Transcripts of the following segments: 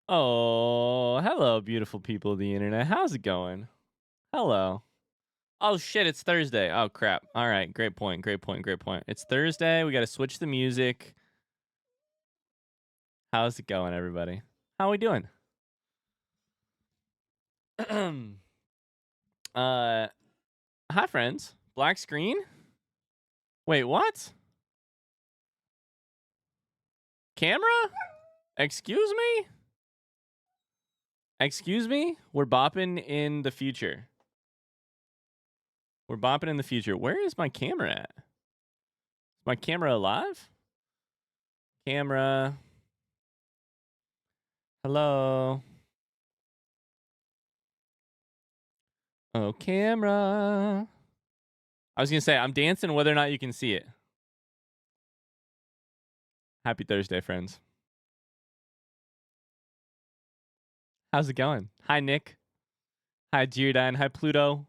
Oh, hello, beautiful people of the internet. How's it going? Hello. Oh shit, it's Thursday. Oh crap. All right, great point. Great point. Great point. It's Thursday. We got to switch the music. How's it going, everybody? How we doing? Hi friends. Black screen? Wait, what? Camera? Excuse me? Excuse me? We're bopping in the future. We're bopping in the future. Where is my camera at? Is my camera alive? Camera. Hello. Oh, camera. I was going to say, I'm dancing whether or not you can see it. Happy Thursday, friends. How's it going? Hi, Nick. Hi, Giordine. Hi, Pluto.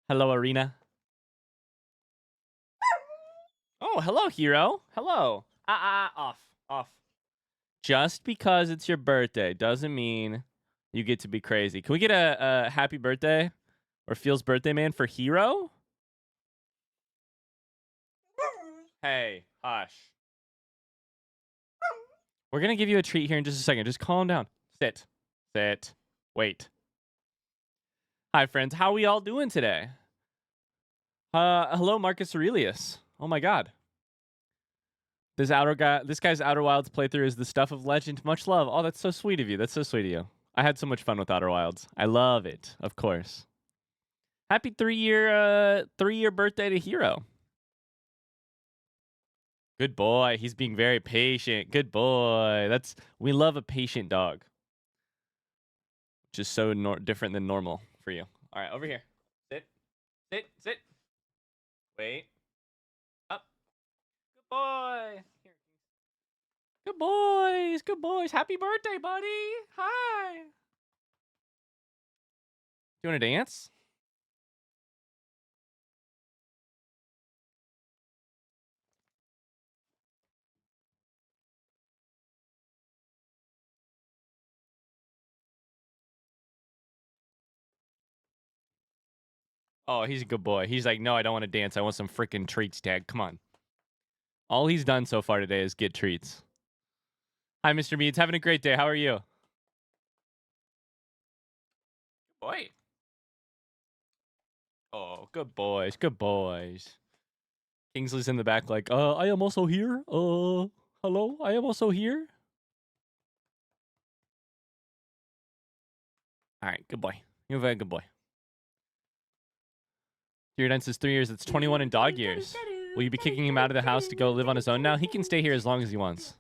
Hello, Arena. Oh, hello, Hero. Hello. Off. Just because it's your birthday doesn't mean you get to be crazy. Can we get a happy birthday or feels birthday man for Hero? Hey, hush. We're going to give you a treat here in just a second. Just calm down. Sit. Wait. Hi, friends. How are we all doing today? Hello, Marcus Aurelius. Oh my God. This guy's Outer Wilds playthrough is the stuff of legend. Much love. Oh, that's so sweet of you. That's so sweet of you. I had so much fun with Outer Wilds. I love it, of course. Happy 3-year birthday to Hero. Good boy. He's being very patient. Good boy. We love a patient dog. Which is so different than normal for you. All right, over here. Sit. Wait. Up. Good boy. Here. Good boys. Happy birthday, buddy. Hi. You want to dance? Oh, he's a good boy. He's like, no, I don't want to dance. I want some freaking treats, Dad. Come on. All he's done so far today is get treats. Hi, Mr. Meads. Having a great day. How are you? Boy. Oh, good boys. Good boys. Kingsley's in the back like, I am also here. Hello? I am also here. All right, good boy. You're a very good boy. Your says 3 years. It's 21 in dog years. Will you be kicking him out of the house to go live on his own now? He can stay here as long as he wants.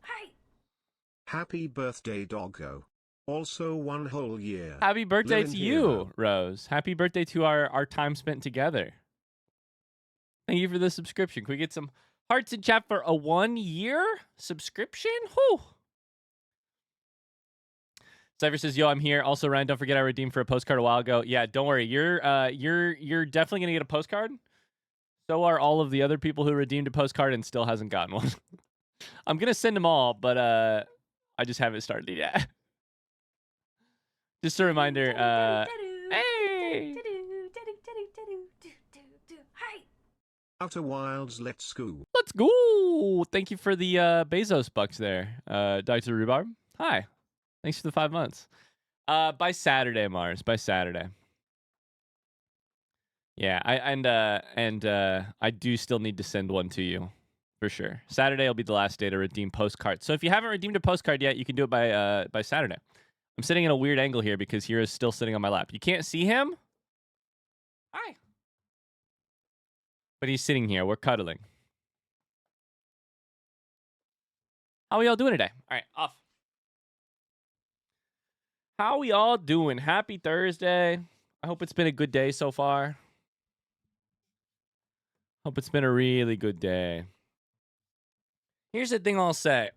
Happy birthday, doggo. Also 1 whole year. Happy birthday to you, Hero. Rose. Happy birthday to our time spent together. Thank you for the subscription. Can we get some hearts in chat for a 1-year subscription? Whew. Cypher says, yo, I'm here. Also, Ryan, don't forget I redeemed for a postcard a while ago. Yeah, don't worry. You're definitely going to get a postcard. So are all of the other people who redeemed a postcard and still hasn't gotten one. I'm going to send them all, but I just haven't started yet. Just a reminder. Hey! Outer Wilds, let's go. Let's go. Thank you for the Bezos bucks there, Dr. Rhubarb. Hi. Thanks for the 5 months. By Saturday, Mars. By Saturday. Yeah, I do still need to send one to you, for sure. Saturday will be the last day to redeem postcards. So if you haven't redeemed a postcard yet, you can do it by Saturday. I'm sitting in a weird angle here because Hero's still sitting on my lap. You can't see him? Hi. But he's sitting here. We're cuddling. How are we all doing today? All right, off. How we all doing? Happy Thursday. I hope it's been a good day so far. Hope it's been a really good day. Here's the thing I'll say.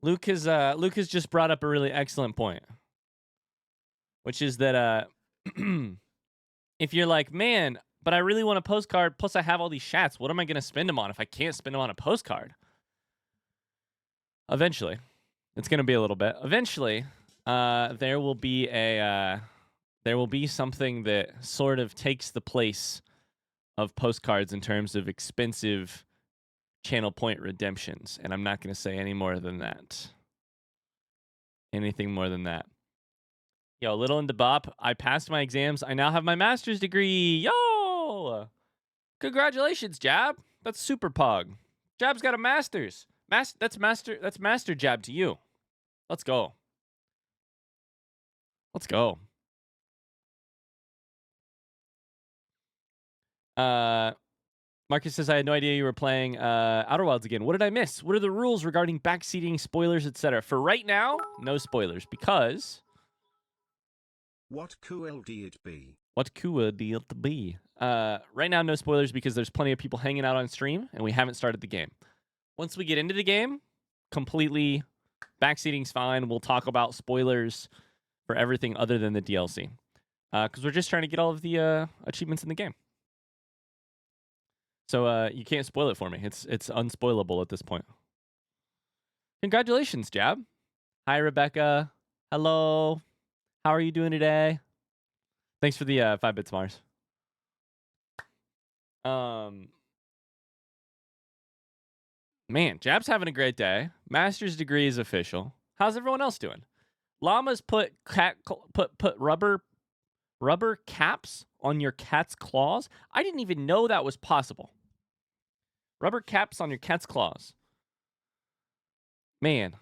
Luke has just brought up a really excellent point, which is that if you're like, man, but I really want a postcard, plus I have all these chats, what am I going to spend them on if I can't spend them on a postcard? Eventually, It's gonna be a little bit. Eventually, there will be something that sort of takes the place of postcards in terms of expensive channel point redemptions, and I'm not gonna say any more than that. Anything more than that. Yo, little into bop. I passed my exams. I now have my master's degree. Yo! Congratulations, Jab. That's super pog. Jab's got a master's. That's master Jab to you. Let's go. Let's go. Marcus says, I had no idea you were playing Outer Wilds again. What did I miss? What are the rules regarding backseating, spoilers, etc.? For right now, no spoilers, because... What could it be? What could it be? Right now, no spoilers, because there's plenty of people hanging out on stream, and we haven't started the game. Once we get into the game, completely backseating's fine. We'll talk about spoilers for everything other than the DLC. Because we're just trying to get all of the achievements in the game. So you can't spoil it for me. It's unspoilable at this point. Congratulations, Jab. Hi, Rebecca. Hello. How are you doing today? Thanks for the 5 bits, Mars. Man, Jab's having a great day. Master's degree is official. How's everyone else doing? Llamas put rubber caps on your cat's claws. I didn't even know that was possible. Rubber caps on your cat's claws. Man,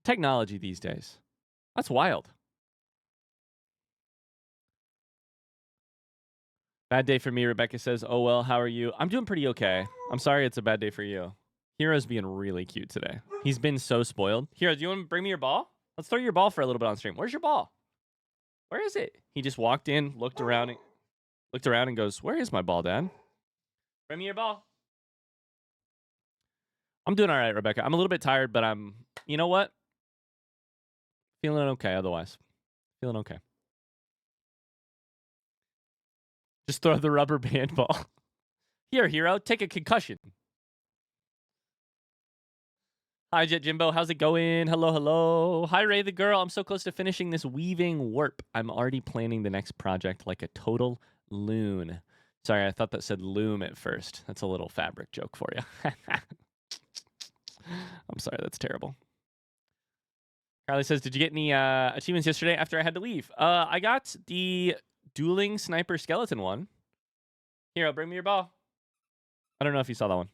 technology these days. That's wild. Bad day for me, Rebecca says. Oh, well, how are you? I'm doing pretty okay. I'm sorry it's a bad day for you. Hero's being really cute today. He's been so spoiled. Hero, do you want to bring me your ball? Let's throw your ball for a little bit on stream. Where's your ball? Where is it? He just walked in, looked around and goes, where is my ball, Dad? Bring me your ball. I'm doing all right, Rebecca. I'm a little bit tired, but you know what? Feeling okay otherwise. Feeling okay. Just throw the rubber band ball. Here, Hero, take a concussion. Hi, Jet Jimbo. How's it going? Hello, hello. Hi, Ray the girl. I'm so close to finishing this weaving warp. I'm already planning the next project like a total loon. Sorry, I thought that said loom at first. That's a little fabric joke for you. I'm sorry, that's terrible. Carly says, did you get any achievements yesterday after I had to leave? I got the dueling sniper skeleton one. Hero, bring me your ball. I don't know if you saw that one.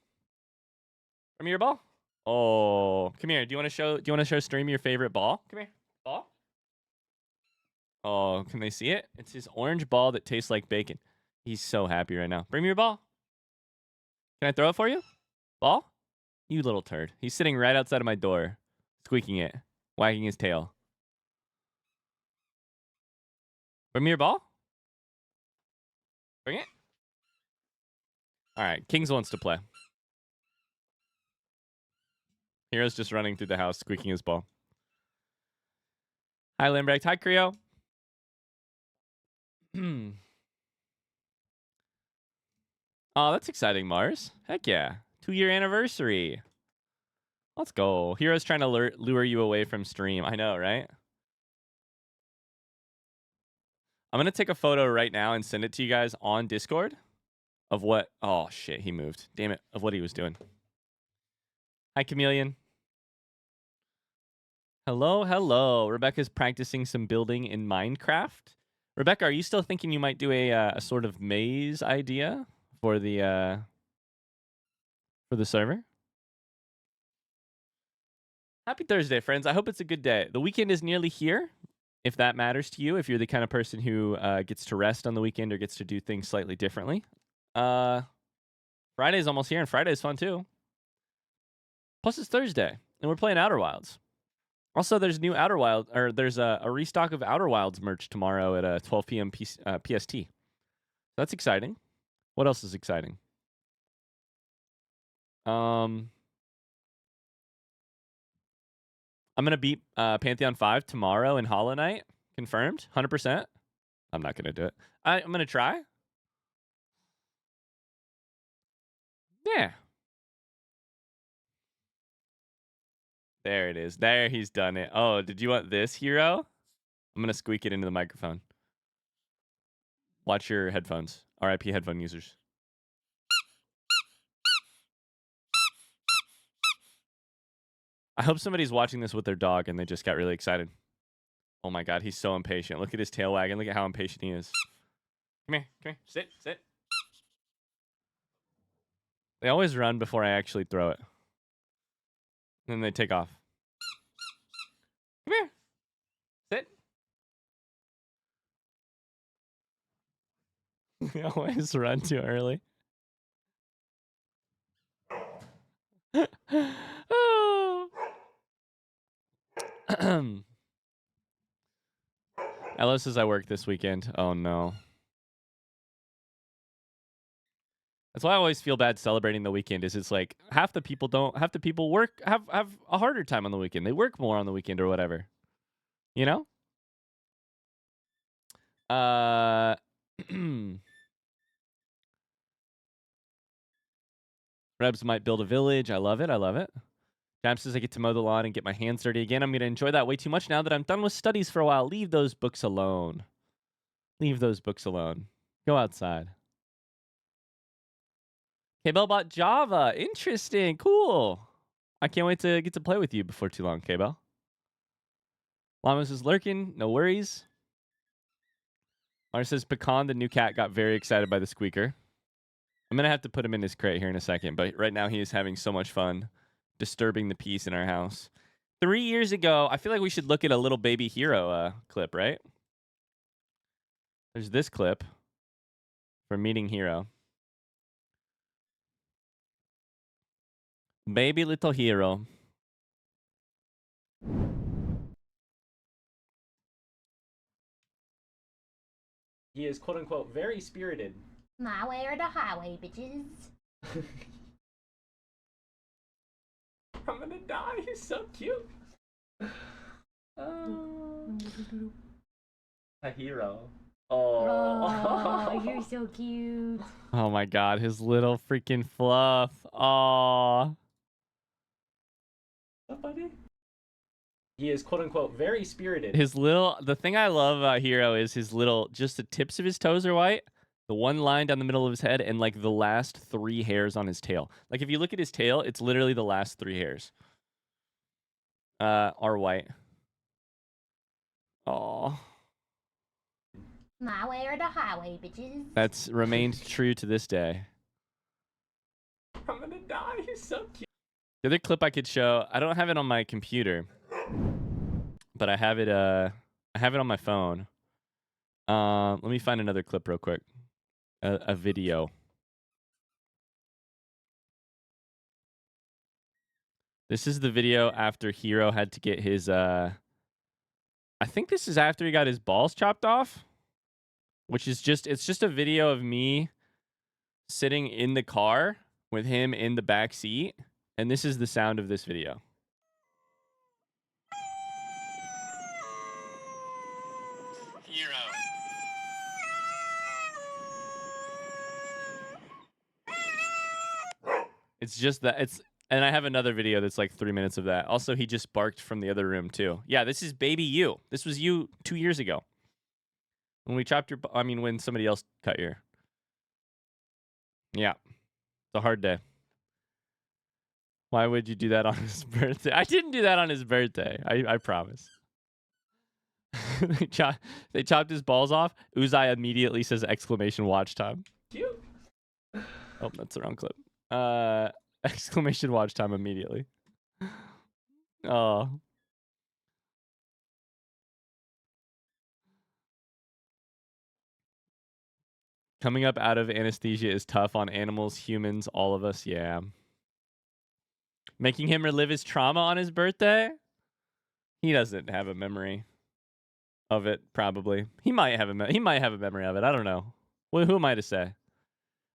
Bring me your ball. Oh, come here. Do you want to show stream your favorite ball? Come here. Ball. Oh, can they see it? It's his orange ball that tastes like bacon. He's so happy right now. Bring me your ball. Can I throw it for you? Ball? You little turd. He's sitting right outside of my door, squeaking it, wagging his tail. Bring me your ball. Bring it. All right, Kings wants to play. Hero's just running through the house, squeaking his ball. Hi, Lambrecht. Hi, Creo. Oh, that's exciting, Mars. Heck yeah. 2-year anniversary. Let's go. Hero's trying to lure you away from stream. I know, right? I'm going to take a photo right now and send it to you guys on Discord of what... Oh, shit. He moved. Damn it. Of what he was doing. Hi, Chameleon. Hello, hello. Rebecca's practicing some building in Minecraft. Rebecca, are you still thinking you might do a sort of maze idea for the server? Happy Thursday, friends. I hope it's a good day. The weekend is nearly here. If that matters to you, if you're the kind of person who gets to rest on the weekend or gets to do things slightly differently. Friday's almost here, and Friday's fun too. Plus, it's Thursday, and we're playing Outer Wilds. Also, there's new Outer Wild, or there's a restock of Outer Wilds merch tomorrow at 12 p.m. PST. That's exciting. What else is exciting? I'm gonna beat Pantheon 5 tomorrow in Hollow Knight. Confirmed, 100%. I'm not gonna do it. I'm gonna try. Yeah. There it is. There, he's done it. Oh, did you want this, Hero? I'm gonna squeak it into the microphone. Watch your headphones. RIP headphone users. I hope somebody's watching this with their dog and they just got really excited. Oh my god, he's so impatient. Look at his tail wagging. Look at how impatient he is. Come here. Come here. Sit. Sit. They always run before I actually throw it. Then they take off. Come here. Sit. They always run too early. Oh. Ella says I work this weekend. Oh no. That's why I always feel bad celebrating the weekend. Is it's like half the people work have a harder time on the weekend. They work more on the weekend or whatever. You know? Rebs might build a village. I love it. I love it. Jam says I get to mow the lawn and get my hands dirty again. I'm going to enjoy that way too much now that I'm done with studies for a while. Leave those books alone. Leave those books alone. Go outside. K-Bell bought Java. Interesting. Cool. I can't wait to get to play with you before too long, K-Bell. Llamas is lurking. No worries. Mars says Pecan, the new cat, got very excited by the squeaker. I'm going to have to put him in his crate here in a second, but right now he is having so much fun disturbing the peace in our house. 3 years ago, I feel like we should look at a little baby hero clip, right? There's this clip from Meeting Hero. Baby little hero. He is quote unquote very spirited. My way or the highway, bitches. I'm gonna die. He's so cute. A hero. Oh, you're so cute. Oh my god, his little freaking fluff. Aww. So funny. He is quote unquote very spirited. The thing I love about Hero is his little, just the tips of his toes are white, the one line down the middle of his head, and like the last 3 hairs on his tail. Like if you look at his tail, it's literally the last 3 hairs. Are white. Aww. My way or the highway, bitches. That's remained true to this day. I'm gonna die. He's so cute. The other clip I could show, I don't have it on my computer, but I have it on my phone. Let me find another clip real quick. A video. This is the video after Hero had to get his I think this is after he got his balls chopped off, which is it's just a video of me sitting in the car with him in the back seat, and this is the sound of this video. Hero. It's just that and I have another video that's like 3 minutes of that. Also, he just barked from the other room too. Yeah, this is baby you. This was you 2 years ago. When we chopped when somebody else cut your. Yeah. It's a hard day. Why would you do that on his birthday? I didn't do that on his birthday. I promise. They chopped his balls off. Uzai immediately says exclamation watch time. Cute. Oh, that's the wrong clip. Exclamation watch time immediately. Oh. Coming up out of anesthesia is tough on animals, humans, all of us. Yeah. Making him relive his trauma on his birthday? He doesn't have a memory of it, probably. He might have a memory of it. I don't know. Well, who am I to say?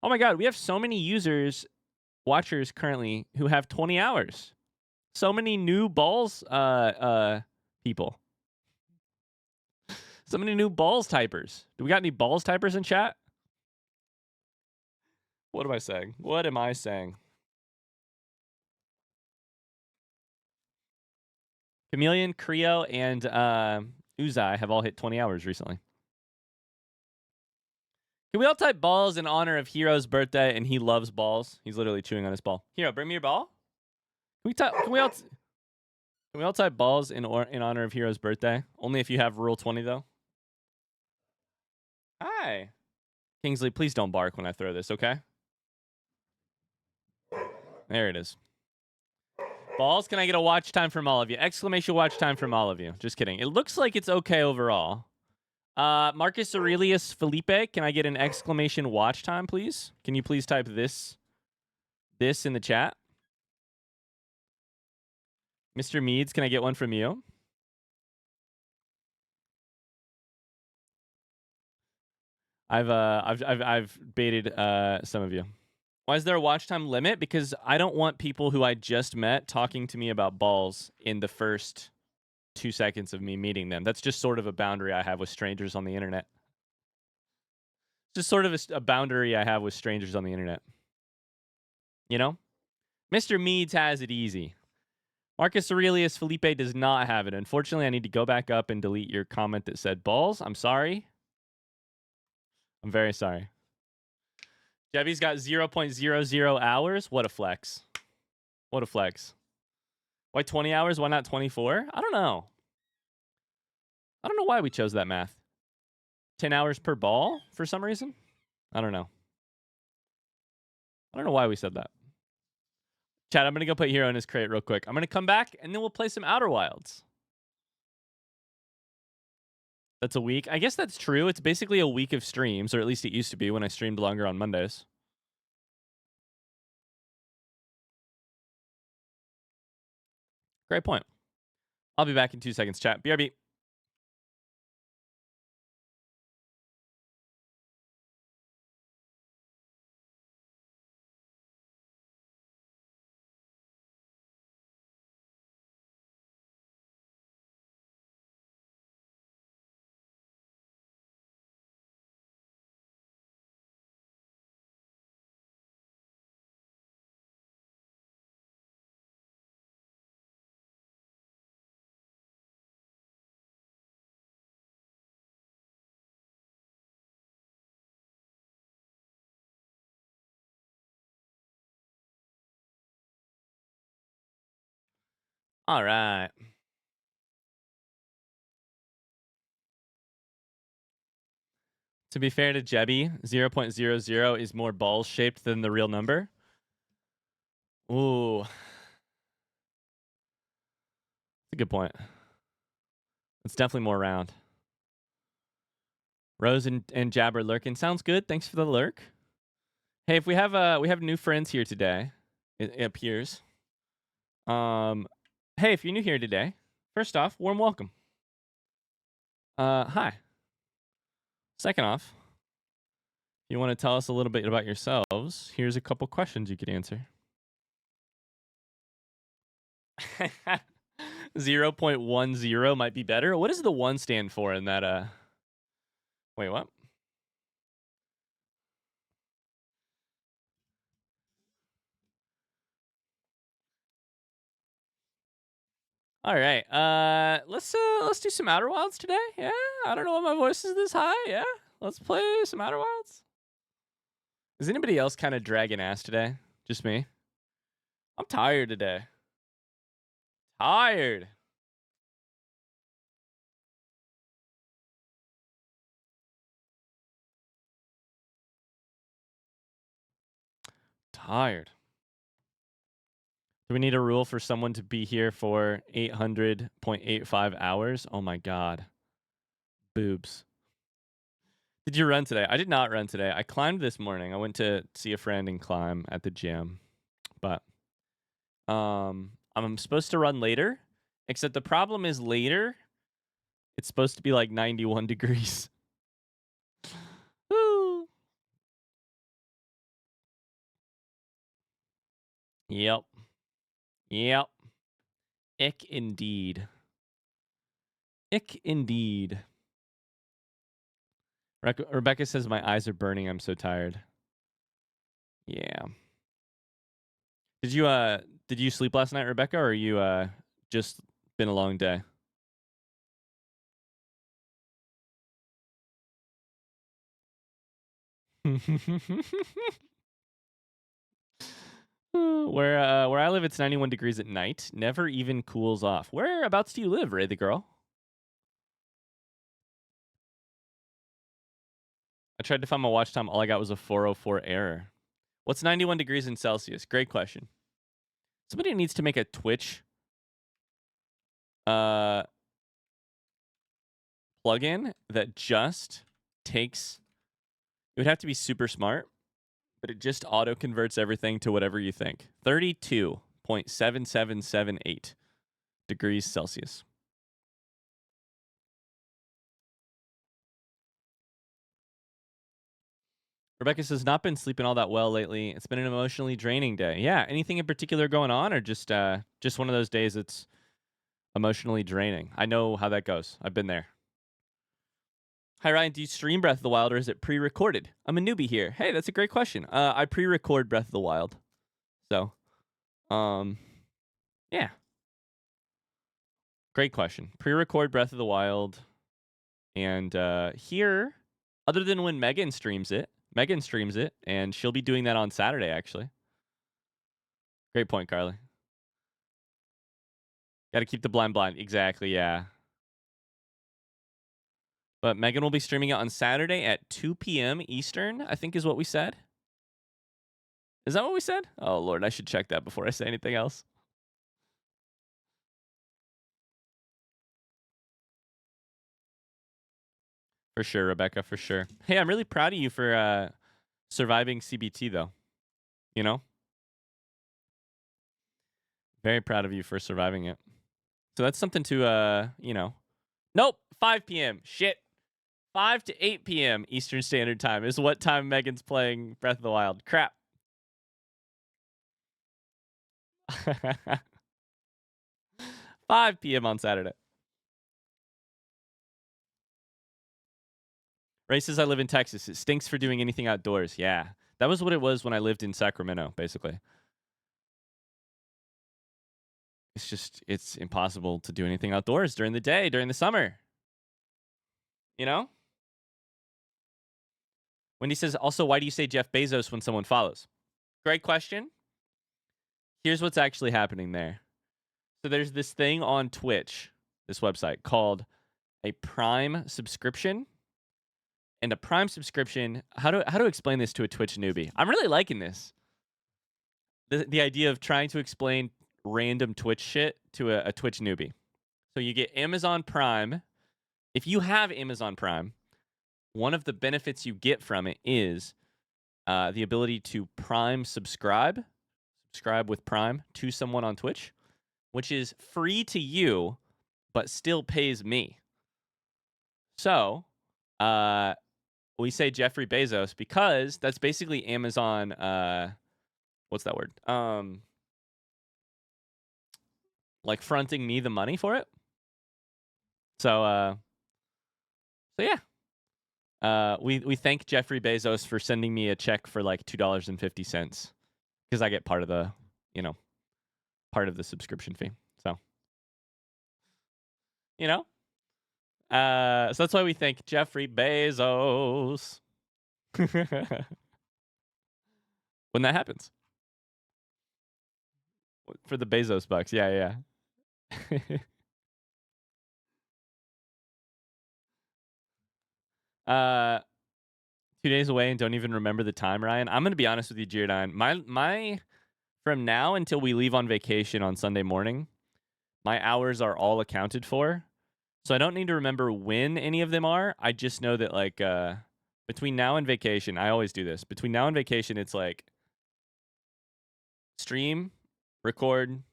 Oh my god, we have so many watchers currently who have 20 hours. So many new balls people. So many new balls typers. Do we got any balls typers in chat? What am I saying? What am I saying? Chameleon, Creo, and Uzai have all hit 20 hours recently. Can we all type balls in honor of Hero's birthday? And he loves balls. He's literally chewing on his ball. Hero, bring me your ball. Can we all type balls in honor of Hero's birthday? Only if you have Rule 20 though. Hi, Kingsley. Please don't bark when I throw this, okay? There it is. Balls. Can I get a watch time from all of you? Exclamation watch time from all of you. Just kidding. It looks like it's okay overall. Marcus Aurelius Felipe, can I get an exclamation watch time, please? Can you please type this in the chat? Mr. Meads, can I get one from you? I've baited some of you. Why is there a watch time limit? Because I don't want people who I just met talking to me about balls in the first 2 seconds of me meeting them. That's just sort of a boundary I have with strangers on the internet. Just sort of a boundary I have with strangers on the internet. You know? Mr. Meads has it easy. Marcus Aurelius Felipe does not have it. Unfortunately, I need to go back up and delete your comment that said balls. I'm sorry. I'm very sorry. Jebby's got 0.00 hours. What a flex. What a flex. Why 20 hours? Why not 24? I don't know. I don't know why we chose that math. 10 hours per ball for some reason? I don't know. I don't know why we said that. Chat, I'm going to go put Hero in his crate real quick. I'm going to come back, and then we'll play some Outer Wilds. That's a week. I guess that's true. It's basically a week of streams, or at least it used to be when I streamed longer on Mondays. Great point. I'll be back in 2 seconds, chat. BRB. All right. To be fair to Jebby, 0.00 is more balls shaped than the real number. Ooh. That's a good point. It's definitely more round. Rose and Jabber lurking. Sounds good. Thanks for the lurk. Hey, if we have new friends here today, it appears. Hey, if you're new here today, first off, warm welcome. Hi. Second off, if you want to tell us a little bit about yourselves, here's a couple questions you could answer. 0.10 might be better. What does the 1 stand for in that? Wait, what? All right. Let's do some Outer Wilds today. Yeah. I don't know why my voice is this high. Yeah. Let's play some Outer Wilds. Is anybody else kind of dragging ass today? Just me? I'm tired today. Tired. Tired. Do we need a rule for someone to be here for 800.85 hours? Oh my God. Boobs. Did you run today? I did not run today. I climbed this morning. I went to see a friend and climb at the gym. But I'm supposed to run later, except the problem is later it's supposed to be like 91 degrees. Woo. Yep. Yep. Ick indeed. Ick indeed. Rebecca says my eyes are burning. I'm so tired. Yeah. Did you sleep last night, Rebecca, or are you just Been a long day. Where I live, it's 91 degrees at night. Never even cools off. Whereabouts do you live, Ray the girl? I tried to find my watch time. All I got was a 404 error. What's 91 degrees in Celsius? Great question. Somebody needs to make a Twitch plugin that just takes. It would have to be super smart, but it just auto converts everything to whatever you think. 32.7778 degrees Celsius. Rebecca says, not been sleeping all that well lately. It's been an emotionally draining day. Yeah, anything in particular going on, or just one of those days that's emotionally draining? I know how that goes. I've been there. Hi, Ryan. Do you stream Breath of the Wild, or is it pre-recorded? I'm a newbie here. Hey, that's a great question. I pre-record Breath of the Wild. So, yeah. Great question. Pre-record Breath of the Wild. And here, other than when Megan streams it, and she'll be doing that on Saturday, actually. Great point, Carly. Got to keep the blind. Exactly, yeah. But Megan will be streaming it on Saturday at 2 p.m. Eastern, I think is what we said. Is that what we said? Oh, Lord, I should check that before I say anything else. For sure, Rebecca, for sure. Hey, I'm really proud of you for surviving CBT, though. You know? Very proud of you for surviving it. So that's something to, Nope, 5 p.m. Shit. 5 to 8 p.m. Eastern Standard Time is what time Megan's playing Breath of the Wild. Crap. 5 p.m. on Saturday. Ray says, I live in Texas. It stinks for doing anything outdoors. Yeah. That was what it was when I lived in Sacramento, basically. It's impossible to do anything outdoors during the day, during the summer. You know? Wendy says, also, why do you say Jeff Bezos when someone follows? Great question. Here's what's actually happening there. So there's this thing on Twitch, this website, called a Prime subscription. And a Prime subscription, how to explain this to a Twitch newbie? I'm really liking this. The idea of trying to explain random Twitch shit to a Twitch newbie. So you get Amazon Prime. If you have Amazon Prime, one of the benefits you get from it is the ability to Prime subscribe with Prime to someone on Twitch, which is free to you, but still pays me. So, we say Jeffrey Bezos because that's basically Amazon. What's that word? Like fronting me the money for it. So yeah. We thank Jeffrey Bezos for sending me a check for like $2.50 because I get part of the, part of the subscription fee. So, so that's why we thank Jeffrey Bezos when that happens. For the Bezos bucks. Yeah. 2 days away and don't even remember the time, Ryan. I'm going to be honest with you, Giordine. My from now until we leave on vacation on Sunday morning, my hours are all accounted for. So I don't need to remember when any of them are. I just know that like between now and vacation, I always do this. Between now and vacation, it's like stream, record,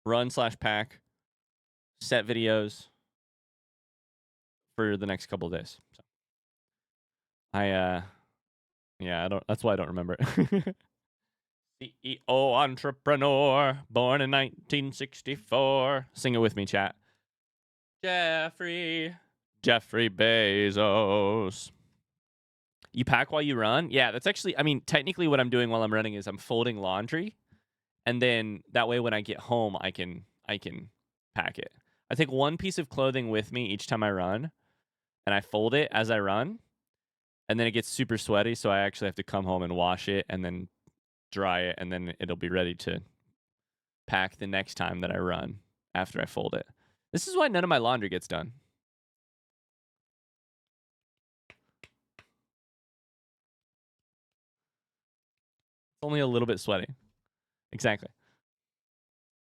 run/pack, set videos for the next couple of days. So I don't. That's why I don't remember it. CEO entrepreneur, born in 1964. Sing it with me, chat. Jeffrey Bezos. You pack while you run? Yeah, that's actually, technically what I'm doing while I'm running is I'm folding laundry. And then that way when I get home, I can pack it. I take one piece of clothing with me each time I run, and I fold it as I run, and then it gets super sweaty, so I actually have to come home and wash it and then dry it, and then it'll be ready to pack the next time that I run after I fold it. This is why none of my laundry gets done. It's only a little bit sweaty. Exactly.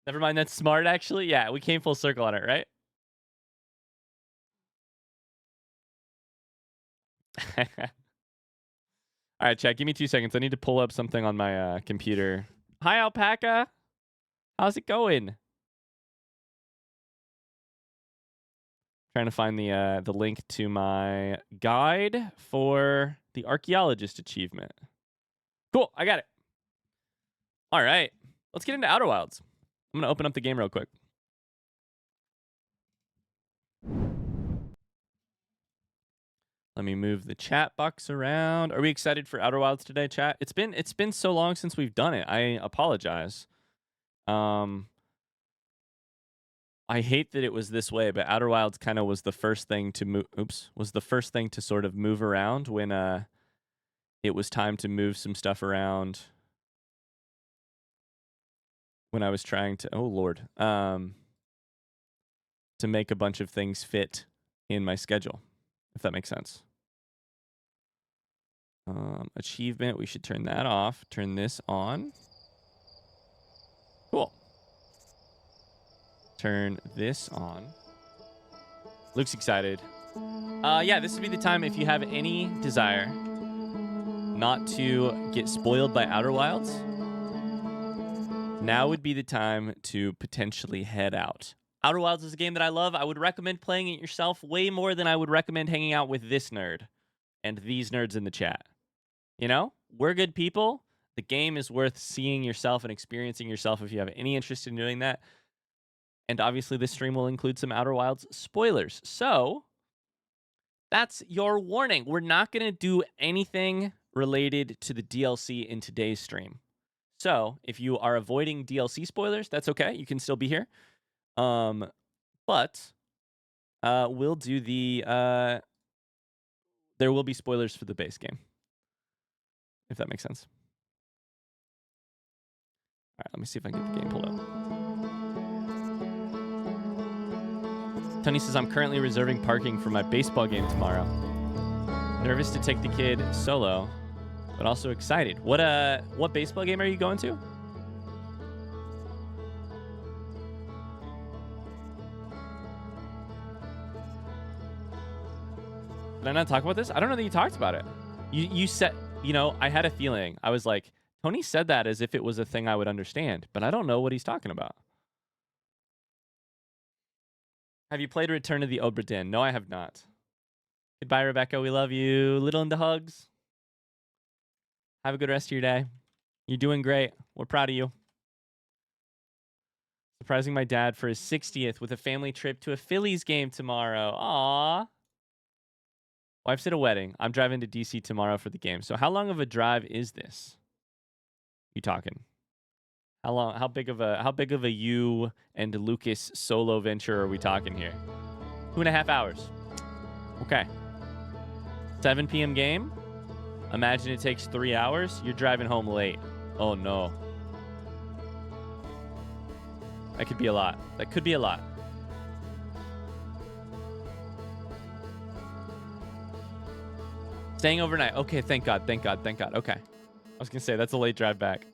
Never mind, that's smart, actually. Yeah, we came full circle on it, right? All right, chat, give me 2 seconds. I need to pull up something on my computer. Hi, Alpaca. How's it going? Trying to find the link to my guide for the archaeologist achievement. Cool, I got it. All right, let's get into Outer Wilds. I'm gonna open up the game real quick. Let me move the chat box around. Are we excited for Outer Wilds today, chat? It's been so long since we've done it. I apologize. I hate that it was this way, but Outer Wilds kind of was the first thing to move. Oops, was the first thing to sort of move around when it was time to move some stuff around. When I was trying to, oh Lord, to make a bunch of things fit in my schedule, if that makes sense. Achievement, we should turn that off. Turn this on. Cool. Turn this on. Luke's excited. Yeah, this would be the time if you have any desire not to get spoiled by Outer Wilds. Now would be the time to potentially head out. Outer Wilds is a game that I love. I would recommend playing it yourself way more than I would recommend hanging out with this nerd and these nerds in the chat. You know, we're good people. The game is worth seeing yourself and experiencing yourself if you have any interest in doing that. And obviously this stream will include some Outer Wilds spoilers. So that's your warning. We're not going to do anything related to the DLC in today's stream. So if you are avoiding DLC spoilers, that's okay. You can still be here. But we'll do the... there will be spoilers for the base game. If that makes sense. All right, let me see if I can get the game pulled up. Tony says, I'm currently reserving parking for my baseball game tomorrow. Nervous to take the kid solo, but also excited. What baseball game are you going to? Did I not talk about this? I don't know that you talked about it. You said, you know, I had a feeling. I was like, Tony said that as if it was a thing I would understand, but I don't know what he's talking about. Have you played Return to the Obra Dinn? No, I have not. Goodbye, Rebecca. We love you. Little into hugs. Have a good rest of your day. You're doing great. We're proud of you. Surprising my dad for his 60th with a family trip to a Phillies game tomorrow. Aww. Wife's at a wedding. I'm driving to DC tomorrow for the game. So how long of a drive is this? You talking? How long? How big of a you and Lucas solo venture are we talking here? 2.5 hours. Okay. 7 p.m. game. Imagine it takes 3 hours. You're driving home late. Oh no. That could be a lot. That could be a lot. Staying overnight. Okay, thank God, thank God, thank God. Okay. I was going to say, that's a late drive back.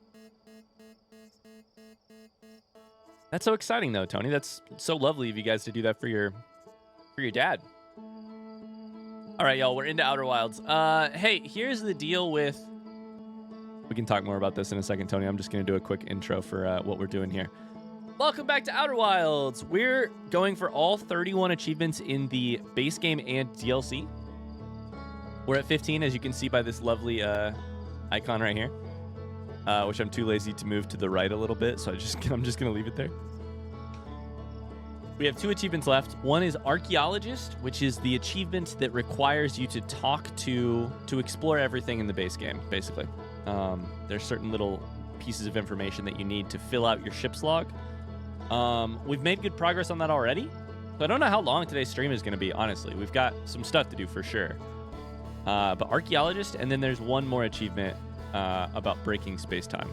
That's so exciting, though, Tony. That's so lovely of you guys to do that for your dad. All right, y'all, we're into Outer Wilds. Hey, here's the deal with... We can talk more about this in a second, Tony. I'm just going to do a quick intro for what we're doing here. Welcome back to Outer Wilds. We're going for all 31 achievements in the base game and DLC. We're at 15, as you can see by this lovely icon right here, which I'm too lazy to move to the right a little bit, so I'm just going to leave it there. We have 2 achievements left. One is Archaeologist, which is the achievement that requires you to talk to explore everything in the base game, basically. There's certain little pieces of information that you need to fill out your ship's log. We've made good progress on that already. So I don't know how long today's stream is going to be, honestly. We've got some stuff to do for sure. But archaeologist, and then there's one more achievement about breaking space-time,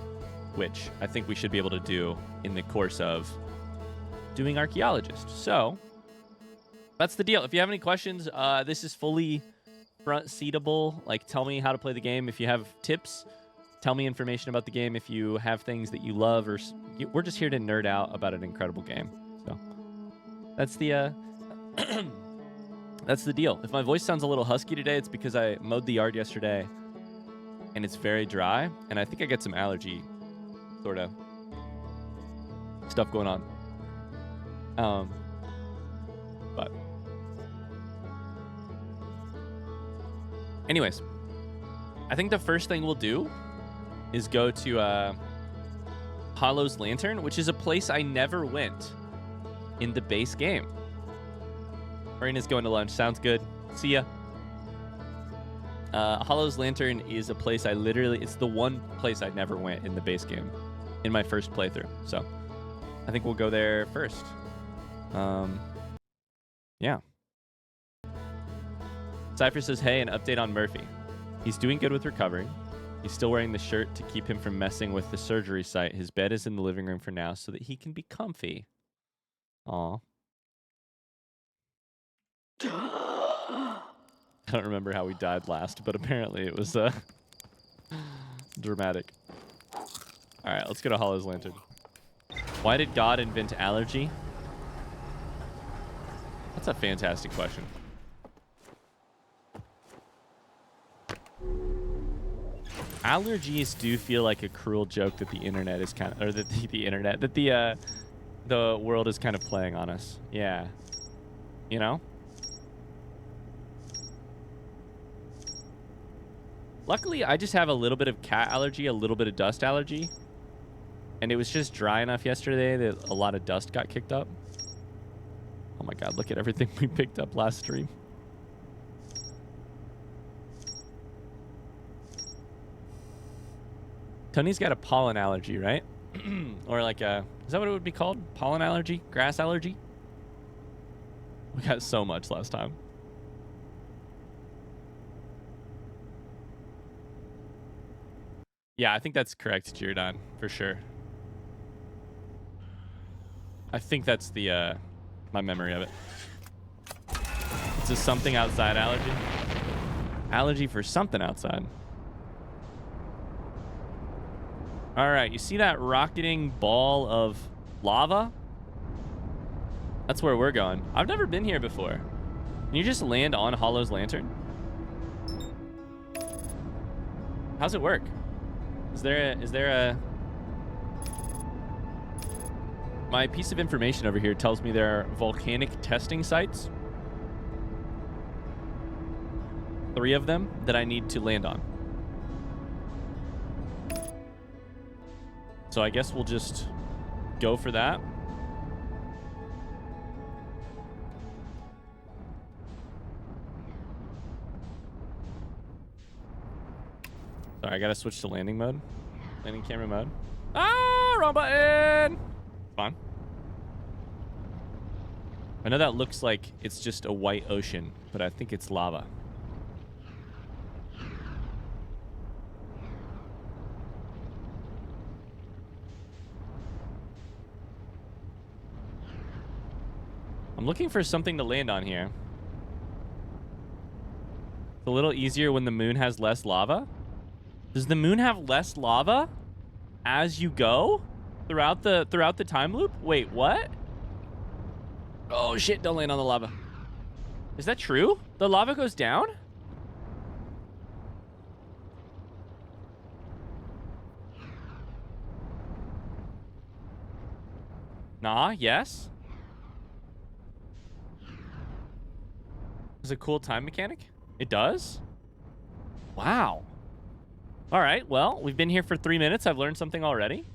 which I think we should be able to do in the course of doing archaeologist. So that's the deal. If you have any questions, this is fully front-seatable. Like, tell me how to play the game. If you have tips, tell me information about the game. If you have things that you love, or we're just here to nerd out about an incredible game. So that's the that's the deal. If my voice sounds a little husky today, it's because I mowed the yard yesterday and it's very dry, and I think I get some allergy sort of stuff going on. But anyways, I think the first thing we'll do is go to Hollow's Lantern, which is a place I never went in the base game. Marina's going to lunch. Sounds good. See ya. Hollow's Lantern is a place it's the one place I never went in the base game in my first playthrough. So I think we'll go there first. Yeah. Cypher says, hey, an update on Murphy. He's doing good with recovering. He's still wearing the shirt to keep him from messing with the surgery site. His bed is in the living room for now so that he can be comfy. Aw. I don't remember how we died last, but apparently it was dramatic. All right, let's go to Hollow's Lantern. Why did God invent allergy? That's a fantastic question. Allergies do feel like a cruel joke that the internet is kind of, or that the world is kind of playing on us. Yeah. You know? Luckily, I just have a little bit of cat allergy, a little bit of dust allergy. And it was just dry enough yesterday that a lot of dust got kicked up. Oh my God, look at everything we picked up last stream. Tony's got a pollen allergy, right? Or like a, is that what it would be called? Pollen allergy? Grass allergy? We got so much last time. Yeah, I think that's correct, Giordon, for sure. I think that's the my memory of it. It's a something outside allergy. Allergy for something outside. All right, you see that rocketing ball of lava? That's where we're going. I've never been here before. Can you just land on Hollow's Lantern? How's it work? Is there a my piece of information over here tells me there are volcanic testing sites. 3 of them that I need to land on. So I guess we'll just go for that. Sorry, I gotta switch to landing mode. Landing camera mode. Ah, wrong button! Fine. I know that looks like it's just a white ocean, but I think it's lava. I'm looking for something to land on here. It's a little easier when the moon has less lava. Does the moon have less lava as you go throughout the time loop? Wait, what? Oh shit, don't land on the lava. Is that true? The lava goes down? Nah, yes. Is it a cool time mechanic? It does? Wow. All right, well, we've been here for 3 minutes. I've learned something already.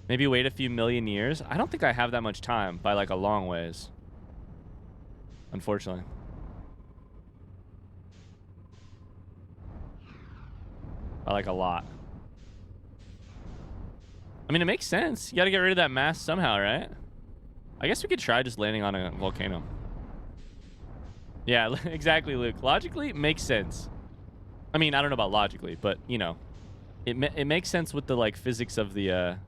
Maybe wait a few million years. I don't think I have that much time by like a long ways. Unfortunately. By like a lot. I mean, it makes sense. You got to get rid of that mass somehow, right? I guess we could try just landing on a volcano. Yeah, exactly, Luke. Logically, it makes sense. I mean, I don't know about logically, but, you know, it makes sense with the, like, physics of the,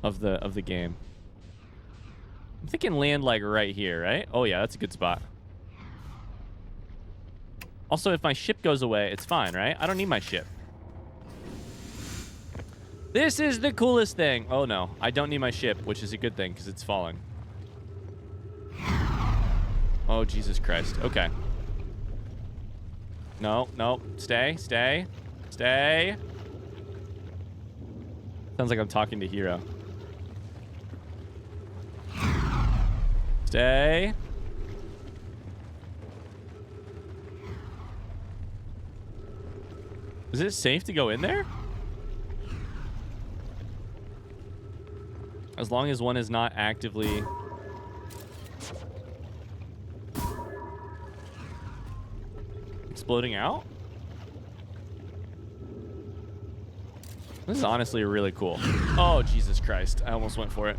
of the game. I'm thinking land, like, right here, right? Oh, yeah, that's a good spot. Also, if my ship goes away, it's fine, right? I don't need my ship. This is the coolest thing. Oh, no. I don't need my ship, which is a good thing because it's falling. Oh, Jesus Christ. Okay. No, no. Stay, stay, stay. Sounds like I'm talking to Hero. Stay. Is it safe to go in there? As long as one is not actively... exploding out? This is honestly really cool. Oh, Jesus Christ. I almost went for it.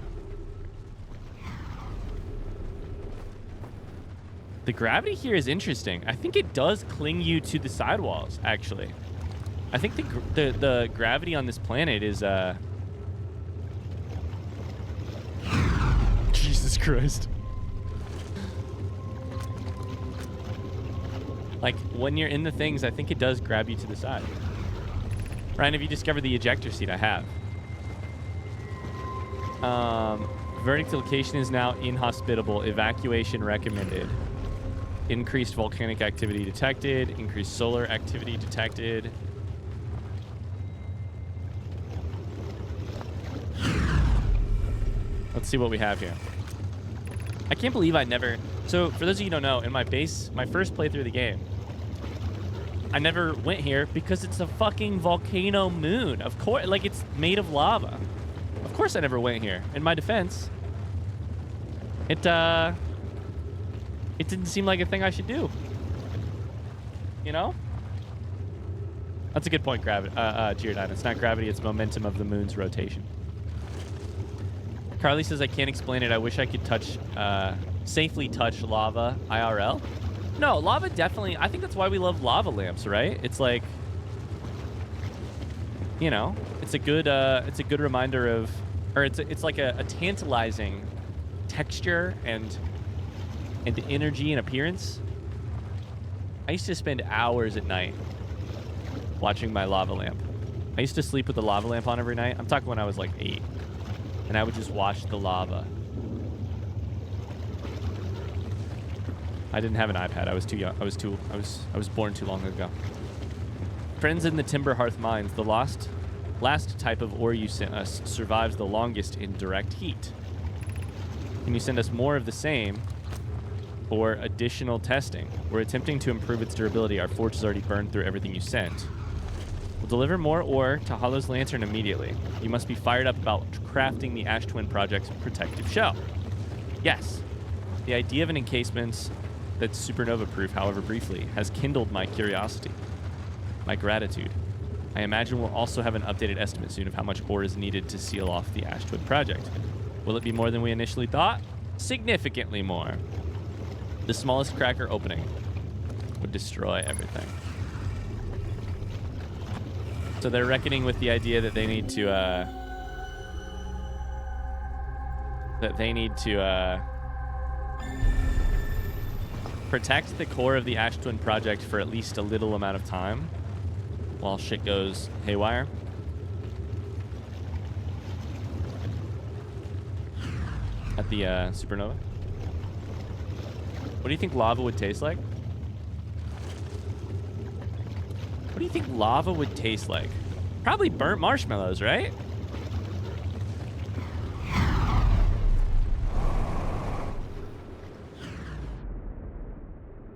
The gravity here is interesting. I think it does cling you to the sidewalls, actually. I think the gravity on this planet is... Jesus Christ. Like, when you're in the things, I think it does grab you to the side. Ryan, have you discovered the ejector seat? I have. Verdict location is now inhospitable. Evacuation recommended. Increased volcanic activity detected. Increased solar activity detected. Let's see what we have here. I can't believe I never... So, for those of you who don't know, in my first playthrough of the game, I never went here because it's a fucking volcano moon. Of course, like, it's made of lava. Of course I never went here. In my defense, it didn't seem like a thing I should do. You know? That's a good point, Giordano. It's not gravity, it's momentum of the moon's rotation. Carly says, I can't explain it. I wish I could safely touch lava IRL. No, lava definitely, I think that's why we love lava lamps, right? It's like, you know, it's a good reminder of, or it's like a tantalizing texture and energy and appearance. I used to spend hours at night watching my lava lamp. I used to sleep with the lava lamp on every night. I'm talking when I was like 8. And I would just watch the lava. I didn't have an iPad. I was too young. I was born too long ago. Friends in the Timber Hearth Mines. The last type of ore you sent us survives the longest in direct heat. Can you send us more of the same for additional testing? We're attempting to improve its durability. Our forge has already burned through everything you sent. We'll deliver more ore to Hollow's Lantern immediately. You must be fired up about crafting the Ash Twin Project's protective shell. Yes. The idea of an encasement that's supernova-proof, however briefly, has kindled my curiosity. My gratitude. I imagine we'll also have an updated estimate soon of how much ore is needed to seal off the Ash Twin Project. Will it be more than we initially thought? Significantly more. The smallest cracker opening would destroy everything. So they're reckoning with the idea that they need to, protect the core of the Ash Twin Project for at least a little amount of time while shit goes haywire. At the supernova. What do you think lava would taste like? What do you think lava would taste like? Probably burnt marshmallows, right?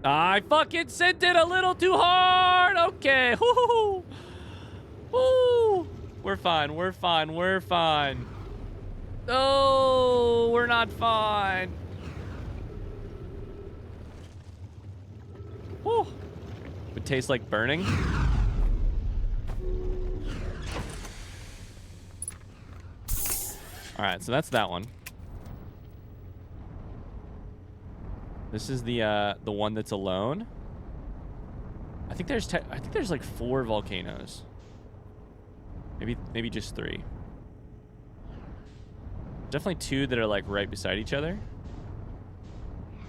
I fucking sent it a little too hard. Okay. Woo-hoo-hoo. Woo. We're fine. We're fine. We're fine. Oh, we're not fine. Woo. Would taste like burning. All right, so that's that one. This is the one that's alone. I think there's like 4 volcanoes. Maybe just 3. Definitely 2 that are like right beside each other.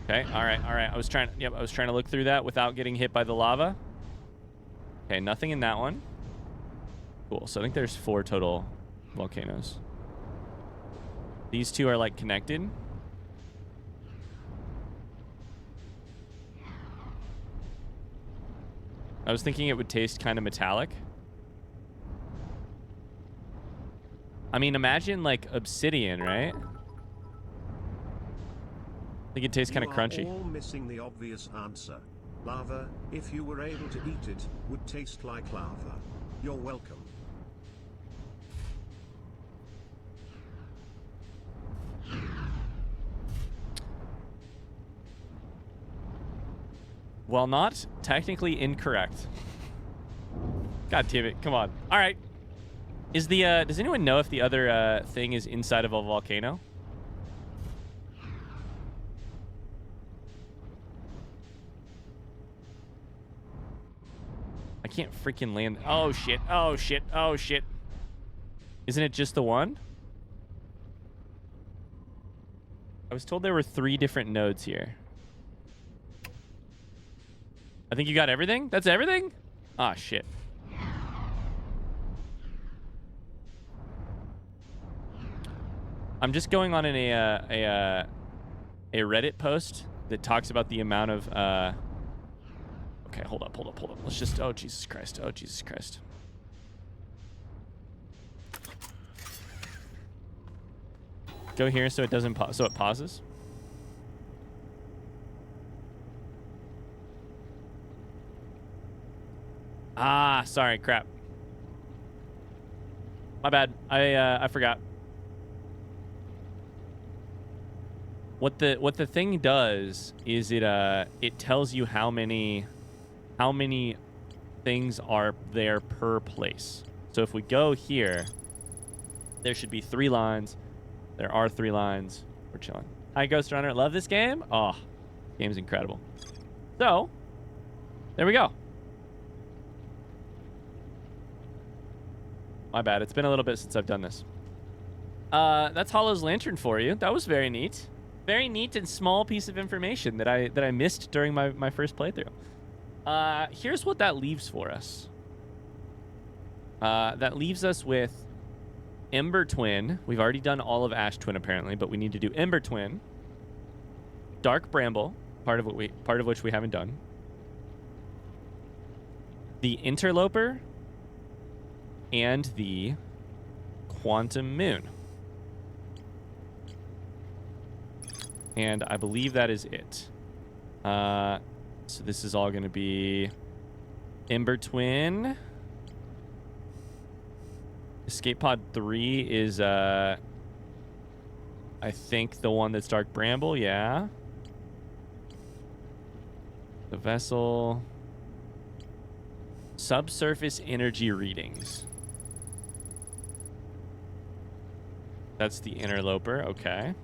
Okay, all right. I was trying to look through that without getting hit by the lava. Okay, nothing in that one. Cool. So I think there's 4 total volcanoes. These 2 are like connected. I was thinking it would taste kind of metallic. I mean, imagine like obsidian, right? I think it tastes kind of crunchy. You are all missing the obvious answer. Lava, if you were able to eat it, would taste like lava. You're welcome. Well, not technically incorrect. God damn it. Come on. All right. Is the does anyone know if the other thing is inside of a volcano? I can't freaking land. Oh shit. Oh shit. Oh shit. Isn't it just the one? I was told there were 3 different nodes here. I think you got everything? That's everything? Ah, shit. I'm just going on a Reddit post that talks about the amount of okay, hold up. Let's just oh Jesus Christ. Go here so it doesn't so it pauses. Ah, sorry, crap. My bad. I forgot. What the thing does is it tells you how many things are there per place. So if we go here, there should be 3 lines. There are 3 lines. We're chilling. Hi, Ghost Runner. Love this game. Oh, game's incredible. So, there we go. My bad. It's been a little bit since I've done this. That's Hollow's Lantern for you. That was very neat. Very neat and small piece of information that I missed during my first playthrough. Here's what that leaves for us. That leaves us with Ember Twin. We've already done all of Ash Twin apparently, but we need to do Ember Twin. Dark Bramble, part of which we haven't done. The Interloper and the Quantum Moon. And I believe that is it. So this is all going to be Ember Twin. Escape Pod 3 is, I think, the one that's Dark Bramble, yeah. The Vessel. Subsurface energy readings. That's the Interloper, okay.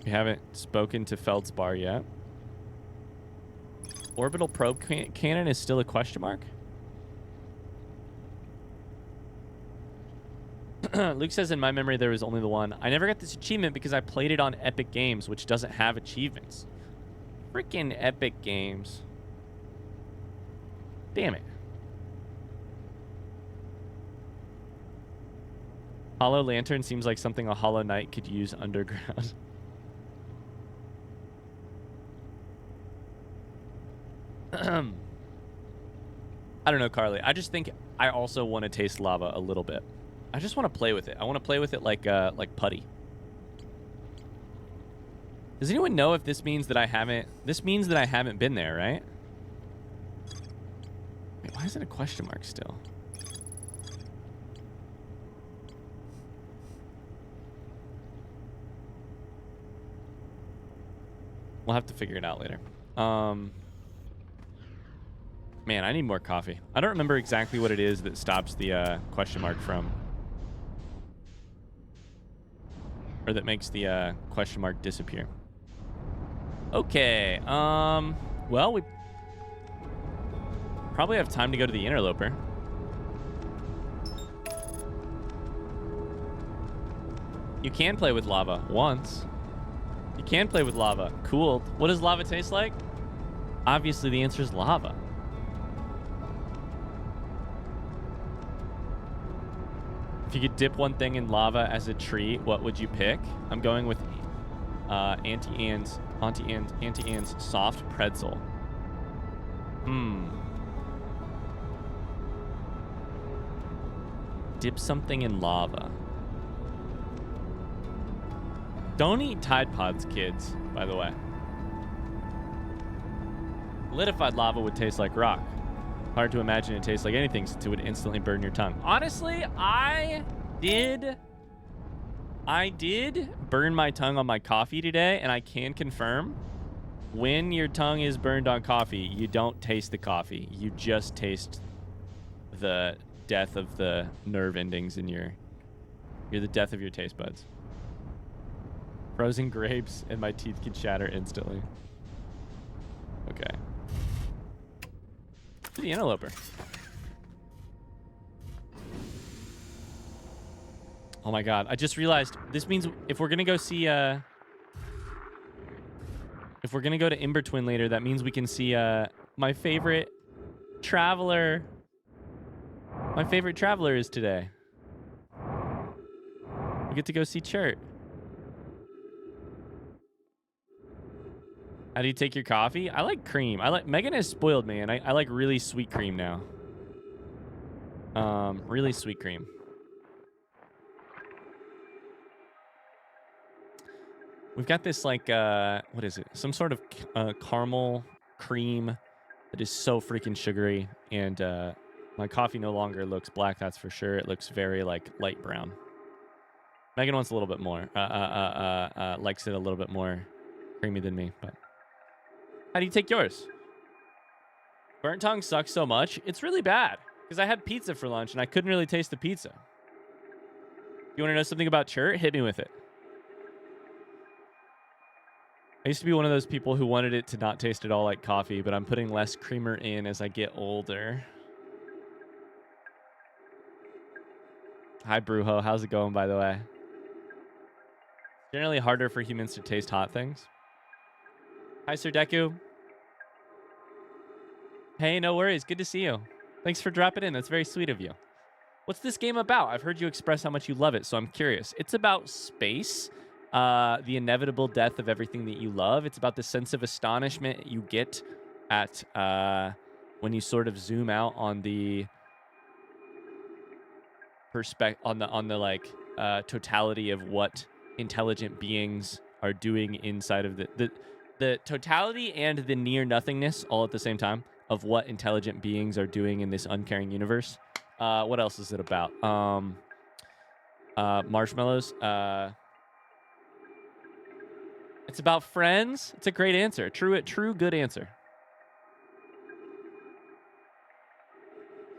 We haven't spoken to Feldspar yet. Orbital probe cannon is still a question mark? Luke says in my memory there was only the one. I never got this achievement because I played it on Epic Games, which doesn't have achievements. Freaking Epic Games. Damn it. Hollow Lantern seems like something a Hollow Knight could use underground. I don't know, Carly. I just think I also want to taste lava a little bit. I just want to play with it. I want to play with it like putty. Does anyone know if this means that I haven't... This means that I haven't been there, right? Wait, why is it a question mark still? We'll have to figure it out later. Man, I need more coffee. I don't remember exactly what it is that stops the question mark from... Or that makes the question mark disappear. Okay. Well, we probably have time to go to the interloper. You can play with lava once. You can play with lava cooled. What does lava taste like? Obviously, the answer is lava. If you could dip one thing in lava as a treat, what would you pick? I'm going with Auntie Anne's soft pretzel. Dip something in lava. Don't eat Tide Pods, kids, by the way. Liquefied lava would taste like rock. Hard to imagine it tastes like anything since it would instantly burn your tongue. Honestly, I did burn my tongue on my coffee today, and I can confirm when your tongue is burned on coffee, you don't taste the coffee. You just taste the death of the nerve endings in you're the death of your taste buds. Frozen grapes and my teeth can shatter instantly. Okay. To the interloper. Oh my god, I just realized this means if we're gonna go see if we're gonna go to In-Between later, that means we can see my favorite traveler. My favorite traveler is today. We get to go see Chert. How do you take your coffee? I like cream. Megan has spoiled me, and I like really sweet cream now. Really sweet cream. We've got this like what is it? Some sort of caramel cream that is so freaking sugary, and my coffee no longer looks black. That's for sure. It looks very like light brown. Megan wants a little bit more. Likes it a little bit more creamy than me, but. How do you take yours? Burnt tongue sucks so much. It's really bad because I had pizza for lunch and I couldn't really taste the pizza. You want to know something about Chert? Hit me with it. I used to be one of those people who wanted it to not taste at all like coffee, but I'm putting less creamer in as I get older. Hi, Brujo. How's it going, by the way? Generally harder for humans to taste hot things. Hi, Sir Deku. Hey, no worries. Good to see you. Thanks for dropping in. That's very sweet of you. What's this game about? I've heard you express how much you love it, so I'm curious. It's about space, the inevitable death of everything that you love. It's about the sense of astonishment you get at when you sort of zoom out on the totality of what intelligent beings are doing inside of the totality and the near nothingness all at the same time of what intelligent beings are doing in this uncaring universe. What else is it about? Marshmallows. It's about friends. It's a great answer. True good answer.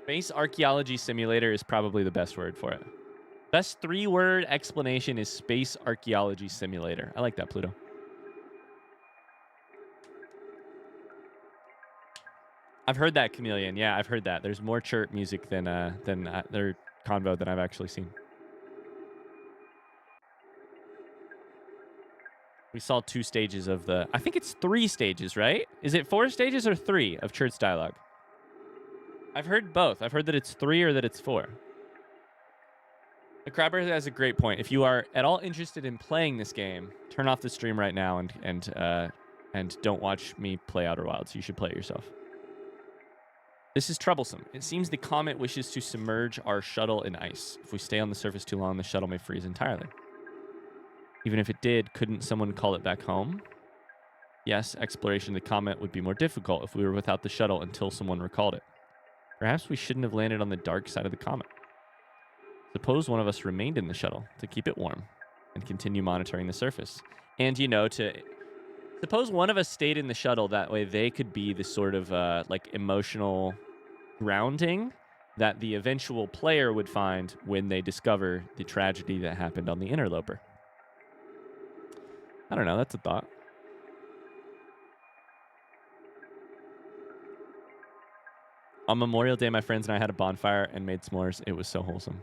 Space archaeology simulator is probably the best word for it. Best 3-word explanation is space archaeology simulator. I like that, Pluto. I've heard that, Chameleon. Yeah, I've heard that. There's more Chert music than their convo that I've actually seen. We saw 2 stages of the... I think it's 3 stages, right? Is it 4 stages or 3 of Chert's dialogue? I've heard both. I've heard that it's 3 or that it's 4. The Crabber has a great point. If you are at all interested in playing this game, turn off the stream right now and don't watch me play Outer Wilds. You should play it yourself. This is troublesome. It seems the comet wishes to submerge our shuttle in ice. If we stay on the surface too long, the shuttle may freeze entirely. Even if it did, couldn't someone call it back home? Yes, exploration of the comet would be more difficult if we were without the shuttle until someone recalled it. Perhaps we shouldn't have landed on the dark side of the comet. Suppose one of us remained in the shuttle to keep it warm and continue monitoring the surface. And, you know, to Suppose one of us stayed in the shuttle. That way they could be the sort of like emotional grounding that the eventual player would find when they discover the tragedy that happened on the interloper. I don't know. That's a thought. On Memorial Day, my friends and I had a bonfire and made s'mores. It was so wholesome.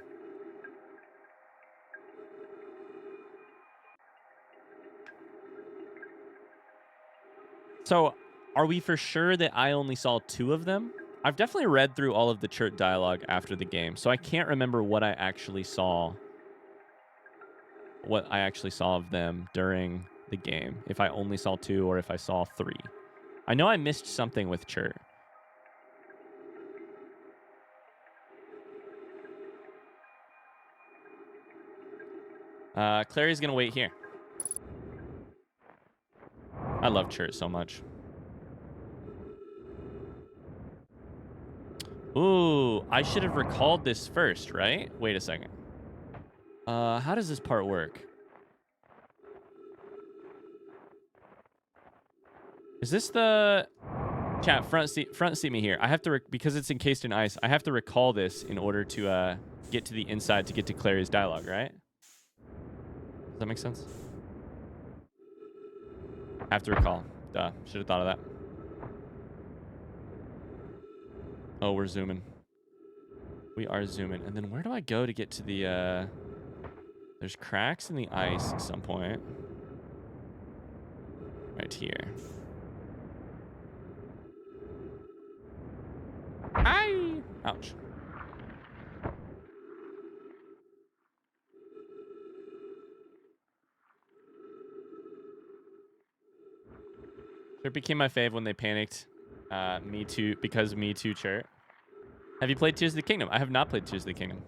So, are we for sure that I only saw 2 of them? I've definitely read through all of the Chert dialogue after the game, so I can't remember what I actually saw. What I actually saw of them during the game. If I only saw 2 or if I saw 3. I know I missed something with Chert. Clary's gonna wait here. I love Chert so much. Ooh, I should have recalled this first, right? Wait a second. How does this part work? Is this the chat front seat me here? I have to because it's encased in ice. I have to recall this in order to get to the inside to get to Clary's dialogue, right? Does that make sense? I have to recall. Duh. Should have thought of that. Oh, we're zooming. We are zooming. And then where do I go to get to the... There's cracks in the ice at some point. Right here. Aye! Ouch. It became my fave when they panicked. Me too, because Me Too Chert. Have you played Tears of the Kingdom? I have not played Tears of the Kingdom.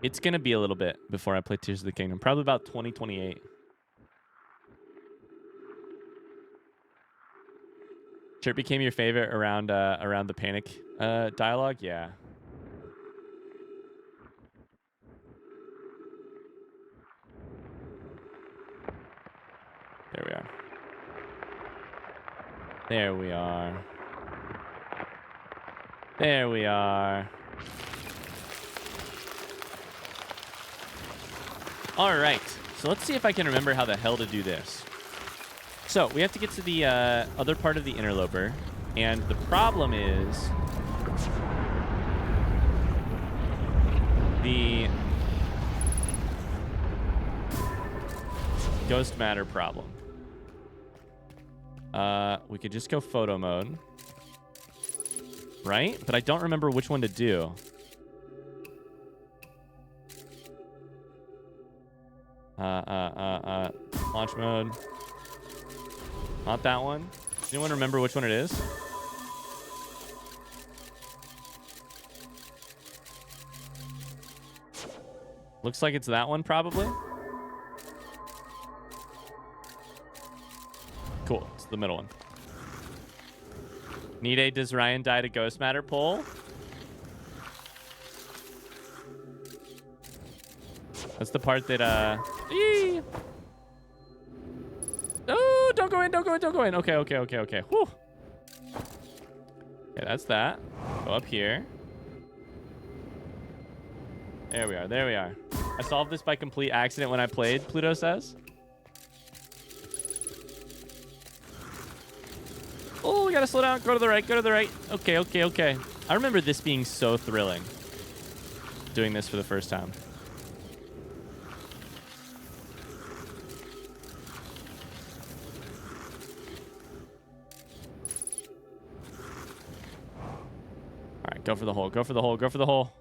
It's going to be a little bit before I play Tears of the Kingdom. Probably about 2028. Chert became your favorite around the panic dialogue? Yeah. There we are. There we are. There we are. All right. So let's see if I can remember how the hell to do this. So we have to get to the other part of the interloper. And the problem is the ghost matter problem. We could just go photo mode. Right? But I don't remember which one to do. Launch mode. Not that one. Does anyone remember which one it is? Looks like it's that one, probably. Cool. It's the middle one. Need a Does Ryan die to Ghost Matter poll? That's the part that, Oh, don't go in, don't go in, don't go in. Okay, okay, okay, okay. Whew. Okay, that's that. Go up here. There we are, there we are. I solved this by complete accident when I played, Pluto says. Oh, we gotta slow down. Go to the right. Go to the right. Okay, okay, okay. I remember this being so thrilling. Doing this for the first time. All right, go for the hole. Go for the hole. Go for the hole.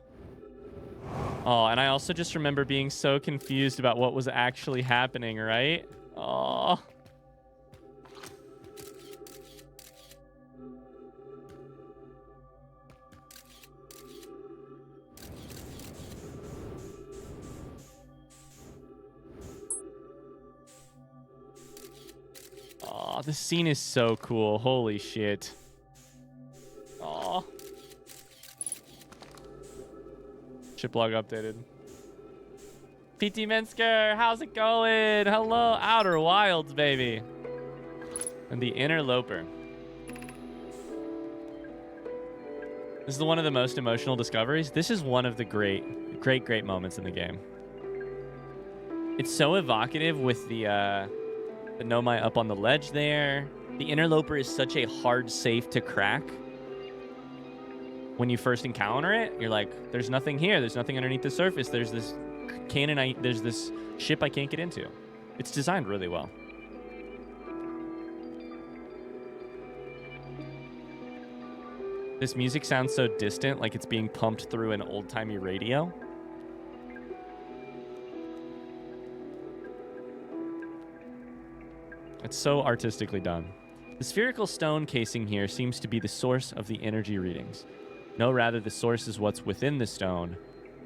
Oh, and I also just remember being so confused about what was actually happening, right? Oh. Oh, this scene is so cool. Holy shit. Oh. Ship log updated. PT Minsker, how's it going? Hello, Outer Wilds, baby. And the interloper. This is one of the most emotional discoveries. This is one of the great moments in the game. It's so evocative with the Nomai up on the ledge there. The interloper is such a hard safe to crack. When you first encounter it, you're like, there's nothing here. There's nothing underneath the surface. There's this cannon. There's this ship I can't get into. It's designed really well. This music sounds so distant, like it's being pumped through an old-timey radio. It's so artistically done. The spherical stone casing here seems to be the source of the energy readings. No, rather, the source is what's within the stone.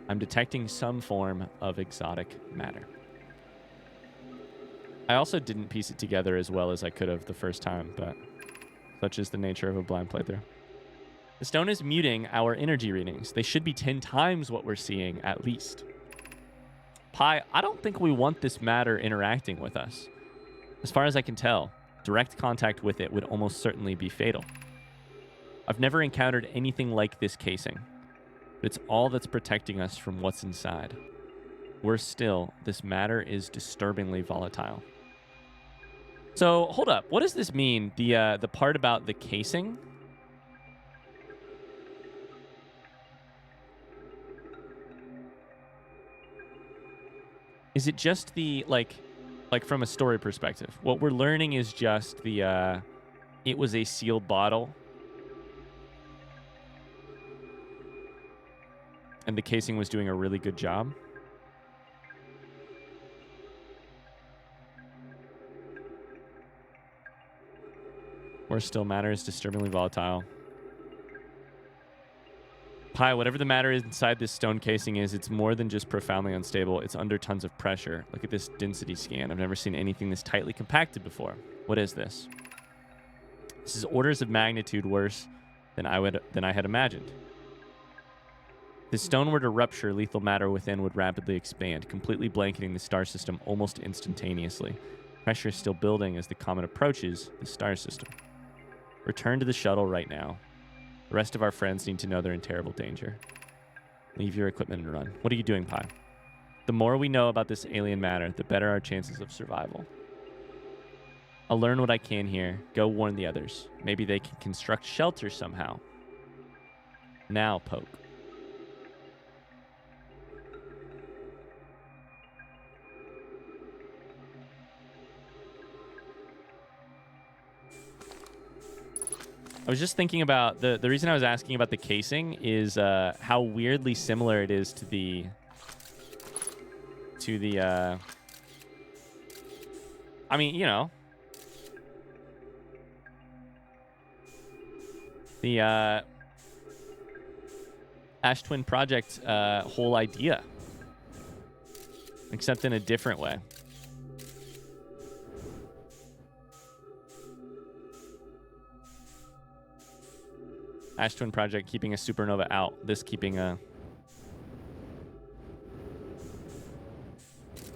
I'm detecting some form of exotic matter. I also didn't piece it together as well as I could have the first time, but such is the nature of a blind playthrough. The stone is muting our energy readings. They should be 10 times what we're seeing, at least. Pi, I don't think we want this matter interacting with us. As far as I can tell, direct contact with it would almost certainly be fatal. I've never encountered anything like this casing, but it's all that's protecting us from what's inside. Worse still, this matter is disturbingly volatile. So, hold up. What does this mean? The part about the casing? Is it just the, like from a story perspective? What we're learning is just the, it was a sealed bottle. And the casing was doing a really good job. Or still matter is disturbingly volatile. Pi, whatever the matter is inside this stone casing is, it's more than just profoundly unstable. It's under tons of pressure. Look at this density scan. I've never seen anything this tightly compacted before. What is this? This is orders of magnitude worse than I had imagined. If the stone were to rupture, lethal matter within would rapidly expand, completely blanketing the star system almost instantaneously. Pressure is still building as the comet approaches the star system. Return to the shuttle right now. The rest of our friends need to know they're in terrible danger. Leave your equipment and run. What are you doing, Pi? The more we know about this alien matter, the better our chances of survival. I'll learn what I can here. Go warn the others. Maybe they can construct shelter somehow. Now, Poke. I was just thinking about the reason I was asking about the casing is how weirdly similar it is to the I mean, you know, the Ash Twin Project whole idea, except in a different way. Ash Twin Project keeping a supernova out. This keeping a...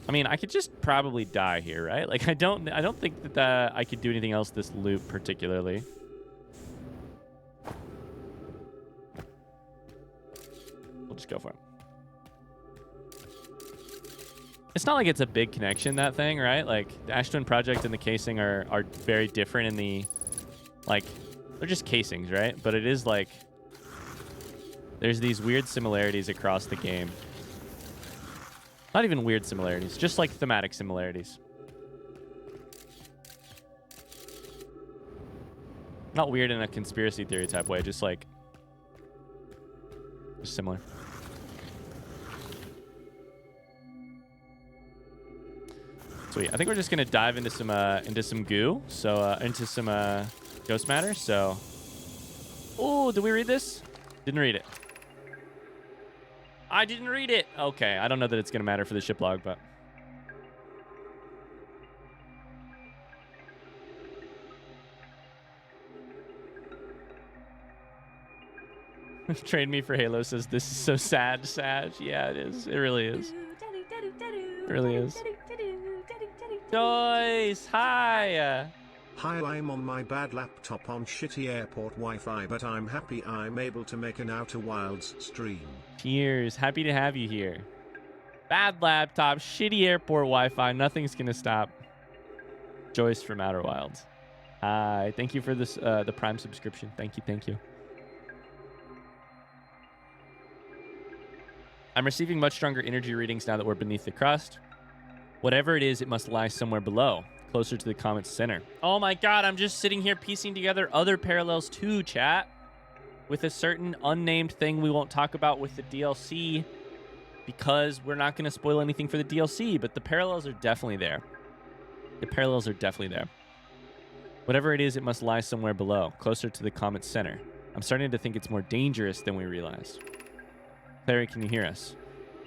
I mean, I could just probably die here, right? Like, I don't think that I could do anything else this loop particularly. We'll just go for it. It's not like it's a big connection, that thing, right? Like, the Ash Twin Project and the casing are very different in the... Like... They're just casings, right? But it is like... There's these weird similarities across the game. Not even weird similarities, just like thematic similarities. Not weird in a conspiracy theory type way, just like... Just similar. Sweet. I think we're just gonna dive into some goo. So, into some... Ghost matter, so... Oh, did we read this? Didn't read it. I didn't read it! Okay, I don't know that it's going to matter for the ship log, but... Trade me for Halo says, this is so sad, Sag. Yeah, it is. It really is. It really is. Joyce, hi! Hi, I'm on my bad laptop on shitty airport Wi-Fi, but I'm happy I'm able to make an Outer Wilds stream. Cheers. Happy to have you here. Bad laptop, shitty airport Wi-Fi. Nothing's gonna stop Joyce from Outer Wilds. Hi. Thank you for this the Prime subscription. Thank you. Thank you. I'm receiving much stronger energy readings now that we're beneath the crust. Whatever it is, it must lie somewhere below, closer to the comet's center. Oh my god, I'm just sitting here piecing together other parallels too, chat. With a certain unnamed thing we won't talk about with the DLC because we're not going to spoil anything for the DLC, but the parallels are definitely there. The parallels are definitely there. Whatever it is, it must lie somewhere below, closer to the comet's center. I'm starting to think it's more dangerous than we realized. Clary, can you hear us?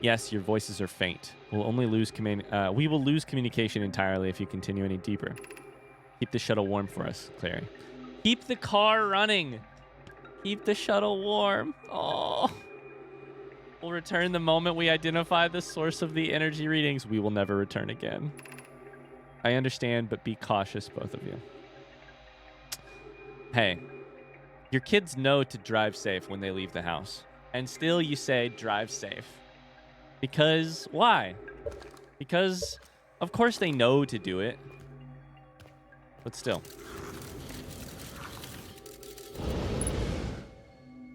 Yes, your voices are faint. We will lose communication entirely if you continue any deeper. Keep the shuttle warm for us, Clary. Keep the car running. Keep the shuttle warm. Oh. We'll return the moment we identify the source of the energy readings. We will never return again. I understand, but be cautious, both of you. Hey, your kids know to drive safe when they leave the house. And still you say drive safe. Because why? Because of course they know to do it. But still.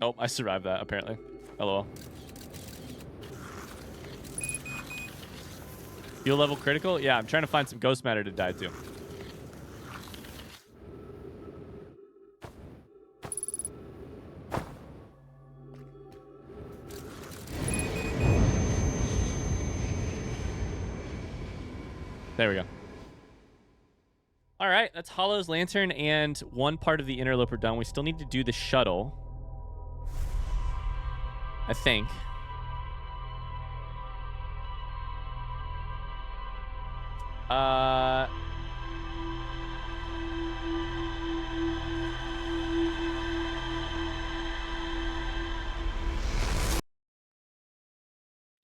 Oh, I survived that apparently. LOL. Fuel level critical? Yeah, I'm trying to find some ghost matter to die to. There we go. All right, that's Hollow's Lantern and one part of the interloper done. We still need to do the shuttle, I think.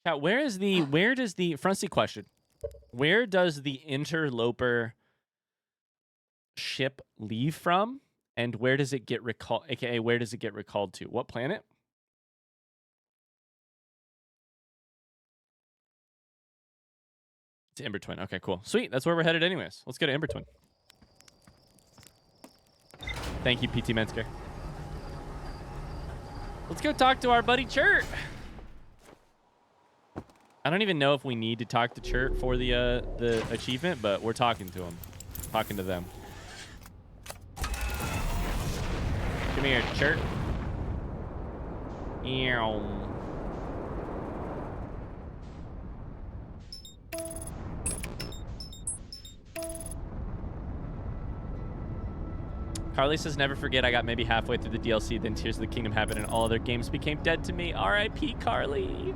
Chat, where does the front seat question? Where does the interloper ship leave from, and where does it get recalled? AKA, where does it get recalled to? What planet? It's Embertwin. Okay, cool. Sweet. That's where we're headed anyways. Let's go to Embertwin. Thank you, PT Mensker. Let's go talk to our buddy Chert. I don't even know if we need to talk to Chert for the achievement, but we're talking to him. Talking to them. Come here, Chert. Ew. Carly says, never forget I got maybe halfway through the DLC, then Tears of the Kingdom happened and all other games became dead to me. R.I.P. Carly.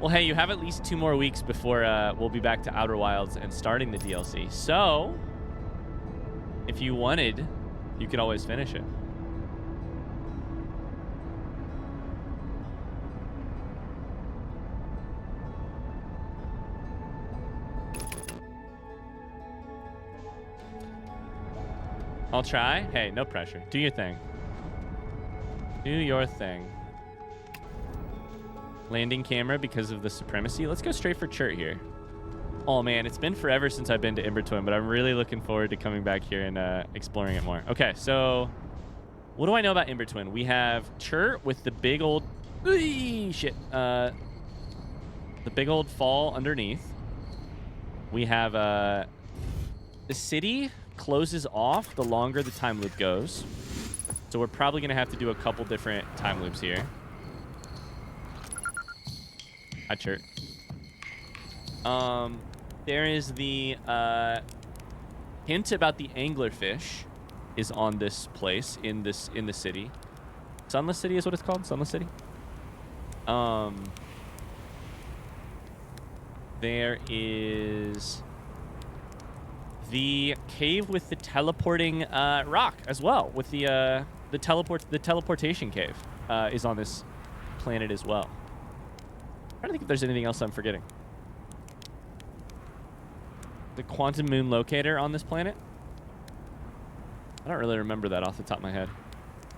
Well, hey, you have at least 2 more weeks before we'll be back to Outer Wilds and starting the DLC. So, if you wanted, you could always finish it. I'll try. Hey, no pressure. Do your thing. Do your thing. Landing camera because of the supremacy. Let's go straight for Chert here. Oh man, it's been forever since I've been to Embertwin, but I'm really looking forward to coming back here and exploring it more. Okay, so what do I know about Embertwin? We have Chert with the big old the big old fall underneath. We have the city closes off the longer the time loop goes. So we're probably going to have to do a couple different time loops here. Hi, Chert. There is the hint about the anglerfish is on this place in the city. Sunless City is what it's called. Sunless City. There is the cave with the teleporting rock as well. With the teleportation cave is on this planet as well. I don't think if there's anything else I'm forgetting. The quantum moon locator on this planet. I don't really remember that off the top of my head.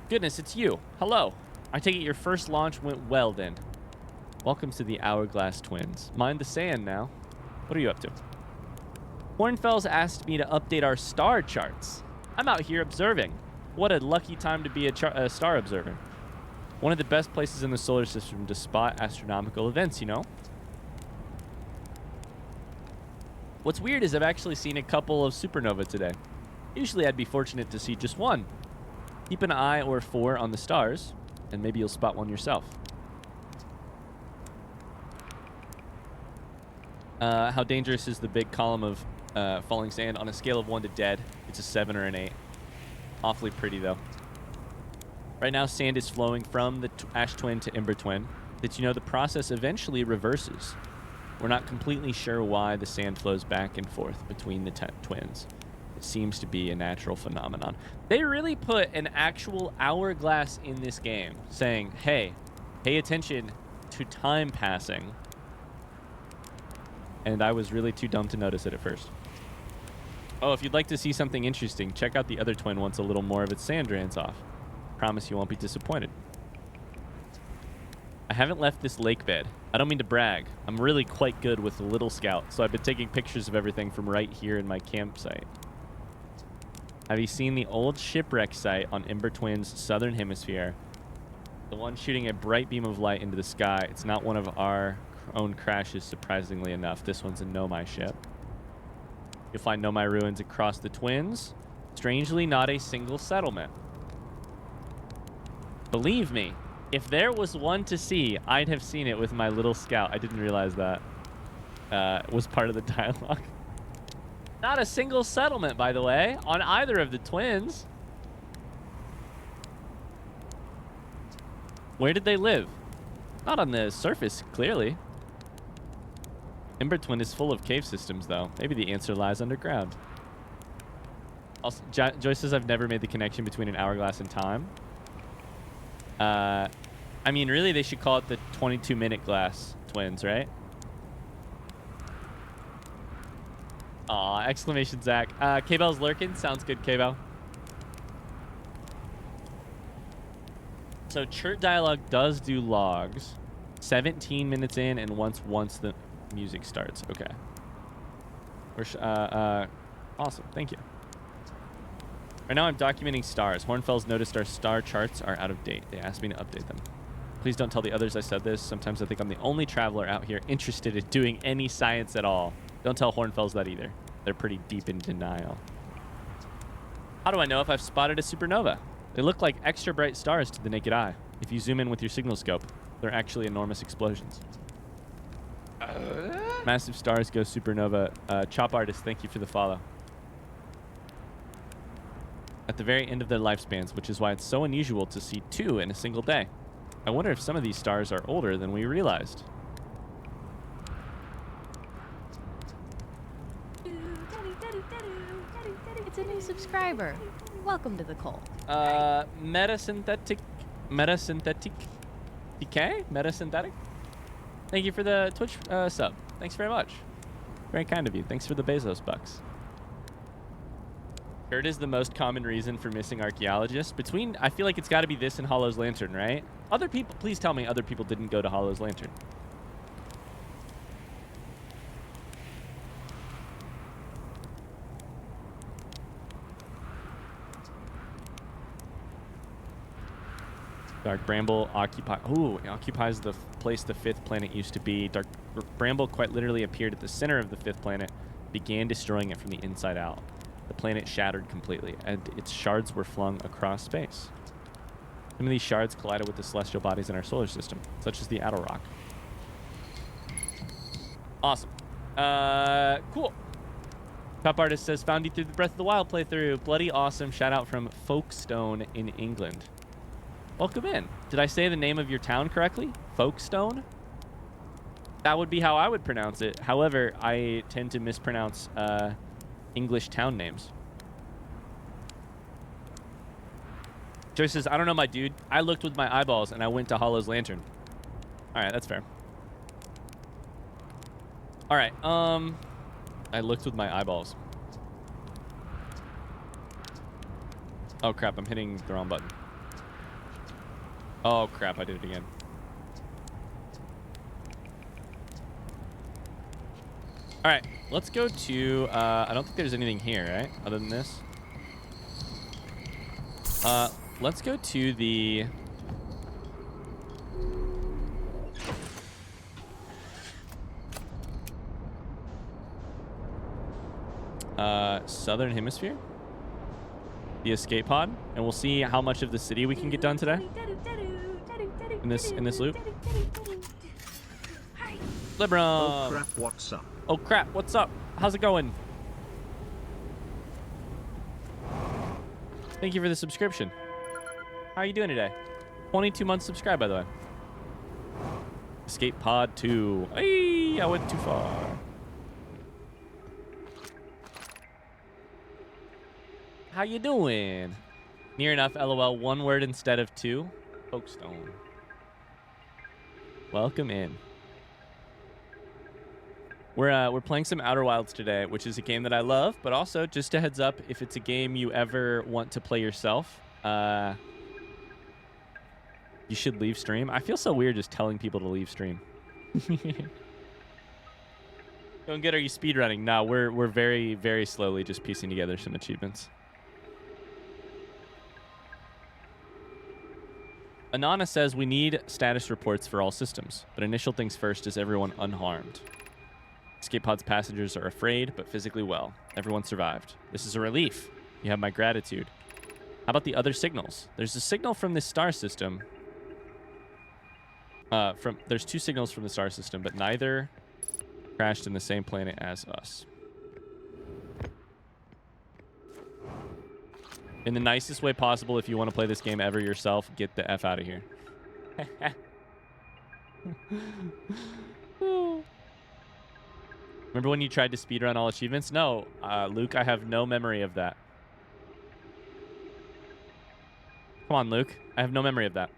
Goodness, it's you. Hello. I take it your first launch went well then. Welcome to the Hourglass Twins. Mind the sand now. What are you up to? Hornfels asked me to update our star charts. I'm out here observing. What a lucky time to be a star observer. One of the best places in the solar system to spot astronomical events, you know? What's weird is I've actually seen a couple of supernova today. Usually I'd be fortunate to see just one. Keep an eye or 4 on the stars, and maybe you'll spot one yourself. How dangerous is the big column of falling sand? On a scale of 1 to dead, it's a 7 or an 8. Awfully pretty, though. Right now, sand is flowing from the ash twin to ember twin. Did you know the process eventually reverses? We're not completely sure why the sand flows back and forth between the twins. It seems to be a natural phenomenon. They really put an actual hourglass in this game, saying, hey, pay attention to time passing. And I was really too dumb to notice it at first. Oh, if you'd like to see something interesting, check out the other twin once a little more of its sand drains off. Promise you won't be disappointed. I haven't left this lake bed. I don't mean to brag. I'm really quite good with the Little Scout, so I've been taking pictures of everything from right here in my campsite. Have you seen the old shipwreck site on Ember Twin's southern hemisphere? The one shooting a bright beam of light into the sky. It's not one of our own crashes, surprisingly enough. This one's a Nomai ship. You'll find Nomai ruins across the twins. Strangely, not a single settlement. Believe me, if there was one to see, I'd have seen it with my Little Scout. I didn't realize that was part of the dialogue. Not a single settlement, by the way, on either of the twins. Where did they live? Not on the surface, clearly. Ember Twin is full of cave systems, though. Maybe the answer lies underground. Also, Joyce says I've never made the connection between an hourglass and time. I mean, really, they should call it the 22-minute glass twins, right? Aw, exclamation Zach. K-Bell's lurking. Sounds good, K-Bell. So chert dialogue does do logs. 17 minutes in and once the music starts. Okay. Awesome. Thank you. Right now I'm documenting stars. Hornfels noticed our star charts are out of date. They asked me to update them. Please don't tell the others I said this. Sometimes I think I'm the only traveler out here interested in doing any science at all. Don't tell Hornfels that either. They're pretty deep in denial. How do I know if I've spotted a supernova? They look like extra bright stars to the naked eye. If you zoom in with your signal scope, they're actually enormous explosions. Massive stars go supernova. Chop Artist, thank you for the follow. At the very end of their lifespans, which is why it's so unusual to see 2 in a single day. I wonder if some of these stars are older than we realized. It's a new subscriber. Welcome to the cult. Metasynthetic. DK? Metasynthetic? Thank you for the Twitch sub. Thanks very much. Very kind of you. Thanks for the Bezos bucks. Dirt is the most common reason for missing archaeologists. I feel like it's got to be this and Hollow's Lantern, right? Other people, please tell me other people didn't go to Hollow's Lantern. Dark Bramble occupies the place the 5th planet used to be. Dark Bramble quite literally appeared at the center of the 5th planet, began destroying it from the inside out. The planet shattered completely, and its shards were flung across space. Some of these shards collided with the celestial bodies in our solar system, such as the Adel Rock. Awesome. Cool. Top Artist says, found you through the Breath of the Wild playthrough. Bloody awesome. Shout out from Folkestone in England. Welcome in. Did I say the name of your town correctly? Folkestone? That would be how I would pronounce it. However, I tend to mispronounce English town names. Joyce says, I don't know, my dude. I looked with my eyeballs and I went to Hollow's Lantern. All right, that's fair. All right, I looked with my eyeballs. Oh, crap. I'm hitting the wrong button. Oh, crap. I did it again. All right. Let's go to... I don't think there's anything here, right? Other than this. Let's go to the... Southern Hemisphere. The escape pod. And we'll see how much of the city we can get done today. In this loop. Libram. Oh crap, what's up? Oh crap, what's up? How's it going? Thank you for the subscription. How are you doing today? 22 months subscribed, by the way. Escape pod 2. Hey, I went too far. How you doing? Near enough, LOL. One word instead of two. Folkestone. Welcome in. We're playing some Outer Wilds today, which is a game that I love, but also just a heads up, if it's a game you ever want to play yourself, you should leave stream. I feel so weird just telling people to leave stream. Don't get, are you speedrunning? No, we're very, very slowly just piecing together some achievements. Anana says we need status reports for all systems, but initial things first is everyone unharmed. Escape pod's passengers are afraid, but physically well. Everyone survived. This is a relief. You have my gratitude. How about the other signals? There's a signal from this star system. There's two signals from the star system, but neither crashed in the same planet as us. In the nicest way possible, if you want to play this game ever yourself, get the F out of here. Remember when you tried to speedrun all achievements? No, Luke, I have no memory of that. Come on, Luke. I have no memory of that.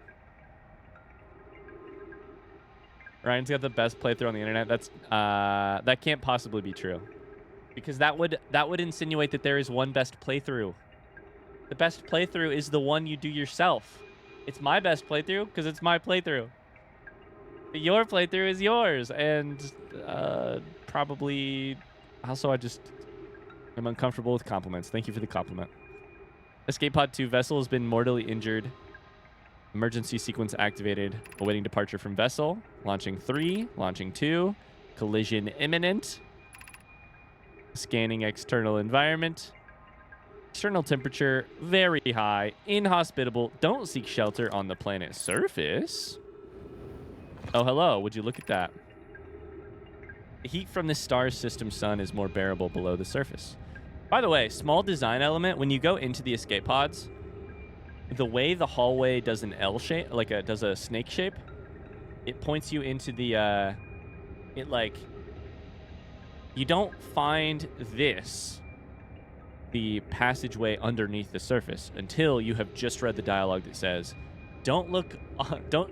Ryan's got the best playthrough on the internet. That's that can't possibly be true, because that would insinuate that there is one best playthrough. The best playthrough is the one you do yourself. It's my best playthrough because it's my playthrough. But your playthrough is yours, and probably also I just am uncomfortable with compliments. Thank you for the compliment. Escape pod 2 vessel has been mortally injured. Emergency sequence activated. Awaiting departure from vessel. Launching 3. Launching 2. Collision imminent. Scanning external environment. External temperature very high. Inhospitable. Don't seek shelter on the planet's surface. Oh, hello. Would you look at that? The heat from the star system sun is more bearable below the surface. By the way, small design element. When you go into the escape pods, the way the hallway does an L shape, does a snake shape, it points you into the, you don't find the passageway underneath the surface until you have just read the dialogue that says, don't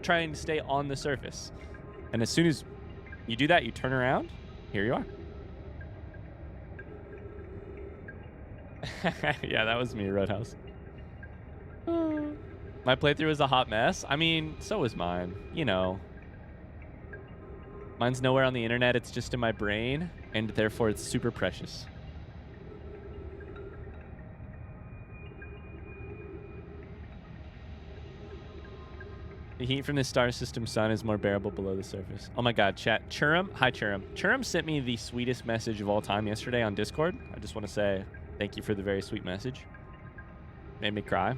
try and stay on the surface. And as soon as you do that, you turn around, here you are. Yeah, that was me, Roadhouse. My playthrough is a hot mess. I mean, so is mine. You know. Mine's nowhere on the internet. It's just in my brain, and therefore it's super precious. The heat from the star system sun is more bearable below the surface. Oh my god, chat. Churum, hi Churum. Churum sent me the sweetest message of all time yesterday on Discord. I just want to say thank you for the very sweet message. Made me cry.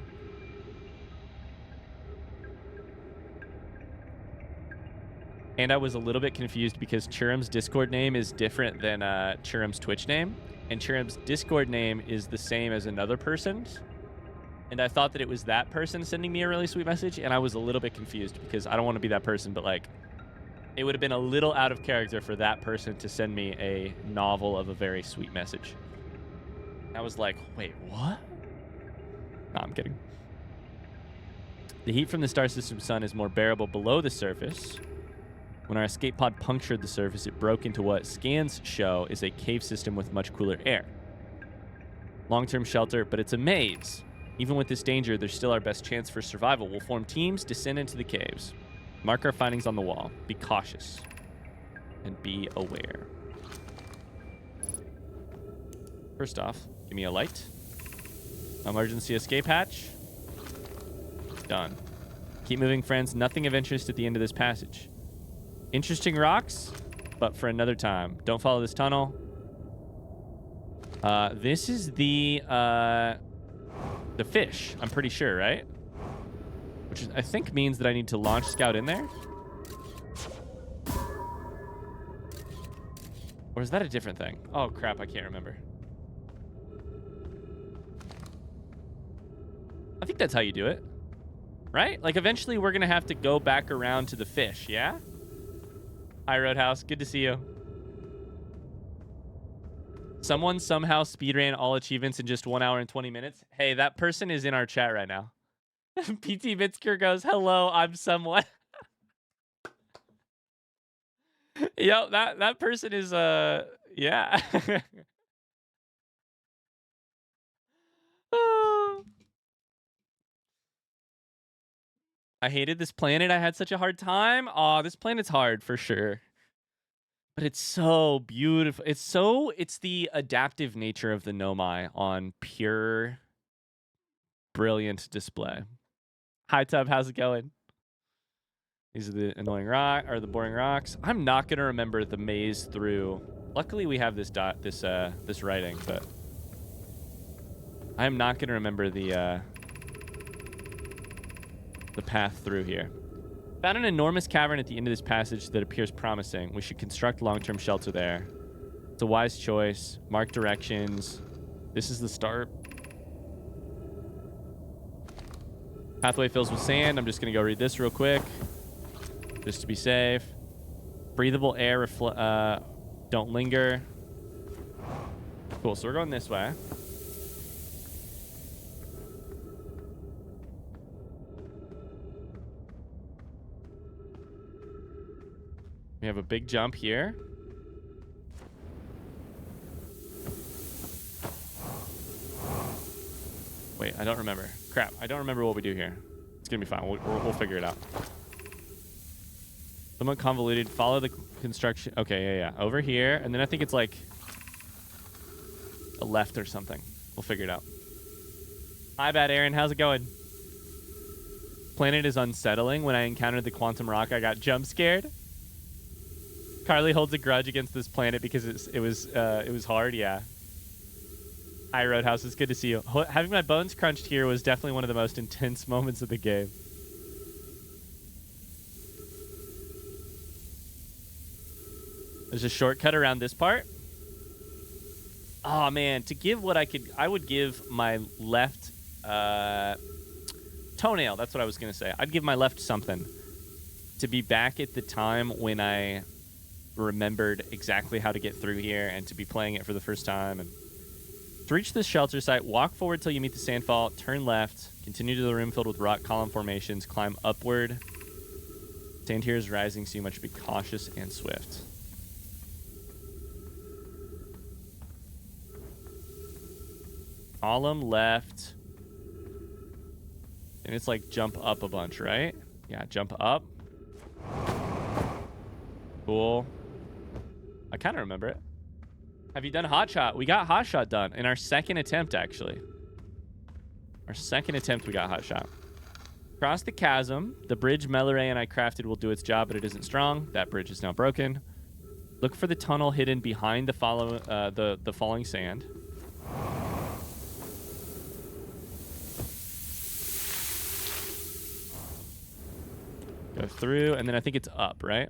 And I was a little bit confused because Churum's Discord name is different than Churum's Twitch name. And Churum's Discord name is the same as another person's. And I thought that it was that person sending me a really sweet message, and I was a little bit confused because I don't want to be that person, but like, it would have been a little out of character for that person to send me a novel of a very sweet message. I was like, wait, what? No, I'm kidding. The heat from the star system sun is more bearable below the surface. When our escape pod punctured the surface, it broke into what scans show is a cave system with much cooler air. Long-term shelter, but it's a maze. Even with this danger, there's still our best chance for survival. We'll form teams, descend into the caves. Mark our findings on the wall. Be cautious. And be aware. First off, give me a light. Emergency escape hatch. Done. Keep moving, friends. Nothing of interest at the end of this passage. Interesting rocks, but for another time. Don't follow this tunnel. This is the fish, I'm pretty sure, right? Which is, I think means that I need to launch scout in there. Or is that a different thing? Oh, crap, I can't remember. I think that's how you do it. Right? Like, eventually we're going to have to go back around to the fish, yeah? Hi, Roadhouse. Good to see you. Someone somehow speedran all achievements in just 1 hour and 20 minutes. Hey, that person is in our chat right now. PT Vitsker goes, hello, I'm someone. Yo, that person is, yeah. I hated this planet. I had such a hard time. Aw, this planet's hard for sure. But it's so beautiful. It's the adaptive nature of the Nomai on pure, brilliant display. Hi, Tub. How's it going? These are the annoying rock, or the boring rocks. I'm not going to remember the maze through. Luckily, we have this this writing, but I'm not going to remember the path through here. Found an enormous cavern at the end of this passage that appears promising. We should construct long-term shelter there. It's a wise choice. Mark directions. This is the start. Pathway fills with sand. I'm just going to go read this real quick. Just to be safe. Breathable air. Don't linger. Cool, so we're going this way. We have a big jump here. Wait, I don't remember. Crap, I don't remember what we do here. It's gonna be fine. We'll figure it out. Somewhat convoluted. Follow the construction. Okay, yeah. Over here, and then I think it's like a left or something. We'll figure it out. Hi, Bad Aaron. How's it going? Planet is unsettling. When I encountered the quantum rock, I got jump scared. Carly holds a grudge against this planet because it was hard. Yeah. Hi, Roadhouse. It's good to see you. Having my bones crunched here was definitely one of the most intense moments of the game. There's a shortcut around this part. Oh man, to give what I would give my left toenail. That's what I was gonna say. I'd give my left something to be back at the time when I remembered exactly how to get through here and to be playing it for the first time. And to reach this shelter site, walk forward till you meet the sandfall, turn left, continue to the room filled with rock column formations, climb upward. Sand here is rising, so you must be cautious and swift. Column left. And it's like jump up a bunch, right? Yeah, jump up. Cool. I kind of remember it. Have you done Hotshot? We got Hotshot done in our second attempt, actually. Our second attempt, we got Hotshot. Cross the chasm. The bridge Melore and I crafted will do its job, but it isn't strong. That bridge is now broken. Look for the tunnel hidden behind the falling sand. Go through, and then I think it's up, right?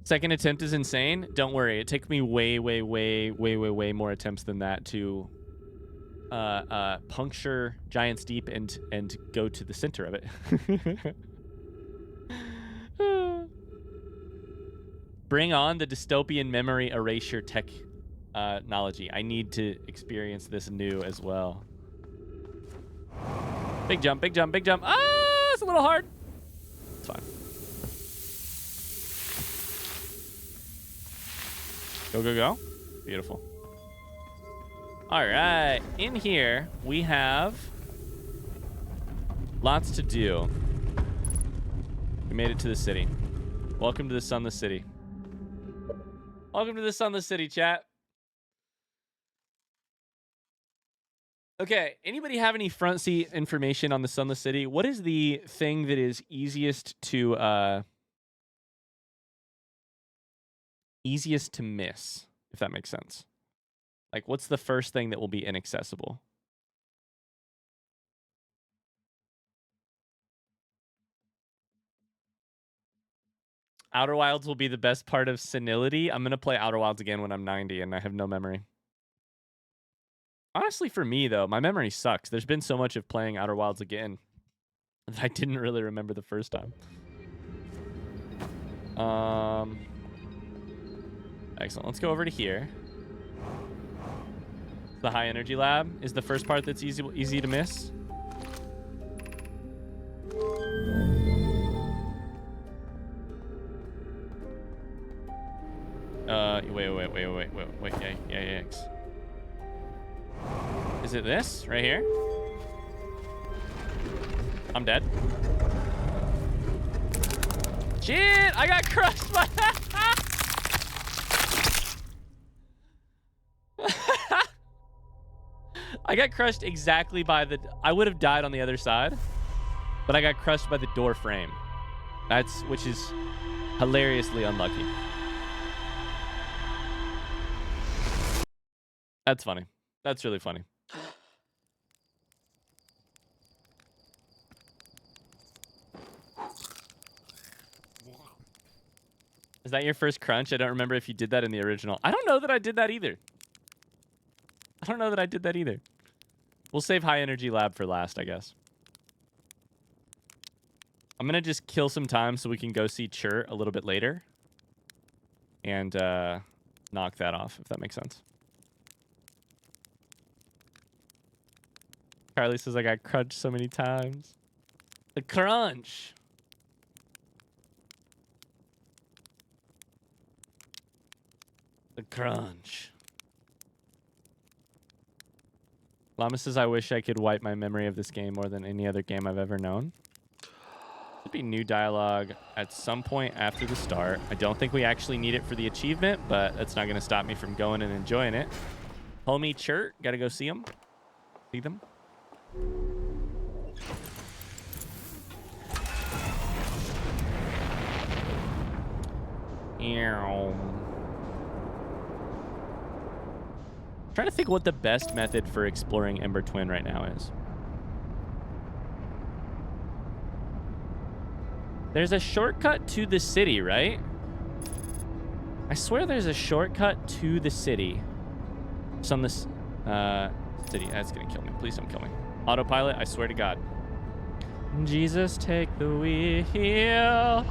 Second attempt is insane. Don't worry. It took me way more attempts than that to puncture Giant's Deep and go to the center of it. Bring on the dystopian memory erasure technology. I need to experience this new as well. Big jump, big jump, big jump. Ah, it's a little hard. It's fine. Go, go, go. Beautiful. All right, in here we have lots to do. We made it to the city. Welcome to the Sunless City. Welcome to the Sunless City, chat. Okay, anybody have any front seat information on the Sunless City? What is the thing that is easiest to miss, if that makes sense? Like, what's the first thing that will be inaccessible? Outer Wilds will be the best part of senility. I'm going to play Outer Wilds again when I'm 90 and I have no memory. Honestly, for me, though, my memory sucks. There's been so much of playing Outer Wilds again that I didn't really remember the first time. Excellent. Let's go over to here. The high energy lab is the first part that's easy to miss. Wait. Yeah. Is it this right here? I'm dead. Shit! I got crushed by that. I got crushed exactly by the... I would have died on the other side, but I got crushed by the door frame. Which is hilariously unlucky. That's funny. That's really funny. Is that your first crunch? I don't remember if you did that in the original. I don't know that I did that either. We'll save high energy lab for last, I guess. I'm going to just kill some time so we can go see Chert a little bit later. And knock that off, if that makes sense. Carly says I got crunched so many times. The crunch. The crunch. Llama says I wish I could wipe my memory of this game more than any other game I've ever known. Should be new dialogue at some point after the start. I don't think we actually need it for the achievement, but that's not going to stop me from going and enjoying it. Homie Chert, gotta go see him. See them. Trying to think what the best method for exploring Ember Twin right now is. There's a shortcut to the city, right? I swear there's a shortcut to the city. It's on this city. That's gonna kill me. Please don't kill me. Autopilot, I swear to God. Jesus, take the wheel.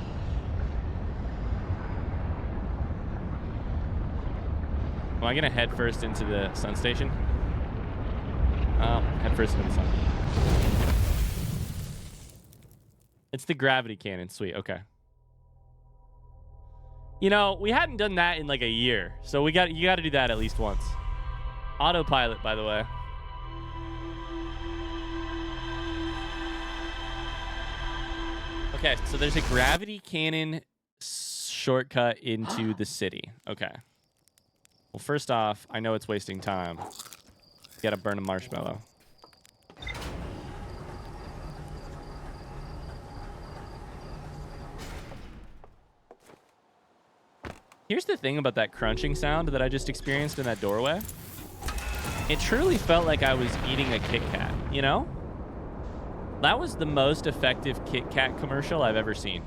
Am I gonna head first into the sun station? Head first into the sun. It's the gravity cannon. Sweet. Okay. You know, we hadn't done that in like a year, so you got to do that at least once. Autopilot, by the way. Okay, so there's a gravity cannon shortcut into the city. Okay. Well, first off, I know it's wasting time. You gotta burn a marshmallow. Here's the thing about that crunching sound that I just experienced in that doorway. It truly felt like I was eating a Kit Kat, you know? That was the most effective Kit Kat commercial I've ever seen.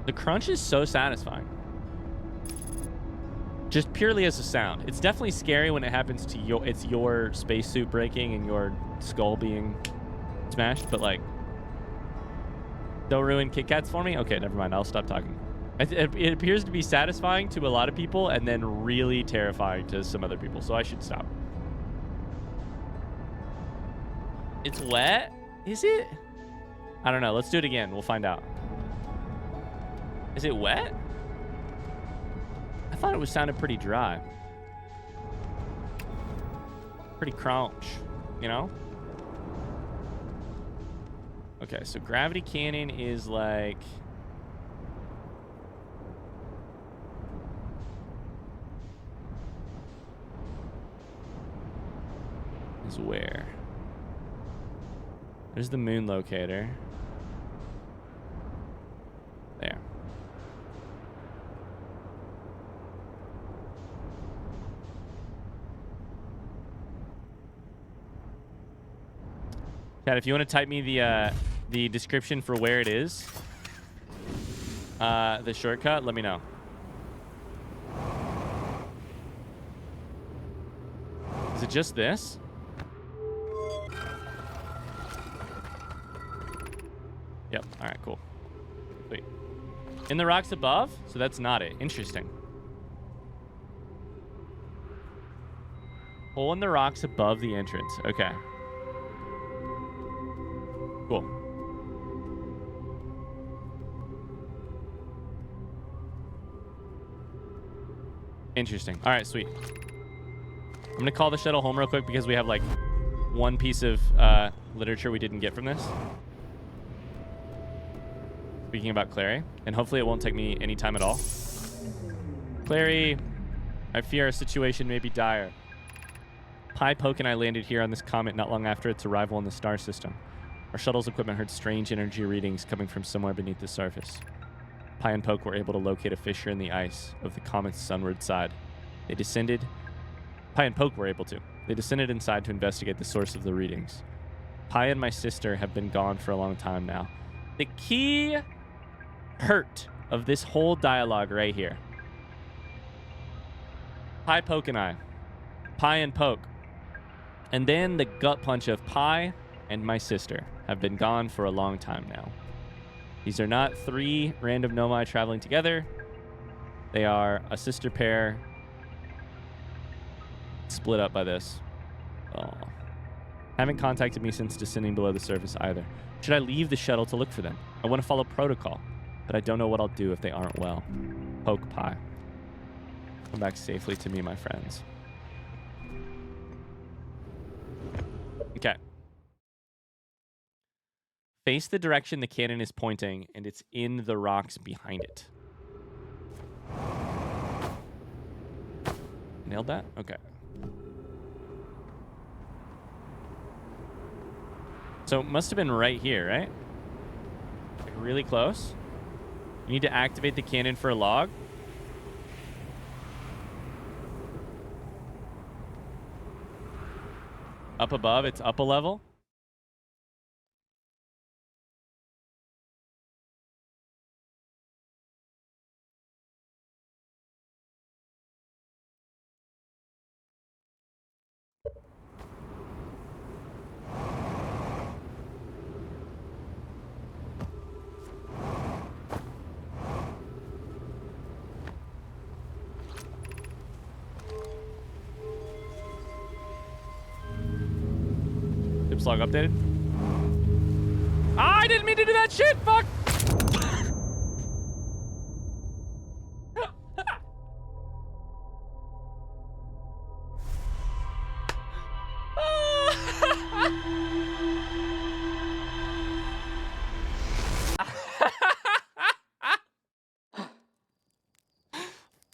The crunch is so satisfying. Just purely as a sound. It's definitely scary when it happens to your spacesuit breaking and your skull being smashed, but like, don't ruin Kit Kats for me? Okay, never mind. I'll stop talking. It appears to be satisfying to a lot of people and then really terrifying to some other people, so I should stop. It's wet? Is it? I don't know. Let's do it again. We'll find out. Is it wet? I thought it was sounded pretty dry. Pretty crunch, you know? Okay, so gravity cannon is like... is where? There's the moon locator. There. Chad, if you want to type me the description for where it is, the shortcut, let me know. Is it just this? Yep. All right, cool. Sweet. In the rocks above? So that's not it. Interesting. Hole in the rocks above the entrance. Okay. Cool. Interesting. All right, sweet. I'm going to call the shuttle home real quick because we have like one piece of literature we didn't get from this. Speaking about Clary, and hopefully it won't take me any time at all. Clary, I fear our situation may be dire. Pi, Poke, and I landed here on this comet not long after its arrival in the star system. Our shuttle's equipment heard strange energy readings coming from somewhere beneath the surface. Pi and Poke were able to locate a fissure in the ice of the comet's sunward side. They descended... Pi and Poke were able to. They descended inside to investigate the source of the readings. Pi and my sister have been gone for a long time now. The key hurt of this whole dialogue right here. Pi, Poke, and I. Pi and Poke. And then the gut punch of Pi and my sister have been gone for a long time now. These are not three random nomai traveling together. They are a sister pair split up by this. Oh. Haven't contacted me since descending below the surface either. Should I leave the shuttle to look for them? I want to follow protocol, but I don't know what I'll do if they aren't well. Poke, Pi. Come back safely to me, my friends. Okay. Face the direction the cannon is pointing, and it's in the rocks behind it. Nailed that? Okay. So it must have been right here, right? Like really close. You need to activate the cannon for a log. Up above, it's up a level. Log updated. Ah, I didn't mean to do that shit. Fuck.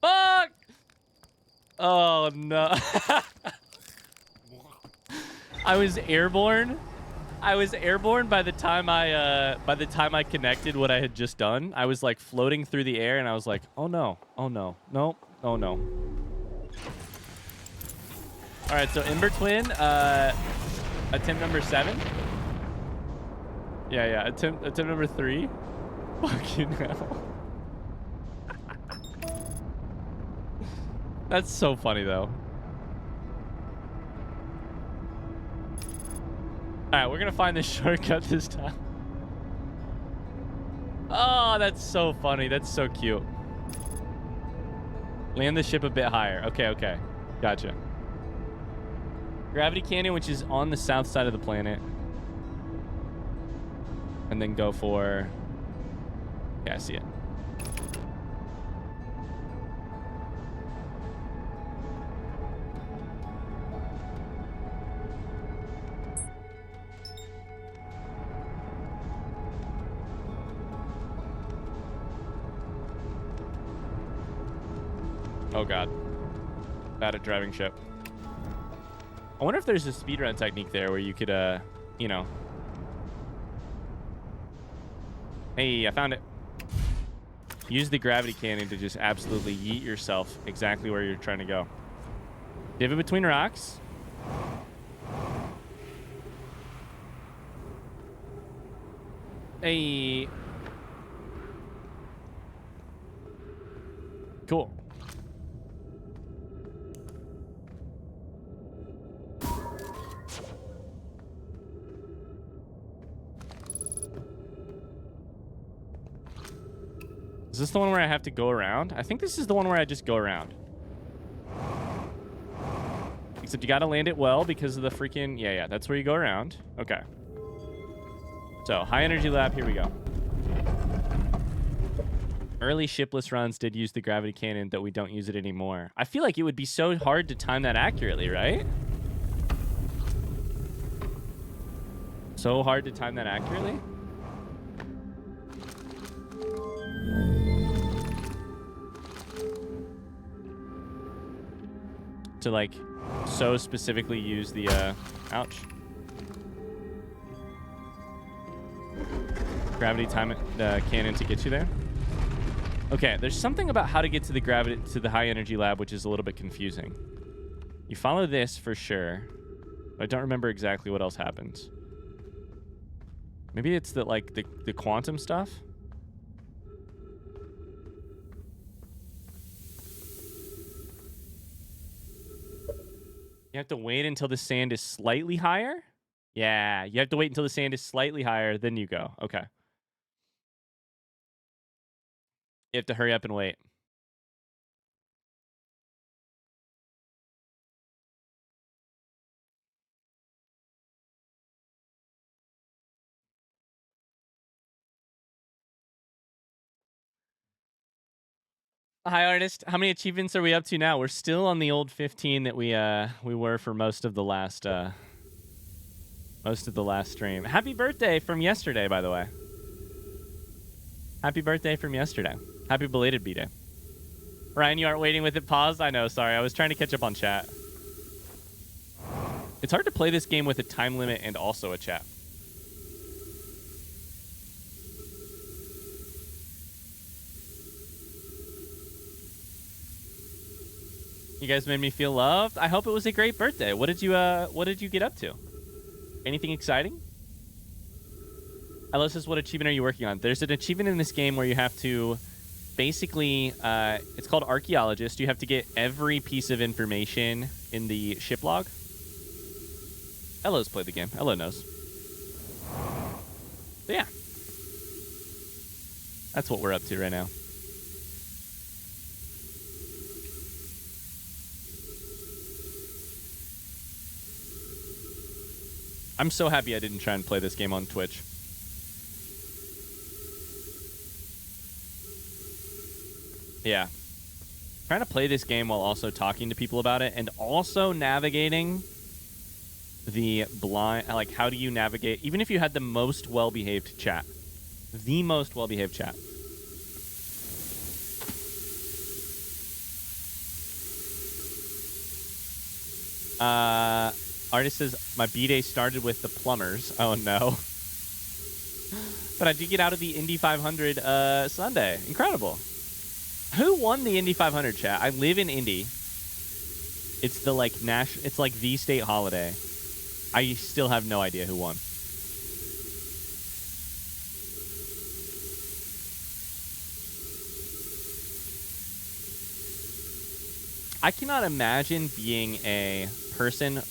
Fuck. Oh no. I was airborne. I was airborne by the time I connected what I had just done. I was like floating through the air and I was like, oh no, oh no, nope, oh no. All right, so Ember Twin, attempt number 7. Yeah, attempt number 3. Fucking hell. That's so funny though. All right, we're going to find this shortcut this time. Oh, that's so funny. That's so cute. Land the ship a bit higher. Okay. Gotcha. Gravity cannon, which is on the south side of the planet. And then go for... Yeah, I see it. Oh god. Bad at driving ship. I wonder if there's a speedrun technique there where you could, you know. Hey, I found it. Use the gravity cannon to just absolutely yeet yourself exactly where you're trying to go. Divot between rocks. Hey. Cool. Is this the one where I have to go around? I think this is the one where I just go around. Except you gotta land it well because of the freaking... Yeah, that's where you go around. Okay. So, high energy lab, here we go. Early shipless runs did use the gravity cannon, though we don't use it anymore. I feel like it would be so hard to time that accurately, right? So hard to time that accurately? To like so specifically use the ouch, gravity time the cannon to get you there. Okay, there's something about how to get to the high energy lab which is a little bit confusing. You follow this for sure, but I don't remember exactly what else happens. Maybe it's the quantum stuff. You have to wait until the sand is slightly higher? Yeah, you have to wait until the sand is slightly higher, then you go. Okay. You have to hurry up and wait. Hi, artist. How many achievements are we up to now? We're still on the old 15 that we were for most of the last stream. Happy birthday from yesterday, by the way. Happy birthday from yesterday. Happy belated B-Day. Ryan, you aren't waiting with it paused? I know, sorry. I was trying to catch up on chat. It's hard to play this game with a time limit and also a chat. You guys made me feel loved. I hope it was a great birthday. What did you get up to? Anything exciting? Alice says, what achievement are you working on? There's an achievement in this game where you have to basically, it's called Archaeologist. You have to get every piece of information in the ship log. Ella's played the game. Ella knows. But yeah. That's what we're up to right now. I'm so happy I didn't try and play this game on Twitch. Yeah. Trying to play this game while also talking to people about it and also navigating the blind... Like, how do you navigate... Even if you had the most well-behaved chat. The most well-behaved chat. Artist says, my B-Day started with the plumbers. Oh, no. But I did get out of the Indy 500 Sunday. Incredible. Who won the Indy 500, chat? I live in Indy. It's the, like, it's like the state holiday. I still have no idea who won. I cannot imagine being a person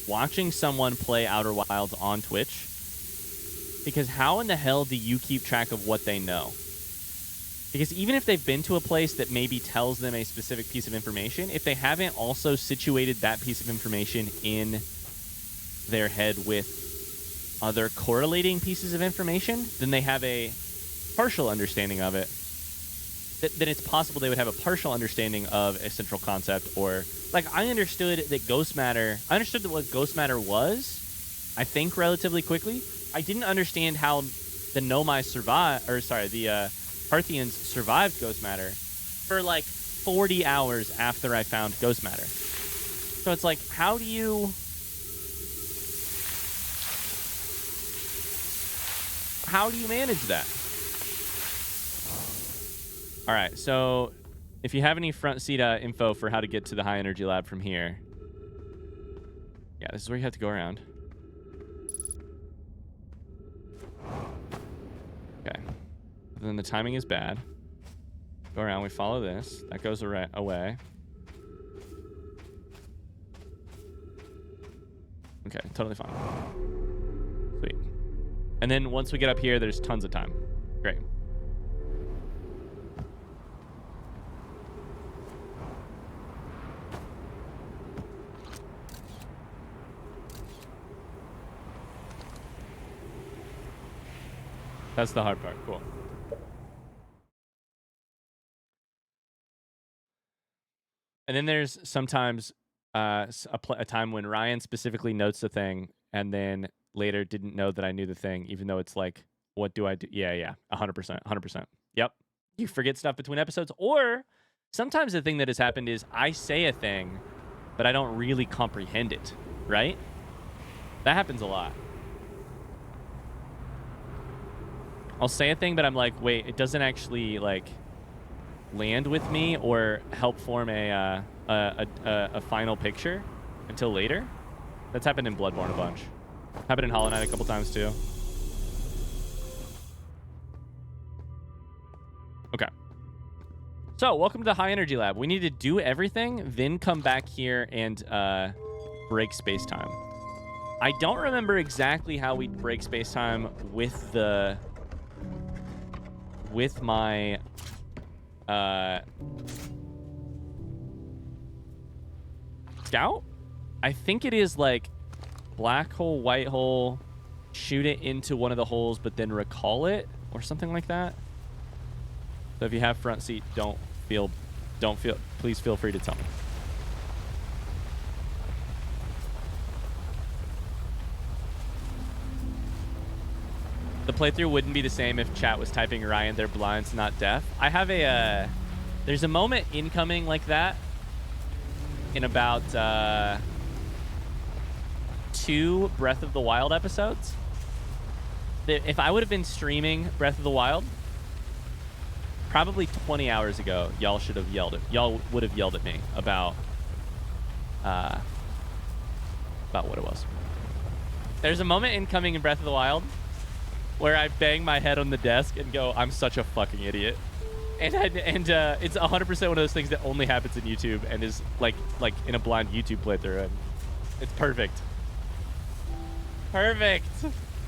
watching someone play Outer Wilds on Twitch, because how in the hell do you keep track of what they know? Because even if they've been to a place that maybe tells them a specific piece of information, if they haven't also situated that piece of information in their head with other correlating pieces of information, then they have a partial understanding of it. Then it's possible they would have a partial understanding of a central concept, or like I understood that ghost matter. I understood that what ghost matter was, I think, relatively quickly. I didn't understand how the Nomai survived, or sorry, the Parthians survived ghost matter for like 40 hours after I found ghost matter. So it's like, how do you manage that? All right, so if you have any front seat info for how to get to the high energy lab from here, yeah, this is where you have to go around. Okay. Then the timing is bad. Go around, we follow this. That goes away. Okay, totally fine. Sweet. And then once we get up here, there's tons of time. Great. That's the hard part. Cool. And then there's sometimes a time when Ryan specifically notes the thing and then later didn't know that I knew the thing, even though it's like, what do I do? Yeah, 100%, 100%. Yep. You forget stuff between episodes. Or sometimes the thing that has happened is I say a thing, but I don't really comprehend it, right? That happens a lot. I'll say a thing, but I'm like, wait, it doesn't actually like land with me or help form a final picture until later. That's happened in Bloodborne a bunch. Happened in Hollow Knight a couple times too. Okay. So welcome to the high energy lab. We need to do everything, then come back here and break space time. I don't remember exactly how we break space time with my scout. I think it is like black hole, white hole, shoot it into one of the holes, but then recall it or something like that. So if you have front seat, please feel free to tell me. The playthrough wouldn't be the same if chat was typing Ryan, they're blind, not deaf. I have there's a moment incoming like that in about 2 Breath of the Wild episodes. If I would have been streaming Breath of the Wild, probably 20 hours ago, y'all should have yelled y'all would have yelled at me about what it was. There's a moment incoming in Breath of the Wild where I bang my head on the desk and go, I'm such a fucking idiot. And it's 100% one of those things that only happens in YouTube and is like in a blind YouTube playthrough. And it's perfect. Perfect.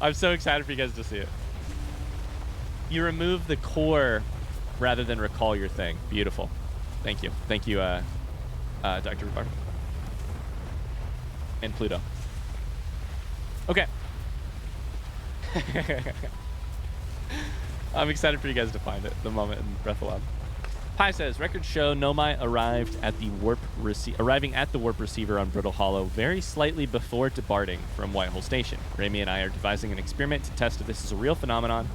I'm so excited for you guys to see it. You remove the core rather than recall your thing. Beautiful. Thank you. Thank you, Dr. Rhubarb. And Pluto. Okay. I'm excited for you guys to find it, the moment in Breath of the Wild. Pi says, records show Nomai arriving at the warp receiver on Brittle Hollow very slightly before departing from Whitehole Station. Raimi and I are devising an experiment to test if this is a real phenomenon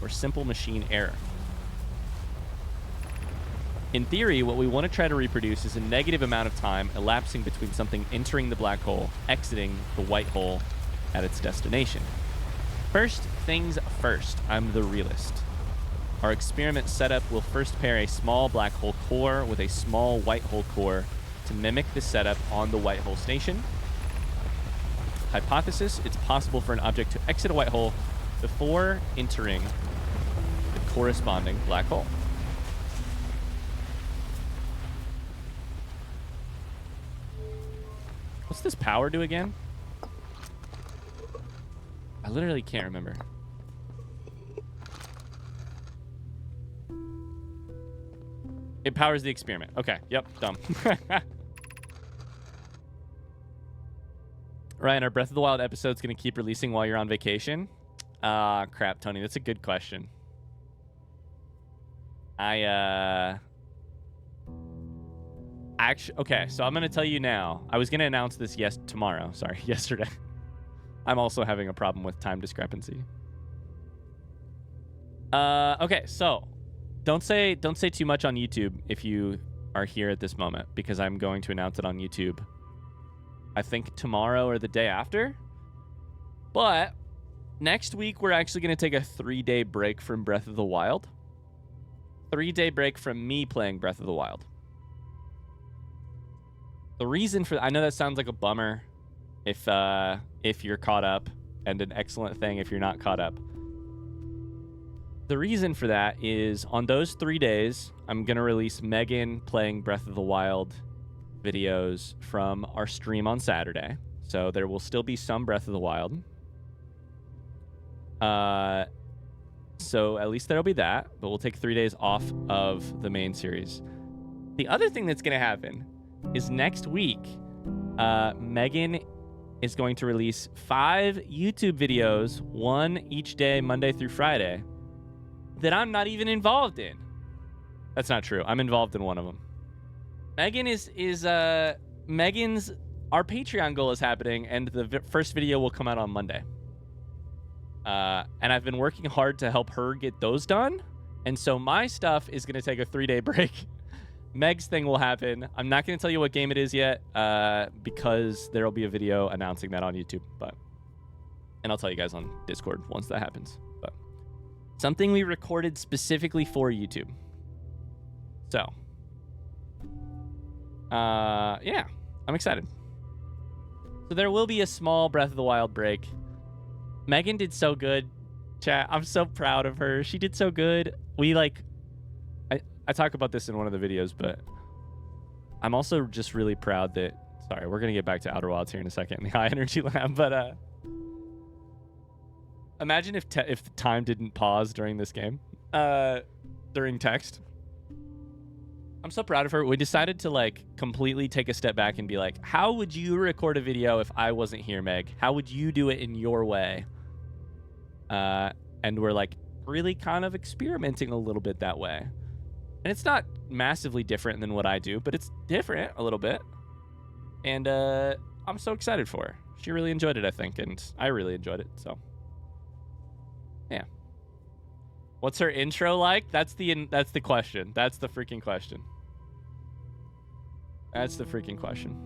or simple machine error. In theory, what we want to try to reproduce is a negative amount of time elapsing between something entering the black hole, exiting the white hole at its destination. First things first, I'm the realist. Our experiment setup will first pair a small black hole core with a small white hole core to mimic the setup on the white hole station. Hypothesis, it's possible for an object to exit a white hole before entering the corresponding black hole. What's this power do again? I literally can't remember. It powers the experiment. Okay, yep, dumb. Ryan, are Breath of the Wild episodes going to keep releasing while you're on vacation? Crap, Tony, that's a good question. Actually, okay, so I'm going to tell you now. I was going to announce this yesterday. I'm also having a problem with time discrepancy. Okay, so don't say too much on YouTube if you are here at this moment because I'm going to announce it on YouTube. I think tomorrow or the day after. But next week, we're actually going to take a 3-day break from Breath of the Wild. 3-day break from me playing Breath of the Wild. The reason for... I know that sounds like a bummer if you're caught up, and an excellent thing if you're not caught up. The reason for that is on those 3 days, I'm going to release Megan playing Breath of the Wild videos from our stream on Saturday. So there will still be some Breath of the Wild. So at least there'll be that, but we'll take 3 days off of the main series. The other thing that's going to happen is next week, Megan is going to release 5 YouTube videos, 1 each day, Monday through Friday, that I'm not even involved in. That's not true. I'm involved in one of them. Megan Megan's, our Patreon goal is happening, and the first video will come out on Monday. And I've been working hard to help her get those done. And so my stuff is going to take a 3-day break. Meg's thing will happen. I'm not going to tell you what game it is yet, because there'll be a video announcing that on YouTube. And I'll tell you guys on Discord once that happens. But something we recorded specifically for YouTube. So, yeah, I'm excited. So there will be a small Breath of the Wild break. Megan did so good, chat. I'm so proud of her. She did so good. I talk about this in one of the videos, but I'm also just really proud that... Sorry, we're going to get back to Outer Wilds here in a second in the high energy lab, but imagine if the time didn't pause during this game, during text. I'm so proud of her. We decided to completely take a step back and be like, how would you record a video if I wasn't here, Meg? How would you do it in your way? And we're really kind of experimenting a little bit that way. And it's not massively different than what I do, but it's different a little bit. And I'm so excited for her. She really enjoyed it, I think, and I really enjoyed it, so. Yeah. What's her intro like? That's the question. That's the freaking question. That's the freaking question.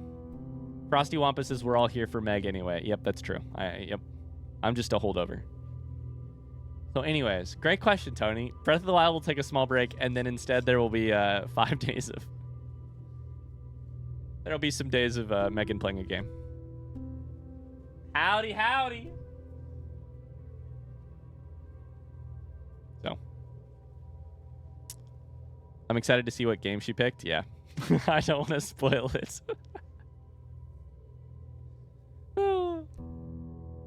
Frosty Wampus says we're all here for Meg anyway. Yep, that's true. Yep. I'm just a holdover. So anyways, great question, Tony. Breath of the Wild will take a small break, and then instead there will be 5 days of... There'll be some days of Megan playing a game. Howdy, howdy! So. I'm excited to see what game she picked. Yeah. I don't want to spoil it.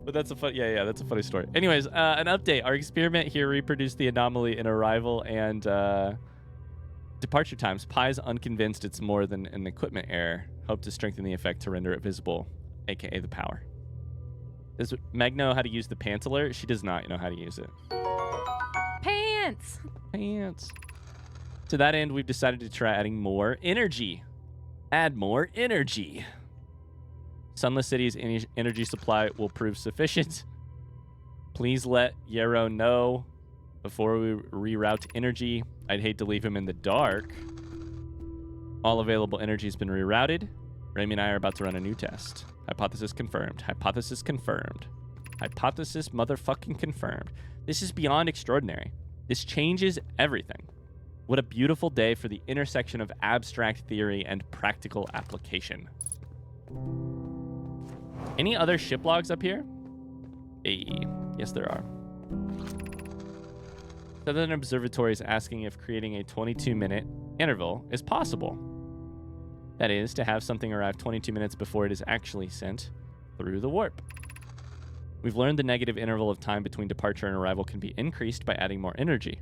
But that's a fun, yeah, that's a funny story. Anyways, an update. Our experiment here reproduced the anomaly in arrival and departure times. Pi's unconvinced it's more than an equipment error. Hope to strengthen the effect to render it visible, aka the power. Does Meg know how to use the pants alert? She does not know how to use it. Pants! Pants. To that end, we've decided to try adding more energy. Add more energy. Sunless City's energy supply will prove sufficient. Please let Yarrow know before we reroute energy. I'd hate to leave him in the dark. All available energy has been rerouted. Remy and I are about to run a new test. Hypothesis confirmed. Hypothesis confirmed. Hypothesis motherfucking confirmed. This is beyond extraordinary. This changes everything. What a beautiful day for the intersection of abstract theory and practical application. Any other ship logs up here? Hey, yes there are. Southern Observatory is asking if creating a 22-minute interval is possible. That is, to have something arrive 22 minutes before it is actually sent through the warp. We've learned the negative interval of time between departure and arrival can be increased by adding more energy.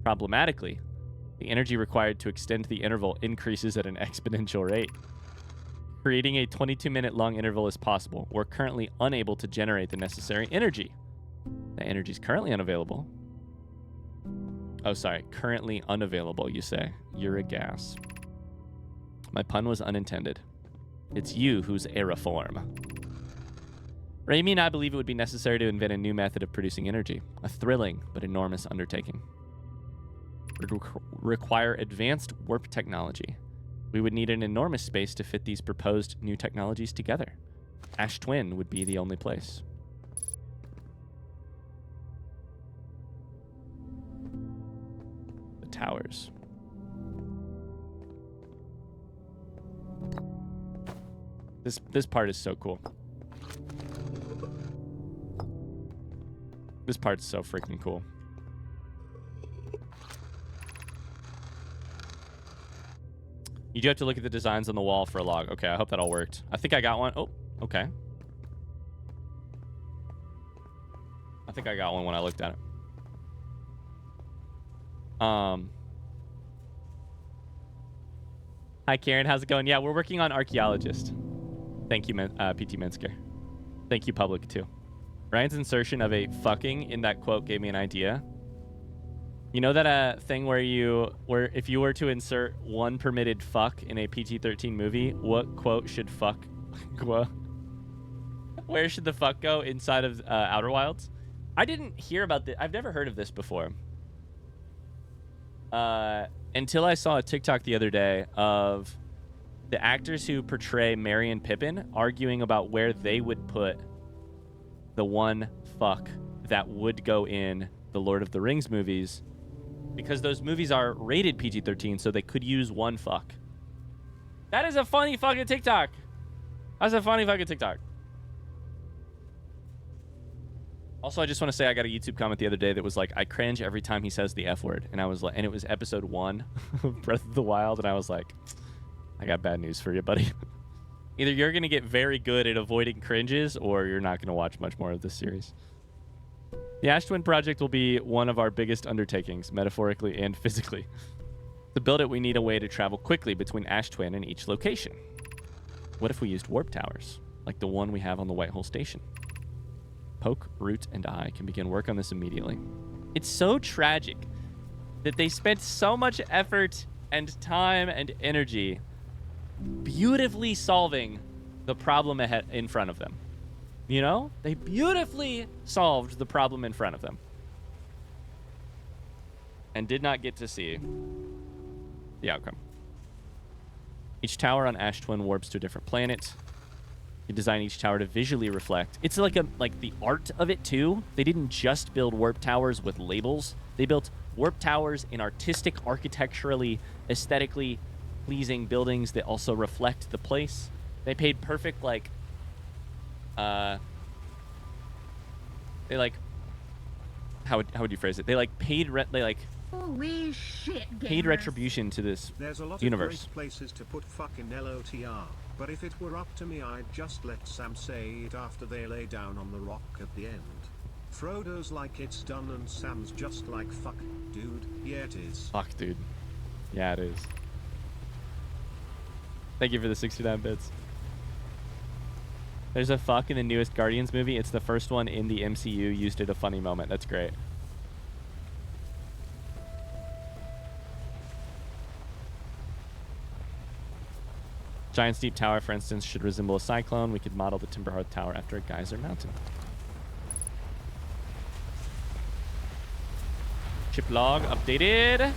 Problematically, the energy required to extend the interval increases at an exponential rate. Creating a 22-minute long interval is possible. We're currently unable to generate the necessary energy. The energy is currently unavailable. Oh, sorry. Currently unavailable, you say. You're a gas. My pun was unintended. It's you who's aeriform. Remy and I believe it would be necessary to invent a new method of producing energy. A thrilling but enormous undertaking. It would require advanced warp technology. We would need an enormous space to fit these proposed new technologies together. Ash Twin would be the only place. The towers. This part is so cool. This part's so freaking cool. You do have to look at the designs on the wall for a log. Okay, I hope that all worked. I think I got one. Oh, okay. I think I got one when I looked at it. Hi, Karen. How's it going? Yeah, we're working on archaeologist. Thank you, PT Minsker. Thank you, public, too. Ryan's insertion of a fucking in that quote gave me an idea. You know that thing where if you were to insert one permitted fuck in a PG-13 movie, what quote should fuck go? Where should the fuck go inside of Outer Wilds? I didn't hear about this. I've never heard of this before. Until I saw a TikTok the other day of the actors who portray Merry and Pippin arguing about where they would put the one fuck that would go in the Lord of the Rings movies, because those movies are rated PG-13, so they could use one fuck. That is a funny fucking TikTok. That's a funny fucking TikTok. Also, I just want to say I got a YouTube comment the other day that was like, I cringe every time he says the F word. And I was like, and it was episode 1 of Breath of the Wild. And I was like, I got bad news for you, buddy. Either you're going to get very good at avoiding cringes, or you're not going to watch much more of this series. The Ash Twin project will be one of our biggest undertakings, metaphorically and physically. To build it, we need a way to travel quickly between Ash Twin and each location. What if we used warp towers, like the one we have on the Whitehole Station? Poke, Root, and I can begin work on this immediately. It's so tragic that they spent so much effort and time and energy beautifully solving the problem ahead in front of them. You know? They beautifully solved the problem in front of them. And did not get to see the outcome. Each tower on Ash Twin warps to a different planet. You design each tower to visually reflect. It's like the art of it too. They didn't just build warp towers with labels. They built warp towers in artistic, architecturally, aesthetically pleasing buildings that also reflect the place. They paid perfect they how would you phrase it? They paid Holy shit, paid gamers. retribution to this There's a lot universe. of great places to put fucking LOTR, but if it were up to me, I'd just let Sam say it after they lay down on the rock at the end. Frodo's like it's done and Sam's just like fuck, dude. Yeah, it is. Fuck, dude. Yeah, it is. Thank you for the 69 bits. There's a fuck in the newest Guardians movie. It's the first one in the MCU used at a funny moment. That's great. Giant Steep Tower, for instance, should resemble a cyclone. We could model the Timberhearth Tower after a geyser mountain. Chip log updated.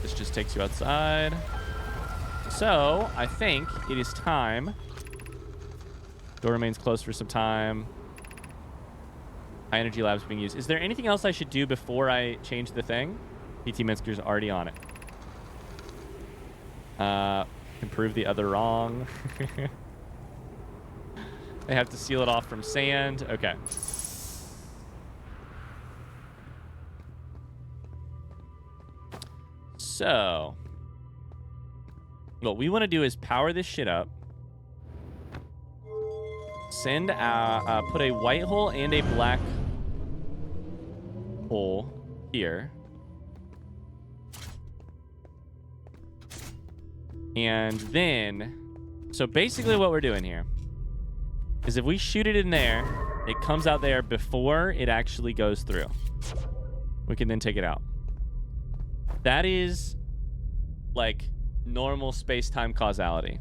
This just takes you outside. So, I think it is time. Door remains closed for some time. High energy labs being used. Is there anything else I should do before I change the thing? PT Minsker's already on it. Can prove the other wrong. They have to seal it off from sand. Okay. So, what we want to do is power this shit up. Send put a white hole and a black hole here. And then, so basically what we're doing here is if we shoot it in there, it comes out there before it actually goes through. We can then take it out. That is like normal space-time causality.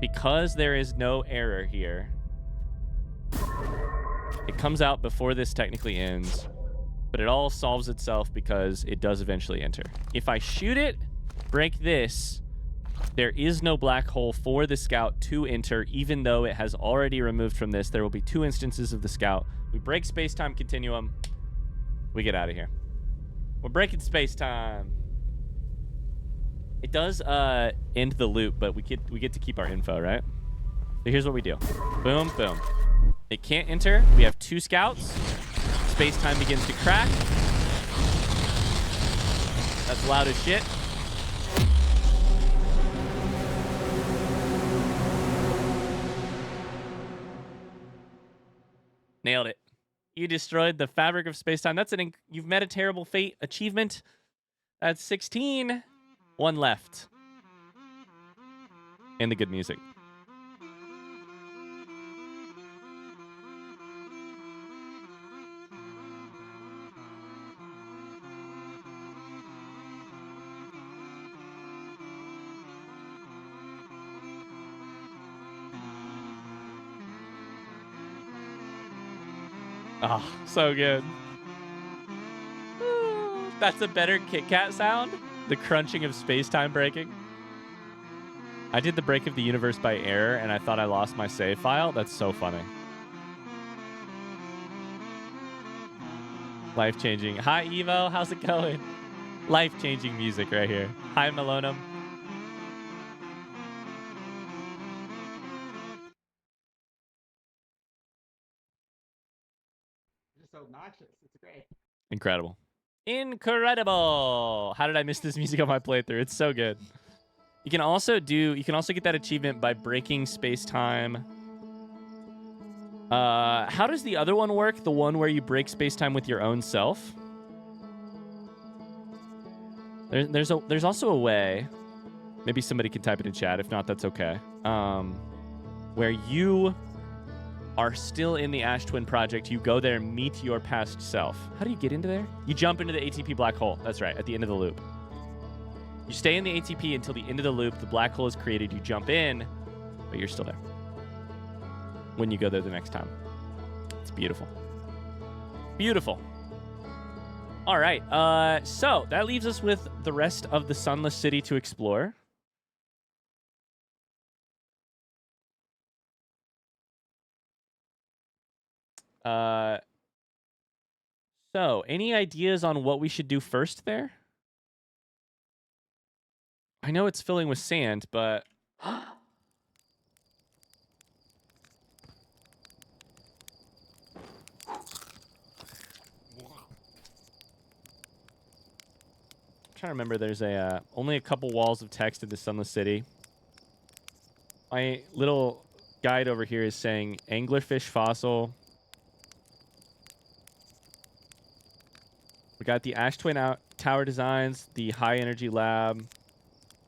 Because there is no error here, it comes out before this technically ends, but it all solves itself because it does eventually enter. If I shoot it, break this, There is no black hole for the scout to enter, even though it has already removed from this. There will be 2 instances of the scout. We break space-time continuum. We get out of here. We're breaking space-time. It does end the loop, but we get to keep our info, right? So here's what we do. Boom, boom. It can't enter. We have 2 scouts. Space-time begins to crack. That's loud as shit. Nailed it. You destroyed the fabric of space-time. That's you've met a terrible fate achievement. That's 16. 1 left. And the good music. Oh, so good. That's a better Kit Kat sound. The crunching of space-time breaking. I did the break of the universe by error, and I thought I lost my save file. That's so funny. Life-changing. Hi, Evo. How's it going? Life-changing music right here. Hi, Melonum. So obnoxious. It's great. Incredible. Incredible. How did I miss this music on my playthrough? It's so good. You can also get that achievement by breaking space-time. How does the other one work? The one where you break space-time with your own self? There's also a way. Maybe somebody can type it in chat. If not, that's okay. Where you are still in the Ash Twin project. You go there, meet your past self. How do you get into there? You jump into the ATP black hole. That's right, at the end of the loop. You stay in the ATP until the end of the loop. The black hole is created. You jump in, but you're still there when you go there the next time. It's beautiful. Beautiful. All right. So that leaves us with the rest of the Sunless City to explore. So any ideas on what we should do first there? I know it's filling with sand, but trying to remember, there's only a couple walls of text in the Sunless City. My little guide over here is saying anglerfish fossil. We got the Ash Twin Tower designs, the high energy lab.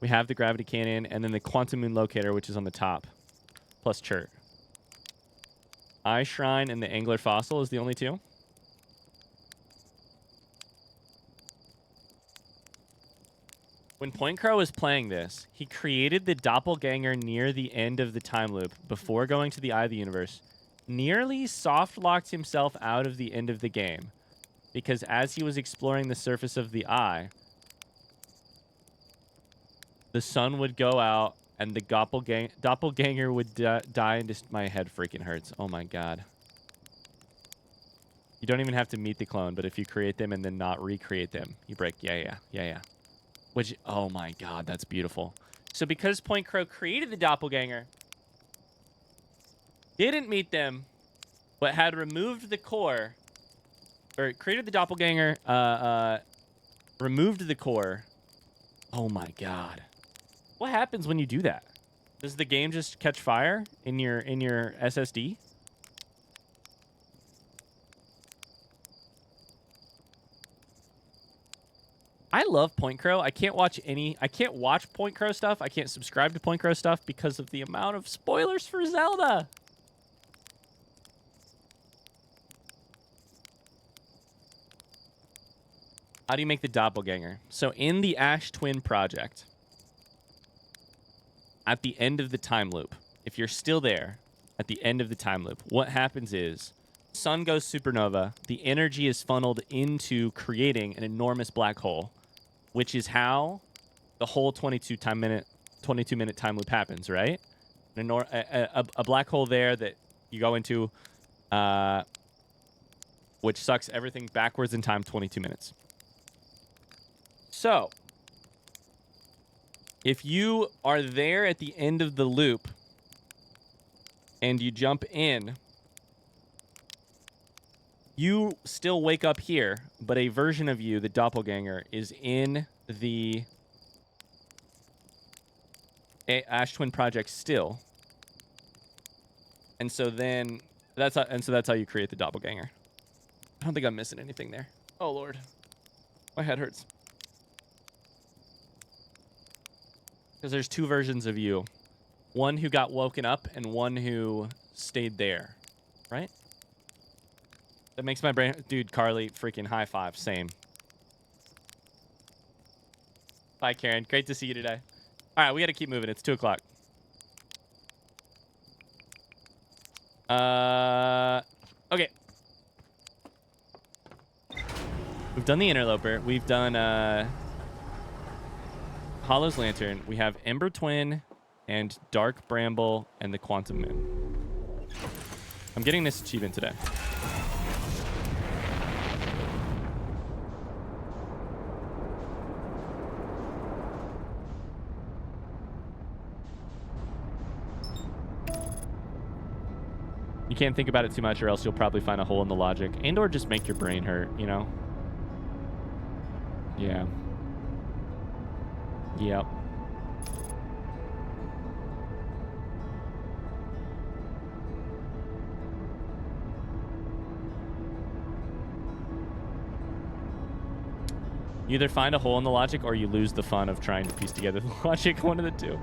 We have the gravity cannon, and then the quantum moon locator, which is on the top, plus chert. Eye Shrine and the angler fossil is the only 2. When Point Crow was playing this, he created the doppelganger near the end of the time loop before going to the Eye of the Universe. Nearly soft-locked himself out of the end of the game, because as he was exploring the surface of the Eye, the sun would go out and the doppelganger would die and just... My head freaking hurts. Oh my god. You don't even have to meet the clone, but if you create them and then not recreate them, you break... Yeah. Which... Oh my god, that's beautiful. So because Point Crow created the doppelganger, didn't meet them, but had removed the core... Or created the doppelganger, removed the core... Oh my god. What happens when you do that? Does the game just catch fire in your SSD? I love Point Crow. I can't watch Point Crow stuff. I can't subscribe to Point Crow stuff because of the amount of spoilers for Zelda. How do you make the doppelganger? So in the Ash Twin project, at the end of the time loop, if you're still there at the end of the time loop, what happens is sun goes supernova, the energy is funneled into creating an enormous black hole, which is how the whole 22 time minute 22-minute time loop happens, right? A black hole there that you go into, which sucks everything backwards in time 22 minutes. So, if you are there at the end of the loop and you jump in, you still wake up here, but a version of you, the doppelganger, is in the Ash Twin Project still. And so then that's how you create the doppelganger. I don't think I'm missing anything there. Oh Lord. My head hurts. Because there's two versions of you. One who got woken up and one who stayed there. Right? That makes my brain... Dude, Carly, freaking high five. Same. Bye, Karen. Great to see you today. All right, we got to keep moving. It's 2 o'clock. Okay. We've done the interloper. We've done Hollow's Lantern. We have Ember Twin and Dark Bramble and the Quantum Moon. I'm getting this achievement today. You can't think about it too much or else you'll probably find a hole in the logic and or just make your brain hurt, you know? Yeah. Yep. You either find a hole in the logic or you lose the fun of trying to piece together the logic, one of the two.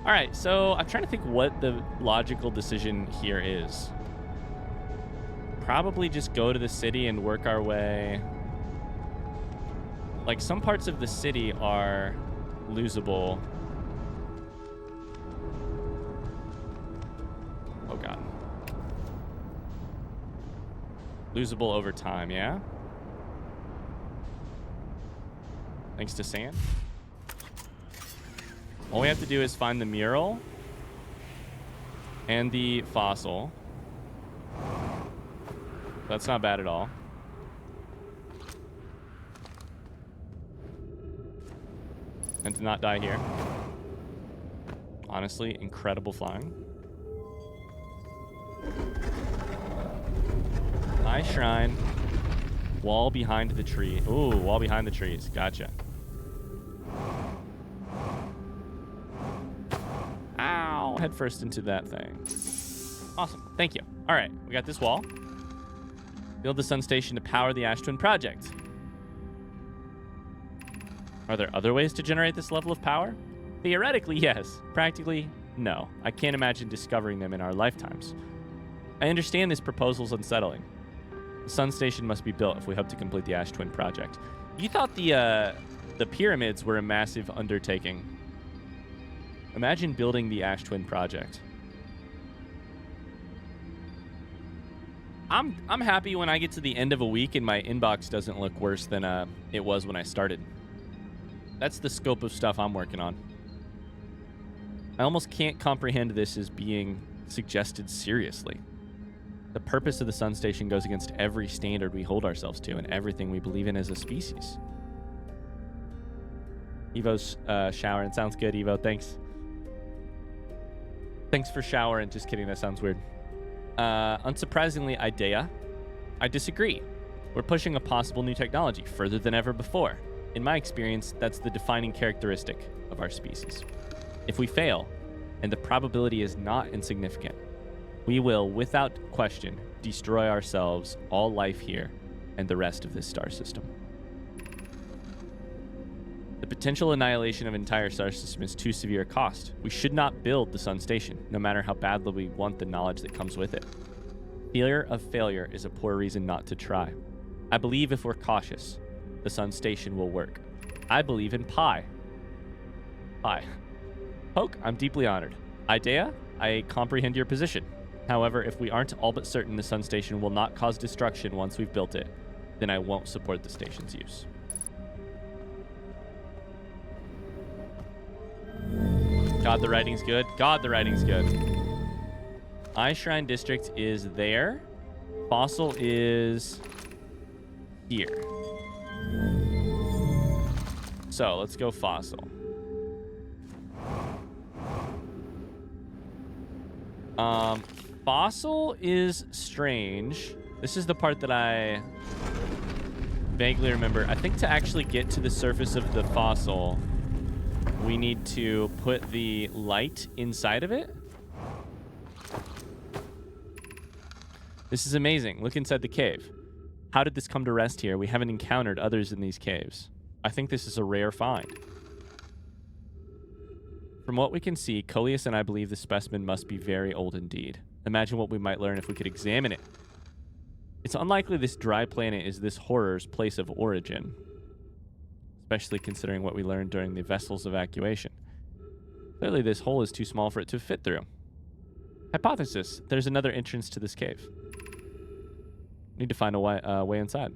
All right, so I'm trying to think what the logical decision here is. Probably just go to the city and work our way. Like, some parts of the city are losable. Oh, God. Losable over time, yeah? Thanks to sand. All we have to do is find the mural and the fossil. That's not bad at all. And to not die here. Honestly, incredible flying. Nice shrine. Wall behind the tree. Ooh, wall behind the trees. Gotcha. Ow! Head first into that thing. Awesome. Thank you. All right, we got this wall. Build the sun station to power the Ash Twin project. Are there other ways to generate this level of power? Theoretically, yes. Practically, no. I can't imagine discovering them in our lifetimes. I understand this proposal's unsettling. The sun station must be built if we hope to complete the Ash Twin project. You thought the pyramids were a massive undertaking. Imagine building the Ash Twin project. I'm happy when I get to the end of a week and my inbox doesn't look worse than it was when I started. That's the scope of stuff I'm working on. I almost can't comprehend this as being suggested seriously. The purpose of the sun station goes against every standard we hold ourselves to and everything we believe in as a species. Evo's showering. Sounds good, Evo. Thanks. Thanks for showering. Just kidding. That sounds weird. Unsurprisingly, Idea, I disagree. We're pushing a possible new technology further than ever before. In my experience, that's the defining characteristic of our species. If we fail, and the probability is not insignificant, we will, without question, destroy ourselves, all life here, and the rest of this star system. The potential annihilation of an entire star system is too severe a cost. We should not build the sun station, no matter how badly we want the knowledge that comes with it. Fear of failure is a poor reason not to try. I believe if we're cautious, the sun station will work. I believe in pi. Pi. Poke, I'm deeply honored. Idea, I comprehend your position. However, if we aren't all but certain the sun station will not cause destruction once we've built it, then I won't support the station's use. God, the writing's good. God, the writing's good. Eye Shrine District is there. Fossil is here. So let's go fossil. Fossil is strange. This is the part that I vaguely remember. I think to actually get to the surface of the fossil, we need to put the light inside of it. This is amazing. Look inside the cave. How did this come to rest here? We haven't encountered others in these caves. I think this is a rare find. From what we can see, Coleus and I believe the specimen must be very old indeed. Imagine what we might learn if we could examine it. It's unlikely this dry planet is this horror's place of origin, especially considering what we learned during the vessel's evacuation. Clearly, this hole is too small for it to fit through. Hypothesis: there's another entrance to this cave. Need to find a way inside.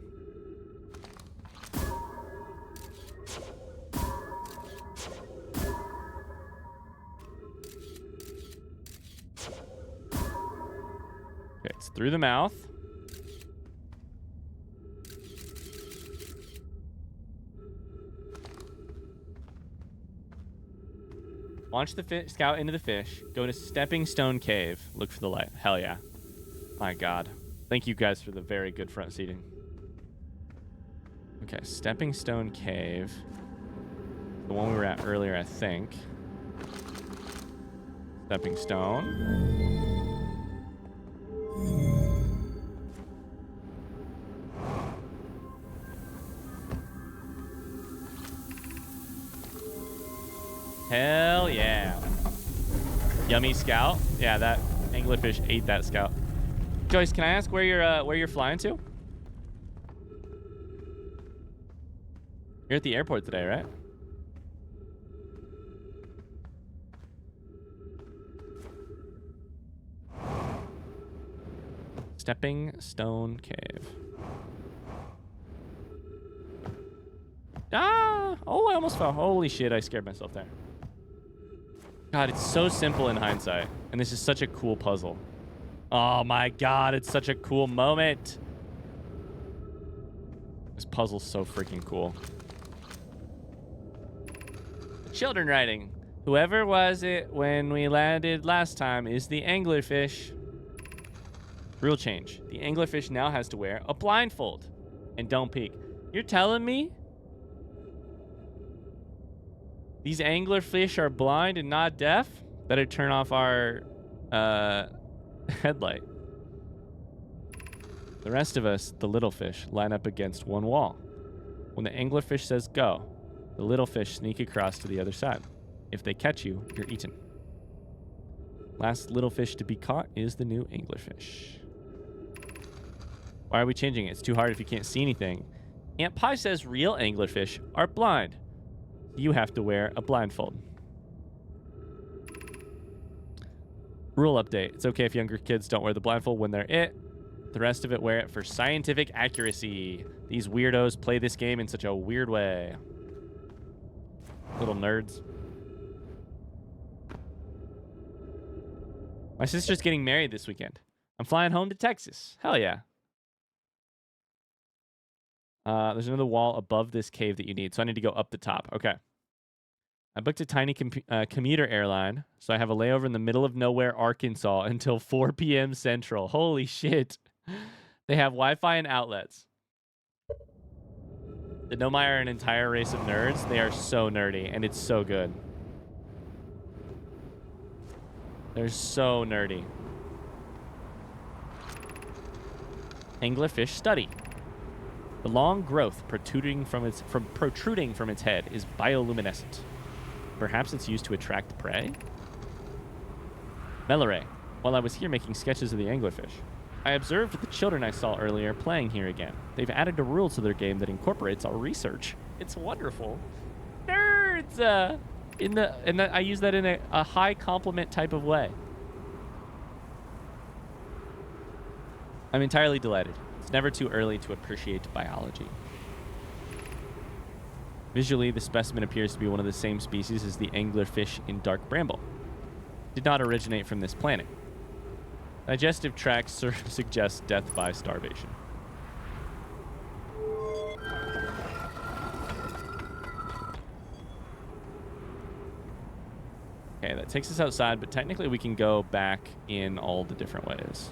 Okay, it's through the mouth. Launch the scout into the fish. Go to Stepping Stone Cave. Look for the light. Hell yeah. My God. Thank you guys for the very good front seating. Okay, Stepping Stone Cave. The one we were at earlier, I think. Stepping Stone. Hell yeah. Yummy scout. Yeah, that anglerfish ate that scout. Joyce, can I ask where you're flying to? You're at the airport today, right? Stepping Stone Cave. Ah! Oh, I almost fell. Holy shit, I scared myself there. God, it's so simple in hindsight. And this is such a cool puzzle. Oh my God, it's such a cool moment. This puzzle's so freaking cool. Children writing. Whoever was it when we landed last time is the anglerfish. Rule change. The anglerfish now has to wear a blindfold. And don't peek. You're telling me these anglerfish are blind and not deaf? Better turn off our headlight. The rest of us, the little fish, line up against one wall. When the anglerfish says go, the little fish sneak across to the other side. If they catch you, you're eaten. Last little fish to be caught is the new anglerfish. Why are we changing it? It's too hard if you can't see anything. Aunt Pie says real anglerfish are blind. You have to wear a blindfold. Rule update. It's okay if younger kids don't wear the blindfold when they're it. The rest of it, wear it for scientific accuracy. These weirdos play this game in such a weird way. Little nerds. My sister's getting married this weekend. I'm flying home to Texas. Hell yeah. There's another wall above this cave that you need, so I need to go up the top. Okay. I booked a tiny commuter airline, so I have a layover in the middle of nowhere, Arkansas, until 4 p.m. Central. Holy shit. They have Wi-Fi and outlets. The Nomai are an entire race of nerds. They are so nerdy, and it's so good. They're so nerdy. Anglerfish study. The long growth protruding from its head is bioluminescent. Perhaps it's used to attract prey? Melore. While I was here making sketches of the anglerfish, I observed the children I saw earlier playing here again. They've added a rule to their game that incorporates our research. It's wonderful. Nerds! I use that in a high compliment type of way. I'm entirely delighted. It's never too early to appreciate biology. Visually, the specimen appears to be one of the same species as the anglerfish in Dark Bramble. Did not originate from this planet. Digestive tract suggests death by starvation. Okay, that takes us outside, but technically we can go back in all the different ways.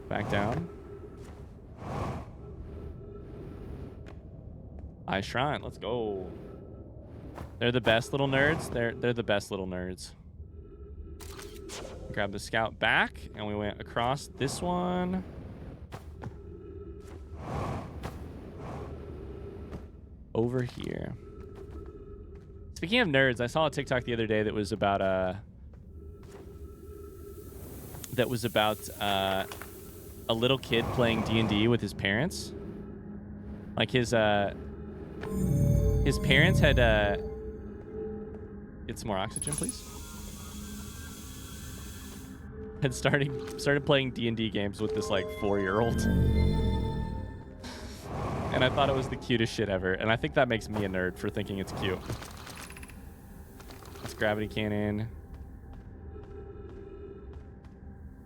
Back down. Eye Shrine, let's go. They're the best little nerds. They're the best little nerds. Grab the scout back, and we went across this one. Over here. Speaking of nerds, I saw a TikTok the other day that was about a little kid playing D&D with his parents. Like his parents had get some more oxygen, please. Had started playing D&D games with this like 4-year-old. And I thought it was the cutest shit ever. And I think that makes me a nerd for thinking it's cute. This gravity cannon.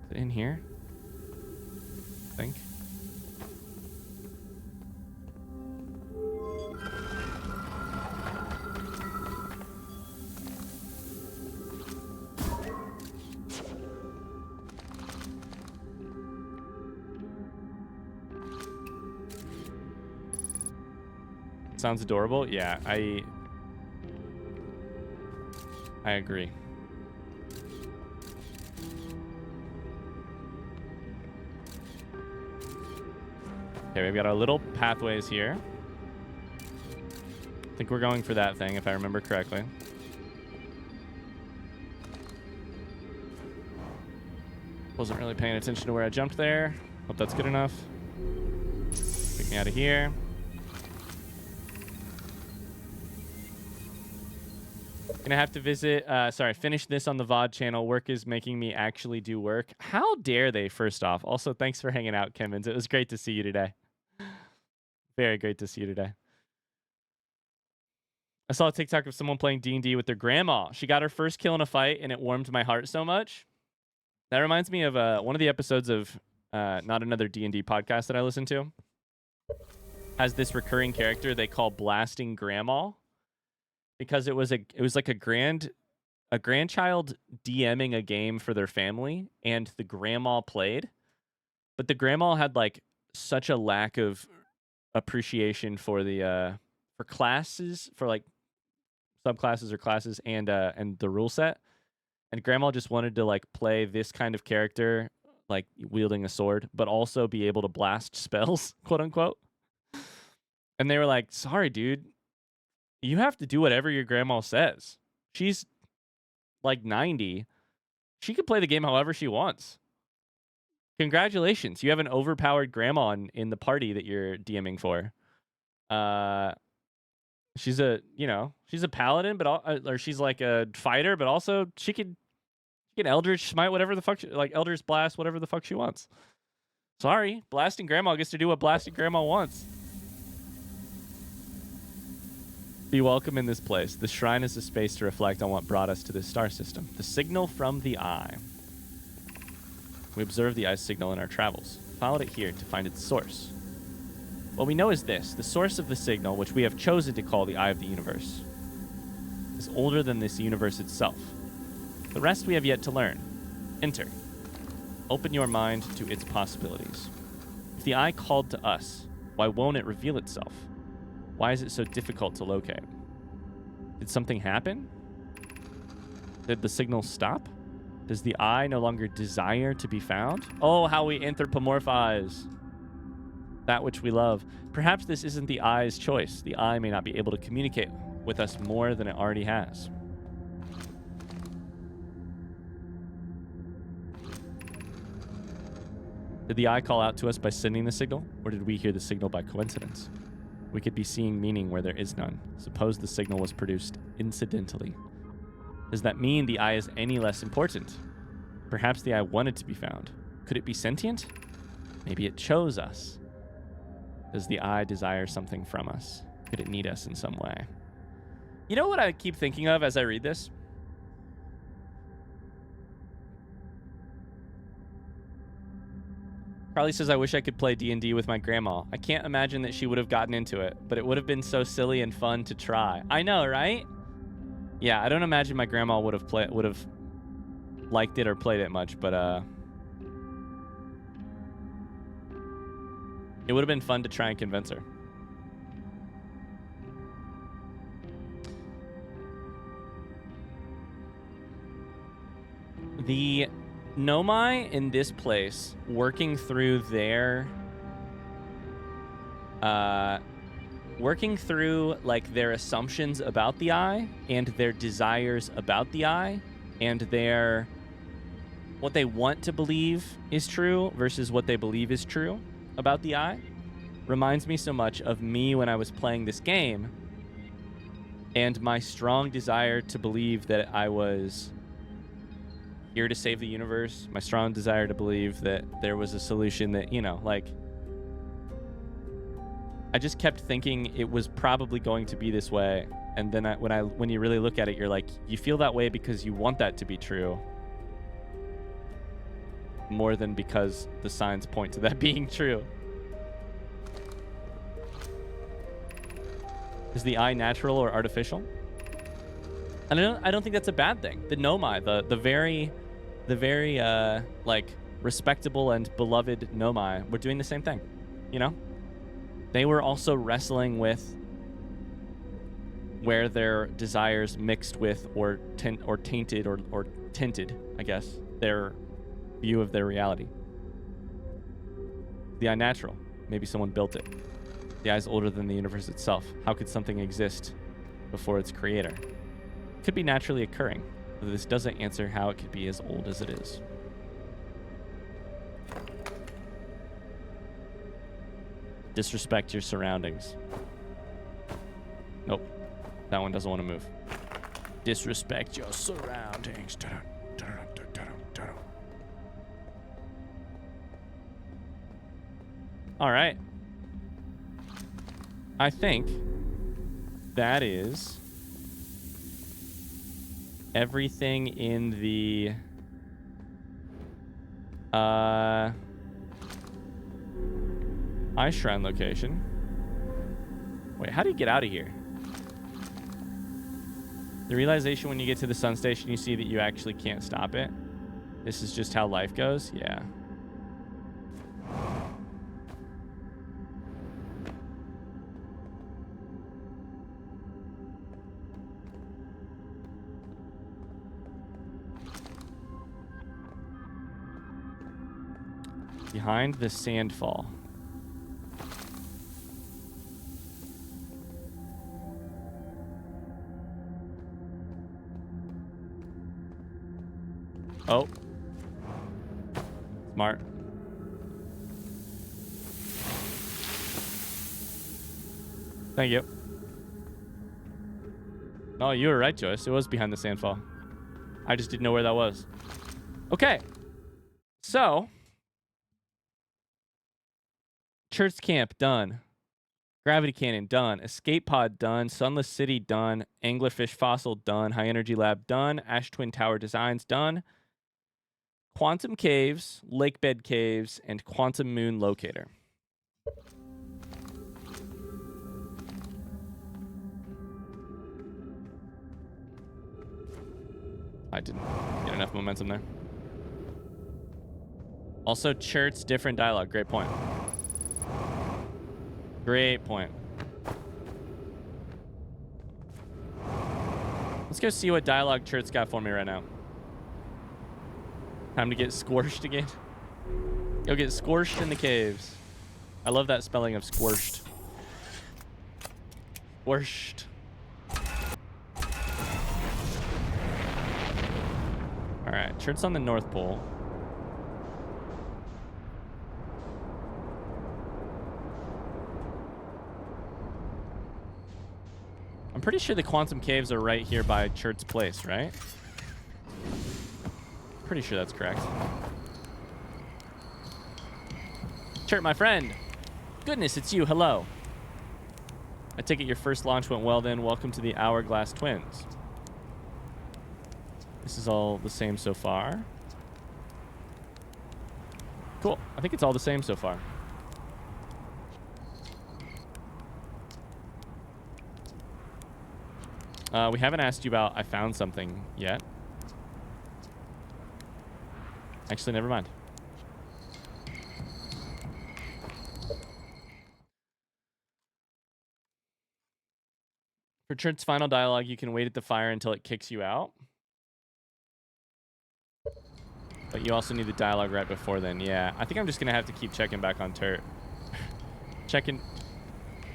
Is it in here? I think. Sounds adorable. Yeah, I agree. Okay, we've got our little pathways here. I think we're going for that thing, if I remember correctly. Wasn't really paying attention to where I jumped there. Hope that's good enough. Pick me out of here. Gonna have to visit, finish this on the VOD channel. Work is making me actually do work. How dare they, first off. Also, thanks for hanging out, Kemmins. It was great to see you today. Very great to see you today. I saw a TikTok of someone playing D&D with their grandma. She got her first kill in a fight, and it warmed my heart so much. That reminds me of one of the episodes of Not Another D&D podcast that I listen to. Has this recurring character they call Blasting Grandma. Because it was like a grandchild DMing a game for their family, and the grandma played, but the grandma had like such a lack of appreciation for the for classes, for like subclasses or classes, and the rule set, and grandma just wanted to like play this kind of character, like wielding a sword, but also be able to blast spells, quote unquote. And they were like, "Sorry, dude. You have to do whatever your grandma says. She's like 90. She can play the game however she wants. Congratulations. You have an overpowered grandma in the party that you're DMing for. She's a paladin, or she's like a fighter, but also she can Eldritch Smite, whatever the fuck, Eldritch Blast, whatever the fuck she wants. Sorry, Blasting Grandma gets to do what Blasting Grandma wants. Be welcome in this place. The shrine is a space to reflect on what brought us to this star system. The signal from the eye. We observed the eye's signal in our travels. Followed it here to find its source. What we know is this. The source of the signal, which we have chosen to call the eye of the universe, is older than this universe itself. The rest we have yet to learn. Enter. Open your mind to its possibilities. If the eye called to us, why won't it reveal itself? Why is it so difficult to locate? Did something happen? Did the signal stop? Does the eye no longer desire to be found? Oh, how we anthropomorphize that which we love. Perhaps this isn't the eye's choice. The eye may not be able to communicate with us more than it already has. Did the eye call out to us by sending the signal, or did we hear the signal by coincidence? We could be seeing meaning where there is none. Suppose the signal was produced incidentally. Does that mean the eye is any less important? Perhaps the eye wanted to be found. Could it be sentient? Maybe it chose us. Does the eye desire something from us? Could it need us in some way? You know what I keep thinking of as I read this? Carly says, I wish I could play D&D with my grandma. I can't imagine that she would have gotten into it, but it would have been so silly and fun to try. I know, right? Yeah, I don't imagine my grandma would have liked it or played it much, but it would have been fun to try and convince her. The Nomai in this place working through their like their assumptions about the eye and their desires about the eye and their what they want to believe is true versus what they believe is true about the eye reminds me so much of me when I was playing this game and my strong desire to believe that I was here to save the universe, my strong desire to believe that there was a solution that, you know, like, I just kept thinking it was probably going to be this way. And then when you really look at it, you're like, you feel that way because you want that to be true more than because the signs point to that being true. Is the eye natural or artificial? And I don't think that's a bad thing. The Nomai, the very like respectable and beloved Nomai were doing the same thing, you know? They were also wrestling with where their desires mixed with or tainted or tinted, I guess, their view of their reality. The eye natural. Maybe someone built it. The eye's older than the universe itself. How could something exist before its creator? It could be naturally occurring, but this doesn't answer how it could be as old as it is. Disrespect your surroundings. Nope. That one doesn't want to move. Disrespect your surroundings. All right. I think that is everything in the Ice Shrine location. Wait, how do you get out of here? The realization when you get to the sun station, you see that you actually can't stop it. This is just how life goes. Yeah. Behind the sandfall. Oh. Smart. Thank you. Oh, you were right, Joyce. It was behind the sandfall. I just didn't know where that was. Okay. So, Church Camp, done. Gravity Cannon, done. Escape Pod, done. Sunless City, done. Anglerfish Fossil, done. High Energy Lab, done. Ash Twin Tower Designs, done. Quantum Caves, Lakebed Caves, and Quantum Moon Locator. I didn't get enough momentum there. Also, Chert's different dialogue. Great point. Great point. Let's go see what dialogue Chert's got for me right now. Time to get squished again. Go get squished in the caves. I love that spelling of squished. Squished. Alright, Chert's on the North Pole. I'm pretty sure the Quantum Caves are right here by Chert's place, right? Pretty sure that's correct. Chert, my friend. Goodness, it's you. Hello. I take it your first launch went well then. Welcome to the Hourglass Twins. This is all the same so far. Cool. I think it's all the same so far. We haven't asked you about I found something yet. Actually, never mind. For Church's final dialogue, you can wait at the fire until it kicks you out. But you also need the dialogue right before then. Yeah, I think I'm just going to have to keep checking back on Turt.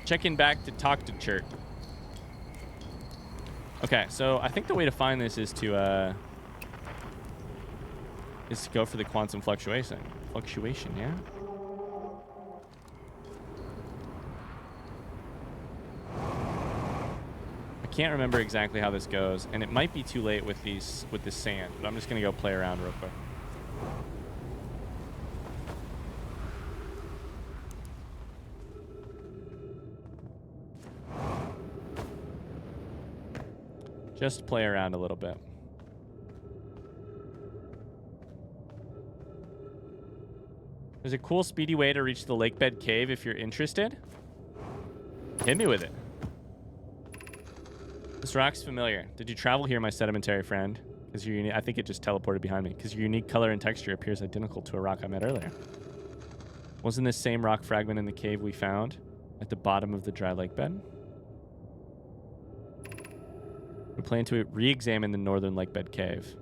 checking back to talk to Churt. Okay, so I think the way to find this is to go for the quantum fluctuation. Fluctuation, yeah? I can't remember exactly how this goes, and it might be too late with this sand, but I'm just gonna go play around real quick. Just play around a little bit. There's a cool speedy way to reach the lake bed cave if you're interested. Hit me with it. This rock's familiar. Did you travel here, my sedimentary friend? Because I think it just teleported behind me. Because your unique color and texture appears identical to a rock I met earlier. Wasn't this same rock fragment in the cave we found at the bottom of the dry lake bed? We plan to re-examine the northern lake bed cave.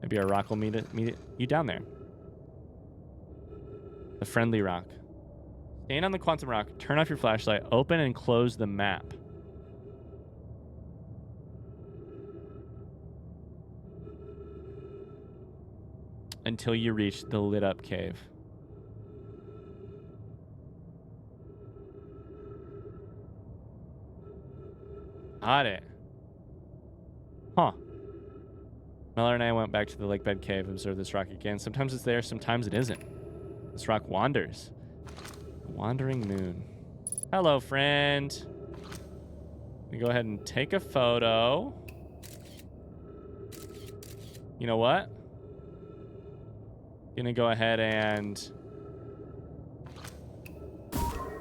Maybe our rock will meet you down there. The friendly rock. Stand on the quantum rock, turn off your flashlight, open and close the map. Until you reach the lit up cave. Got it. Huh. Miller and I went back to the lake bed cave, observed this rock again. Sometimes it's there, sometimes it isn't. This rock wanders. The wandering moon. Hello, friend. We go ahead and take a photo. You know what? Gonna go ahead and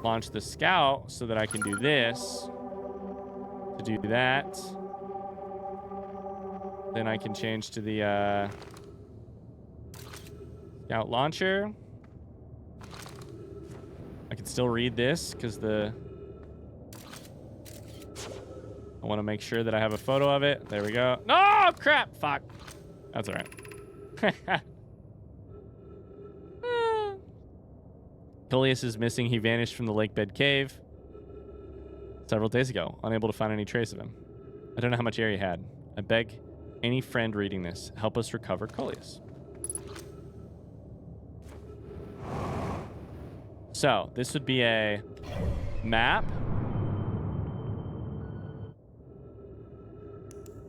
launch the scout so that I can do this. To do that. Then I can change to the scout launcher. I can still read this because I want to make sure that I have a photo of it. There we go. No, crap. Fuck. That's all right. Coleus is missing. He vanished from the lake bed cave several days ago. Unable to find any trace of him. I don't know how much air he had. I beg any friend reading this, help us recover Coleus. So, this would be a map.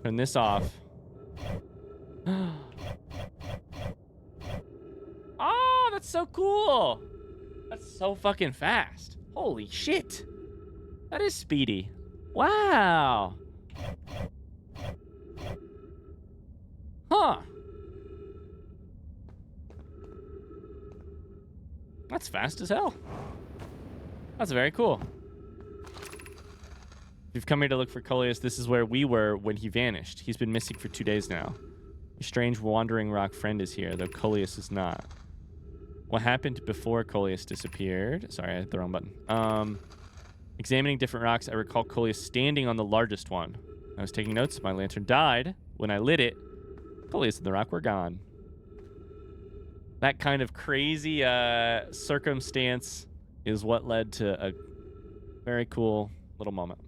Turn this off. Oh, that's so cool. That's so fucking fast. Holy shit. That is speedy. Wow. Huh. That's fast as hell. That's very cool. If you've come here to look for Coleus, this is where we were when he vanished. He's been missing for 2 days now. Your strange wandering rock friend is here, though Coleus is not. What happened before Coleus disappeared? Sorry, I hit the wrong button. Examining different rocks, I recall Coleus standing on the largest one. I was taking notes. My lantern died. When I lit it, Coleus and the rock were gone. That kind of crazy circumstance is what led to a very cool little moment.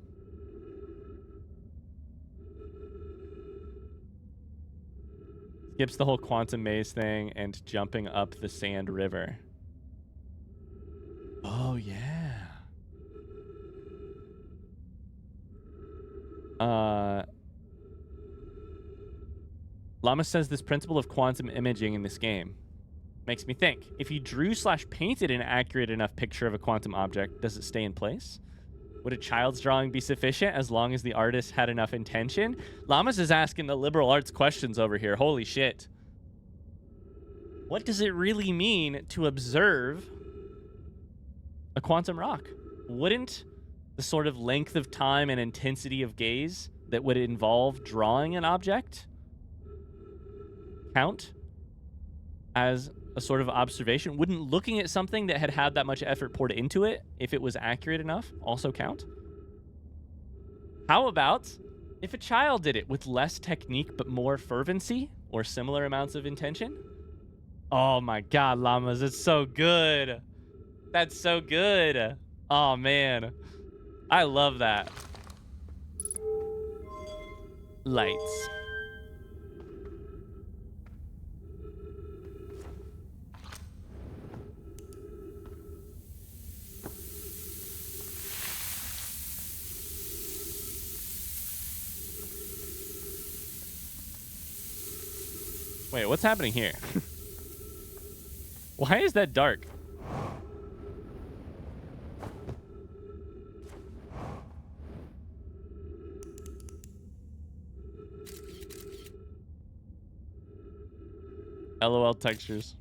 Skips the whole quantum maze thing and jumping up the sand river. Oh, yeah. Llama says this principle of quantum imaging in this game makes me think. If you drew/painted an accurate enough picture of a quantum object, does it stay in place? Would a child's drawing be sufficient as long as the artist had enough intention? Llamas is asking the liberal arts questions over here. Holy shit. What does it really mean to observe a quantum rock? Wouldn't the sort of length of time and intensity of gaze that would involve drawing an object count as a sort of observation? Wouldn't looking at something that had that much effort poured into it, if it was accurate enough, also count? How about if a child did it with less technique but more fervency or similar amounts of intention? Oh my god, llamas, it's so good. That's so good. Oh man, I love that. Lights. Wait, what's happening here? Why is that dark? LOL textures.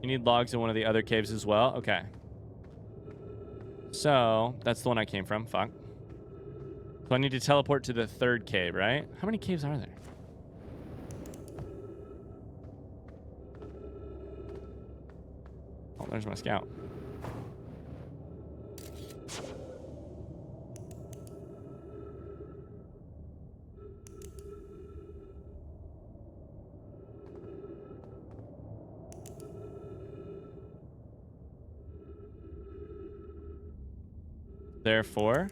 You need logs in one of the other caves as well? Okay. So, that's the one I came from. Fuck. So I need to teleport to the third cave, right? How many caves are there? Oh, there's my scout. Therefore,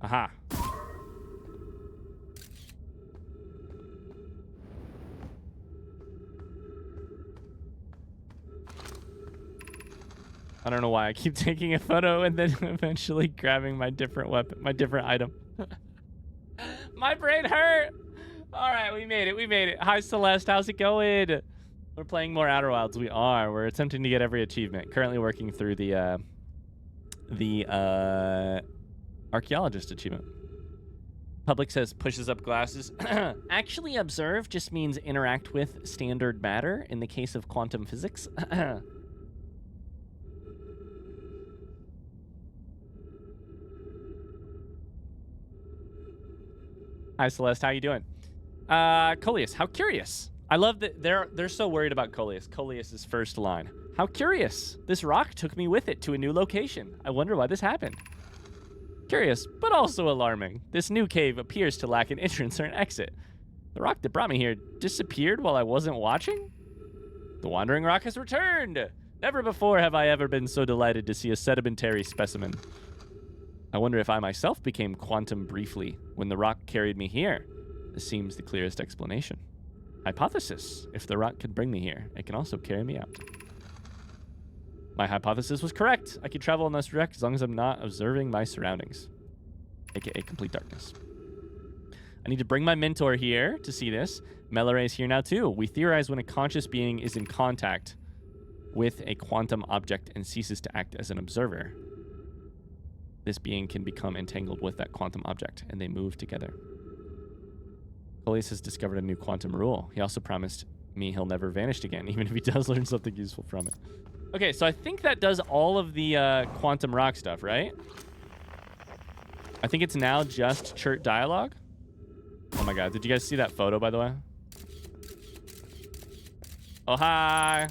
aha. I don't know why I keep taking a photo and then eventually grabbing my different weapon, my different item. My brain hurt. All right, we made it. We made it. Hi, Celeste. How's it going? We're playing more Outer Wilds. We are. We're attempting to get every achievement. Currently working through the archaeologist achievement. Public says pushes up glasses. Actually observe just means interact with standard matter in the case of quantum physics. Hi, Celeste. How you doing? Coleus, how curious. I love that they're so worried about Coleus. Coleus's first line. How curious. This rock took me with it to a new location. I wonder why this happened. Curious, but also alarming. This new cave appears to lack an entrance or an exit. The rock that brought me here disappeared while I wasn't watching? The wandering rock has returned. Never before have I ever been so delighted to see a sedimentary specimen. I wonder if I myself became quantum briefly when the rock carried me here. This seems the clearest explanation. Hypothesis. If the rock could bring me here, it can also carry me out. My hypothesis was correct. I can travel in this direct as long as I'm not observing my surroundings, aka complete darkness. I need to bring my mentor here to see this. Melore is here now too. We theorize when a conscious being is in contact with a quantum object and ceases to act as an observer, this being can become entangled with that quantum object and they move together. Coleus has discovered a new quantum rule. He also promised me he'll never vanish again, even if he does learn something useful from it. Okay, so I think that does all of the quantum rock stuff, right? I think it's now just chert dialogue. Oh my god, did you guys see that photo, by the way? Oh, hi!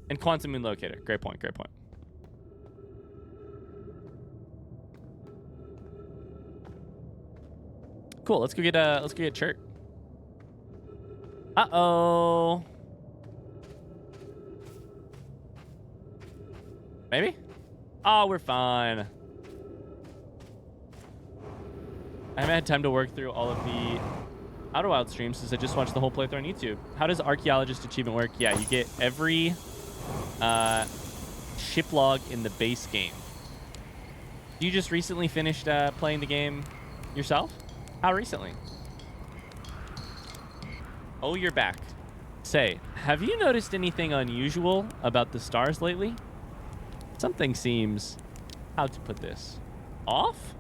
And quantum moon locator. Great point, great point. Cool, let's go get chert. Uh-oh. Maybe? Oh, we're fine. I haven't had time to work through all of the Outer Wild streams since I just watched the whole playthrough on YouTube. How does Archaeologist achievement work? Yeah, you get every ship log in the base game. You just recently finished playing the game yourself? How recently? Oh, you're back. Say, have you noticed anything unusual about the stars lately? Something seems, how to put this, off?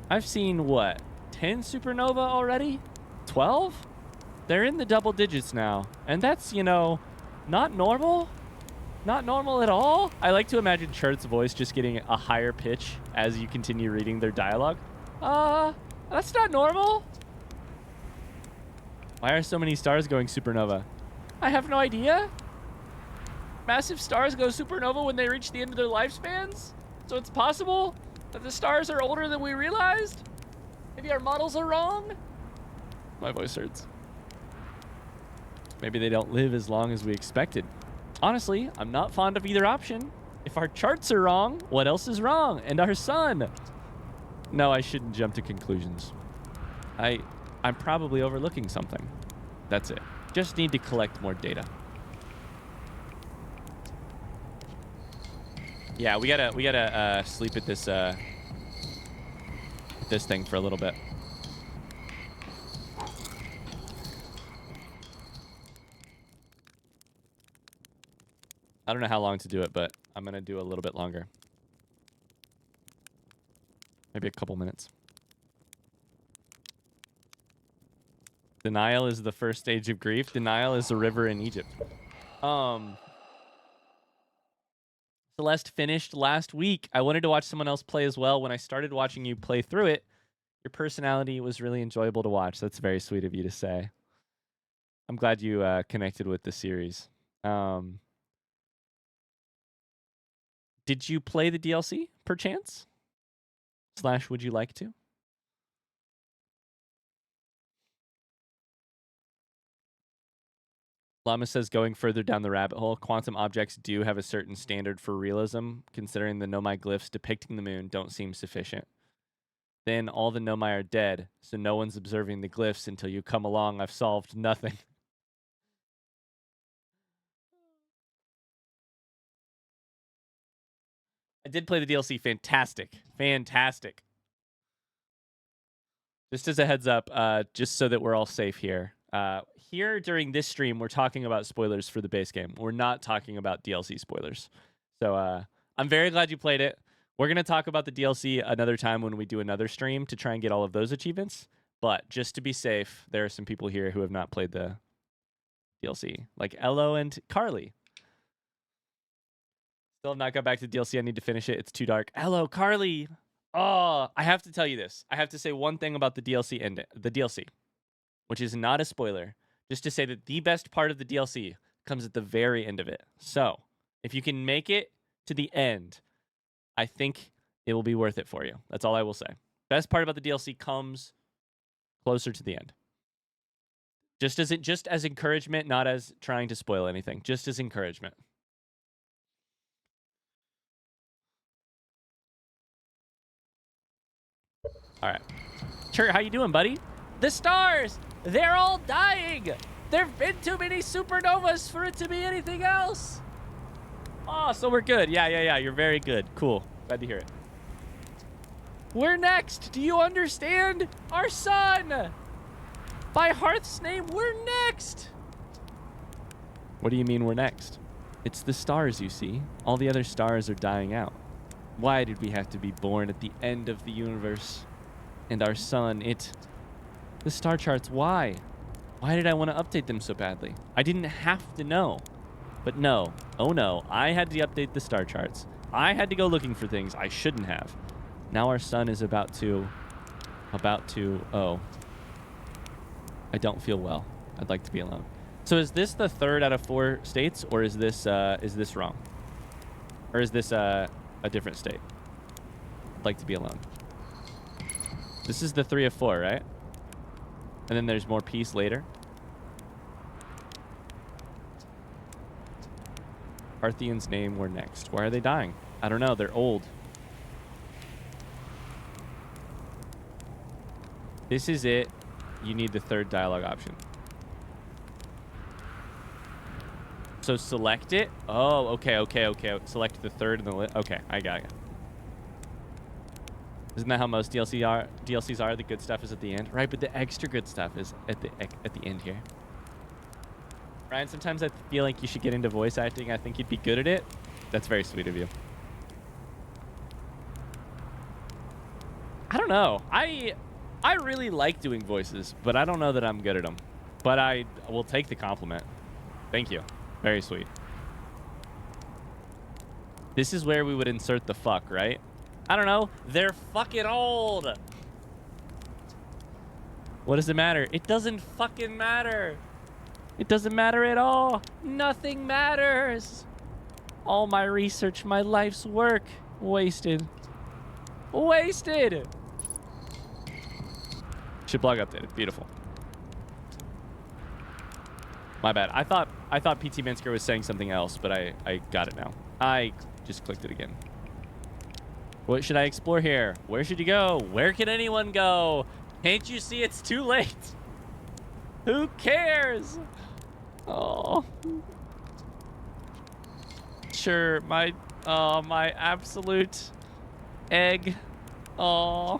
I've seen, what, 10 supernova already? 12? They're in the double digits now. And that's, you know, not normal. Not normal at all. I like to imagine Churt's voice just getting a higher pitch as you continue reading their dialogue. That's not normal. Why are so many stars going supernova? I have no idea. Massive stars go supernova when they reach the end of their lifespans? So it's possible that the stars are older than we realized? Maybe our models are wrong? My voice hurts. Maybe they don't live as long as we expected. Honestly, I'm not fond of either option. If our charts are wrong, what else is wrong? And our sun? No, I shouldn't jump to conclusions. I'm probably overlooking something. That's it. Just need to collect more data. Yeah, we gotta sleep at this this thing for a little bit. I don't know how long to do it, but I'm gonna do a little bit longer. Maybe a couple minutes. Denial is the first stage of grief. Denial is a river in Egypt. Celeste finished last week. I wanted to watch someone else play as well. When I started watching you play through it, your personality was really enjoyable to watch. That's very sweet of you to say. I'm glad you connected with the series. Did you play the DLC, perchance? / would you like to? Llama says, going further down the rabbit hole, quantum objects do have a certain standard for realism, considering the Nomai glyphs depicting the moon don't seem sufficient. Then all the Nomai are dead, so no one's observing the glyphs until you come along. I've solved nothing. I did play the DLC. Fantastic. Fantastic. Just as a heads up, just so that we're all safe here. Here during this stream, we're talking about spoilers for the base game. We're not talking about DLC spoilers. So I'm very glad you played it. We're going to talk about the DLC another time when we do another stream to try and get all of those achievements. But just to be safe, there are some people here who have not played the DLC, like Ello and Carly. Still have not got back to the DLC. I need to finish it. It's too dark. Ello, Carly. Oh, I have to tell you this. I have to say one thing about the DLC end, which is not a spoiler. Just to say that the best part of the DLC comes at the very end of it. So, if you can make it to the end, I think it will be worth it for you. That's all I will say. Best part about the DLC comes closer to the end. Just as encouragement, not as trying to spoil anything. Just as encouragement. All right. Chert, how you doing, buddy? The stars! They're all dying! There've been too many supernovas for it to be anything else! Oh, so we're good. Yeah. You're very good. Cool. Glad to hear it. We're next! Do you understand? Our sun! By Hearth's name, we're next! What do you mean we're next? It's the stars, you see. All the other stars are dying out. Why did we have to be born at the end of the universe? And our sun, the star charts, why? Why did I want to update them so badly? I didn't have to know. But no, oh no, I had to update the star charts. I had to go looking for things I shouldn't have. Now our sun is about to, oh. I don't feel well. I'd like to be alone. So is this the 3rd out of 4 states, or is this wrong? Or is this a different state? I'd like to be alone. This is the 3 of 4, right? And then there's more peace later. Parthians' name were next. Why are they dying? I don't know. They're old. This is it. You need the third dialogue option. So select it. Oh, okay. Select the third in the list. Okay, I got it. Isn't that how most DLCs are? The good stuff is at the end, right? But the extra good stuff is at the end here. Ryan, sometimes I feel like you should get into voice acting. I think you'd be good at it. That's very sweet of you. I don't know. I really like doing voices, but I don't know that I'm good at them. But I will take the compliment. Thank you. Very sweet. This is where we would insert the fuck, right? I don't know. They're fucking old. What does it matter? It doesn't fucking matter. It doesn't matter at all. Nothing matters. All my research, my life's work, wasted. Wasted. Ship log updated. Beautiful. My bad. I thought PT Minsker was saying something else, but I got it now. I just clicked it again. What should I explore here? Where should you go? Where can anyone go? Can't you see it's too late? Who cares? Oh. Sure, my absolute egg. Oh.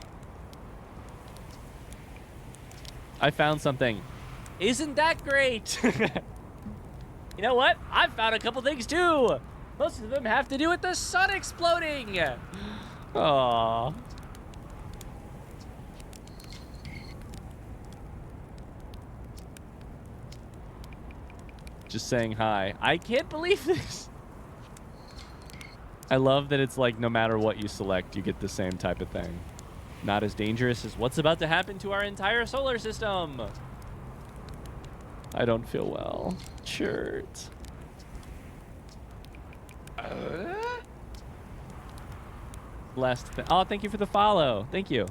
I found something. Isn't that great? You know what? I found a couple things too. Most of them have to do with the sun exploding. Aww. Just saying hi. I can't believe this. I love that it's like no matter what you select, you get the same type of thing. Not as dangerous as what's about to happen to our entire solar system. I don't feel well. Shirt. Last thing. Oh, thank you for the follow. Thank you.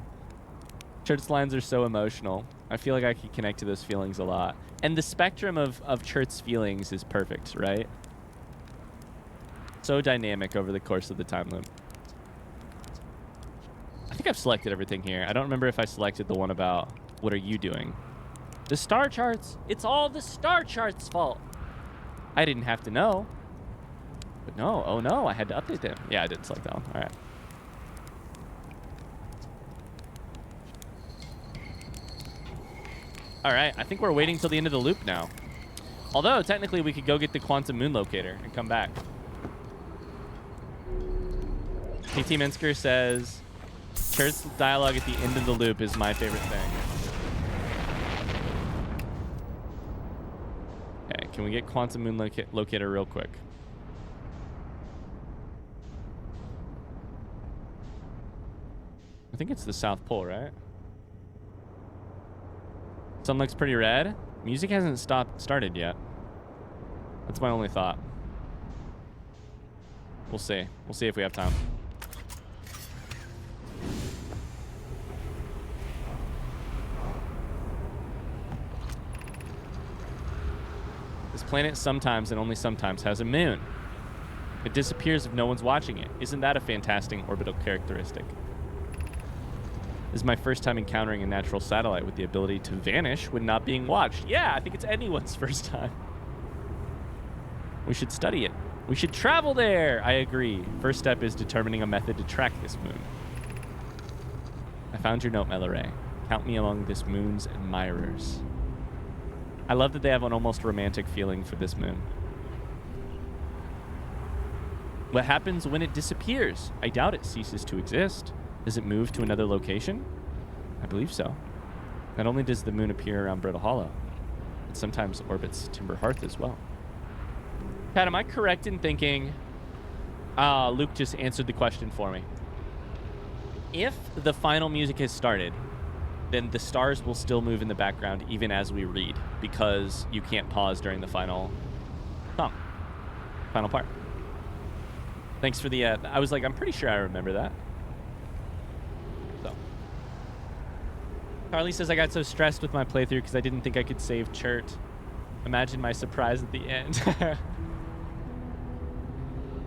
Churt's lines are so emotional. I feel like I can connect to those feelings a lot. And the spectrum of Churt's feelings is perfect, right? So dynamic over the course of the time loop. I think I've selected everything here. I don't remember if I selected the one about what are you doing? The star charts. It's all the star charts' fault. I didn't have to know. But no. Oh, no. I had to update them. Yeah, I didn't select that one. All right. All right. I think we're waiting till the end of the loop now. Although, technically, we could go get the quantum moon locator and come back. PT Minsker says, Church's dialogue at the end of the loop is my favorite thing. Okay, can we get quantum moon locator real quick? I think it's the South Pole, right? Sun looks pretty red. Music hasn't started yet. That's my only thought. We'll see. We'll see if we have time. This planet sometimes and only sometimes has a moon. It disappears if no one's watching it. Isn't that a fantastic orbital characteristic? This is my first time encountering a natural satellite with the ability to vanish when not being watched. Yeah, I think it's anyone's first time. We should study it. We should travel there. I agree. First step is determining a method to track this moon. I found your note, Melore. Count me among this moon's admirers. I love that they have an almost romantic feeling for this moon. What happens when it disappears? I doubt it ceases to exist. Does it move to another location? I believe so. Not only does the moon appear around Brittle Hollow, it sometimes orbits Timber Hearth as well. Pat, am I correct in thinking... Luke just answered the question for me. If the final music has started, then the stars will still move in the background even as we read, because you can't pause during the final song, final part. Thanks for the... I was like, I'm pretty sure I remember that. So. Carly says, I got so stressed with my playthrough because I didn't think I could save Churt. Imagine my surprise at the end.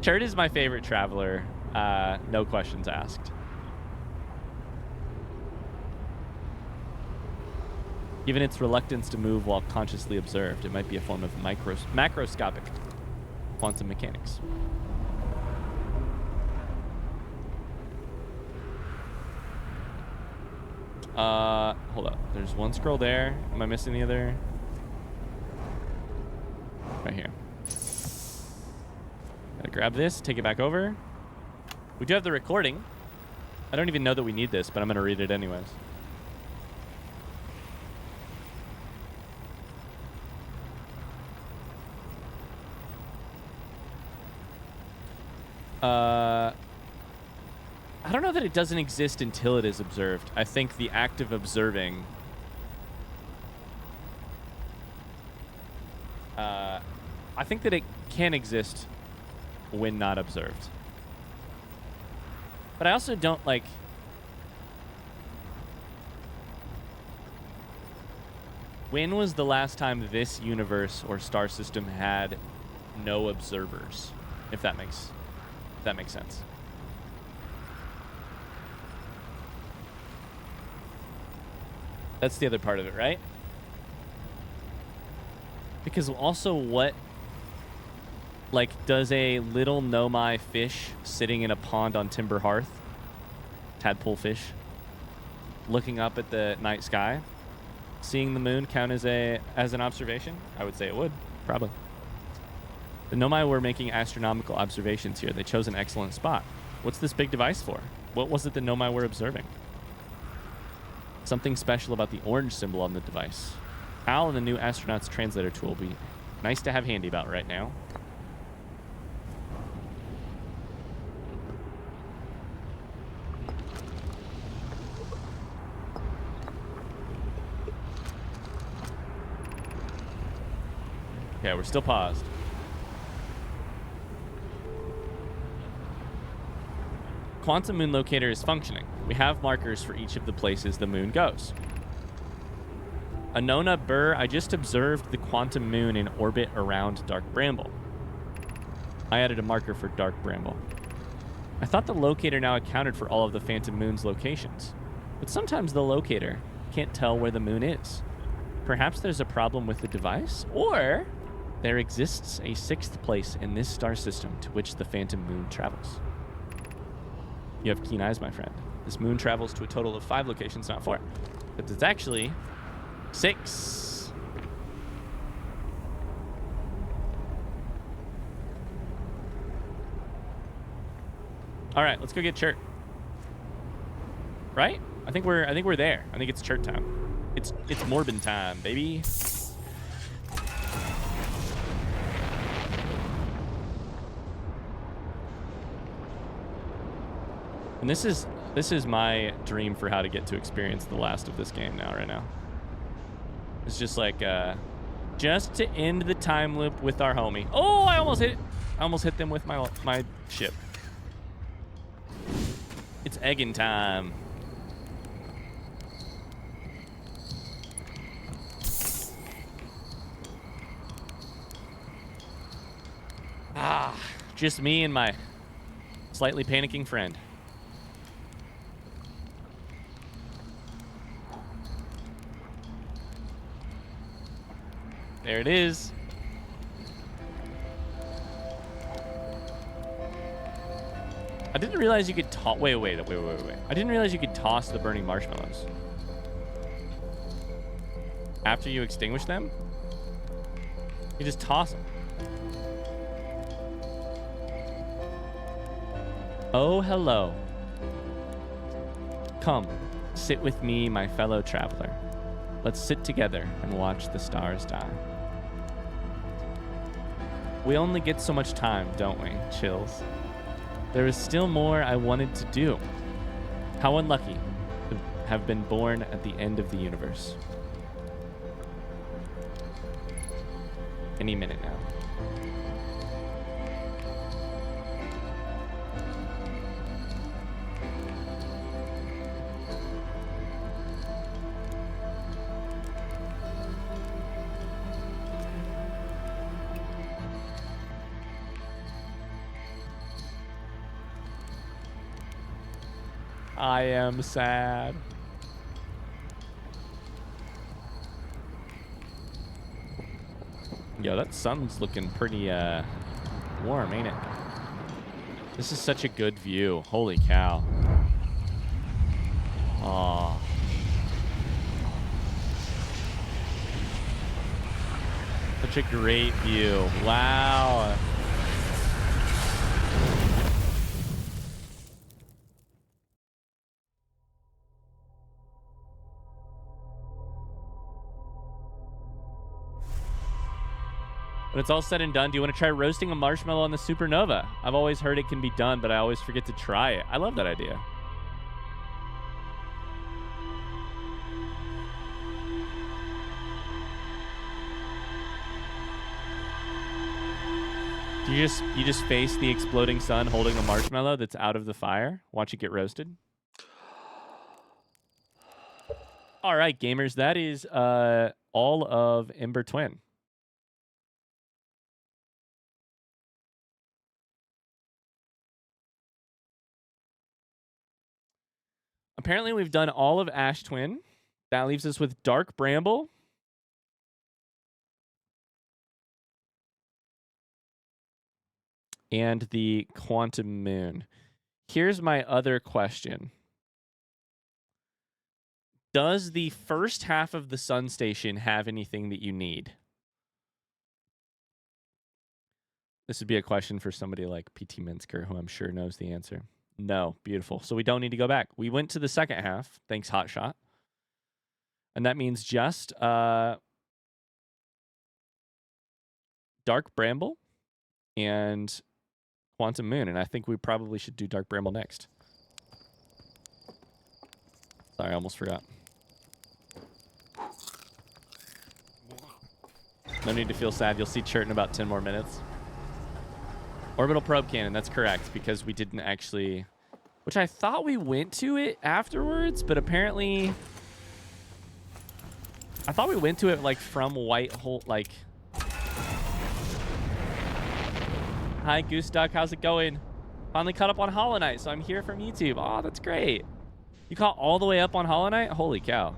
Churt is my favorite traveler. No questions asked. Given its reluctance to move while consciously observed, it might be a form of macroscopic quantum mechanics. Hold up. There's one scroll there. Am I missing the other? Right here. Gotta grab this, take it back over. We do have the recording. I don't even know that we need this, but I'm gonna read it anyways. I don't know that it doesn't exist until it is observed. I think the act of observing I think that it can exist when not observed. But I also don't like... When was the last time this universe or star system had no observers? If that makes sense. That's the other part of it, right? Because also what... Like, does a little Nomai fish sitting in a pond on Timber Hearth, tadpole fish, looking up at the night sky, seeing the moon count as an observation? I would say it would, probably. The Nomai were making astronomical observations here. They chose an excellent spot. What's this big device for? What was it the Nomai were observing? Something special about the orange symbol on the device. Al and the new astronaut's translator tool will be nice to have handy about right now. Okay, we're still paused. Quantum moon locator is functioning. We have markers for each of the places the moon goes. Anona Burr, I just observed the quantum moon in orbit around Dark Bramble. I added a marker for Dark Bramble. I thought the locator now accounted for all of the phantom moon's locations, but sometimes the locator can't tell where the moon is. Perhaps there's a problem with the device, or there exists a sixth place in this star system to which the phantom moon travels. You have keen eyes, my friend. This moon travels to a total of 5 locations, not 4. But it's actually 6. All right, let's go get Chert. Right? I think we're there. I think it's Chert time. It's Morbin time, baby. And this is my dream for how to get to experience the last of this game right now. It's just like just to end the time loop with our homie. Oh, I almost hit them with my ship. It's egging time. Just me and my slightly panicking friend. There it is. I didn't realize you could toss... Wait. I didn't realize you could toss the burning marshmallows. After you extinguish them? You just toss them. Oh, hello. Come, sit with me, my fellow traveler. Let's sit together and watch the stars die. We only get so much time, don't we, Chills? There is still more I wanted to do. How unlucky to have been born at the end of the universe. Any minute now. I am sad. Yo, that sun's looking pretty warm, ain't it? This is such a good view. Holy cow. Aw. Such a great view. Wow. When it's all said and done, do you want to try roasting a marshmallow on the supernova? I've always heard it can be done, but I always forget to try it. I love that idea. Do you just face the exploding sun holding the marshmallow that's out of the fire? Watch it get roasted? All right, gamers, that is all of Ember Twin. Apparently, we've done all of Ash Twin. That leaves us with Dark Bramble. And the Quantum Moon. Here's my other question. Does the first half of the Sun Station have anything that you need? This would be a question for somebody like PT Minsker, who I'm sure knows the answer. No. Beautiful. So we don't need to go back. We went to the second half. Thanks, Hotshot. And that means just Dark Bramble and Quantum Moon. And I think we probably should do Dark Bramble next. Sorry, I almost forgot. No need to feel sad. You'll see Chert in about 10 more minutes. Orbital Probe Cannon, that's correct, because we didn't actually... Which I thought we went to it afterwards, but apparently... I thought we went to it, like, from White Hole, like... Hi, Goose Duck, how's it going? Finally caught up on Hollow Knight, so I'm here from YouTube. Oh, that's great. You caught all the way up on Hollow Knight? Holy cow.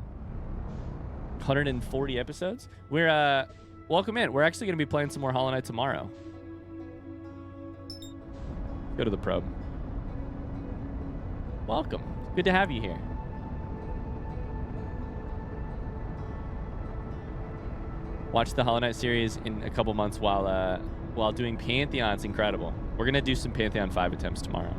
140 episodes? We're, welcome in. We're actually going to be playing some more Hollow Knight tomorrow. Go to the probe. Welcome. Good to have you here. Watch the Hollow Knight series in a couple months while doing Pantheon. It's incredible. We're going to do some Pantheon 5 attempts tomorrow.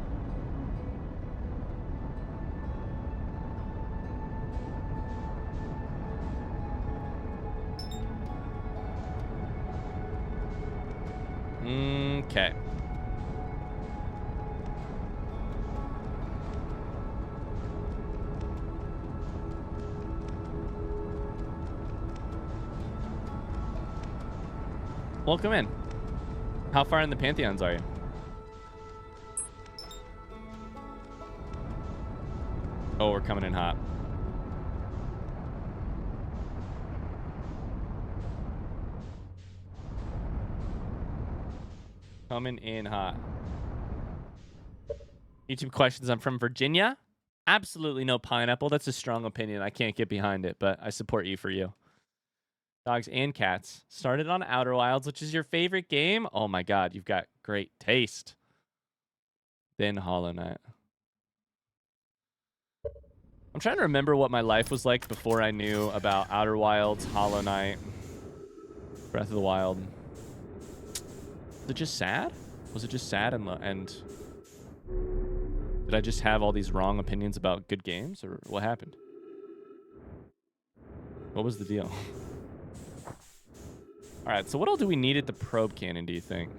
Okay. Welcome in. How far in the Pantheons are you? Oh, we're coming in hot. Coming in hot. YouTube questions. I'm from Virginia. Absolutely no pineapple. That's a strong opinion. I can't get behind it, but I support you for you. Dogs and cats. Started on Outer Wilds, which is your favorite game? Oh my god, you've got great taste. Then Hollow Knight. I'm trying to remember what my life was like before I knew about Outer Wilds, Hollow Knight, Breath of the Wild. Was it just sad? Was it just sad and did I just have all these wrong opinions about good games, or what happened? What was the deal? All right, so what all do we need at the probe cannon, do you think?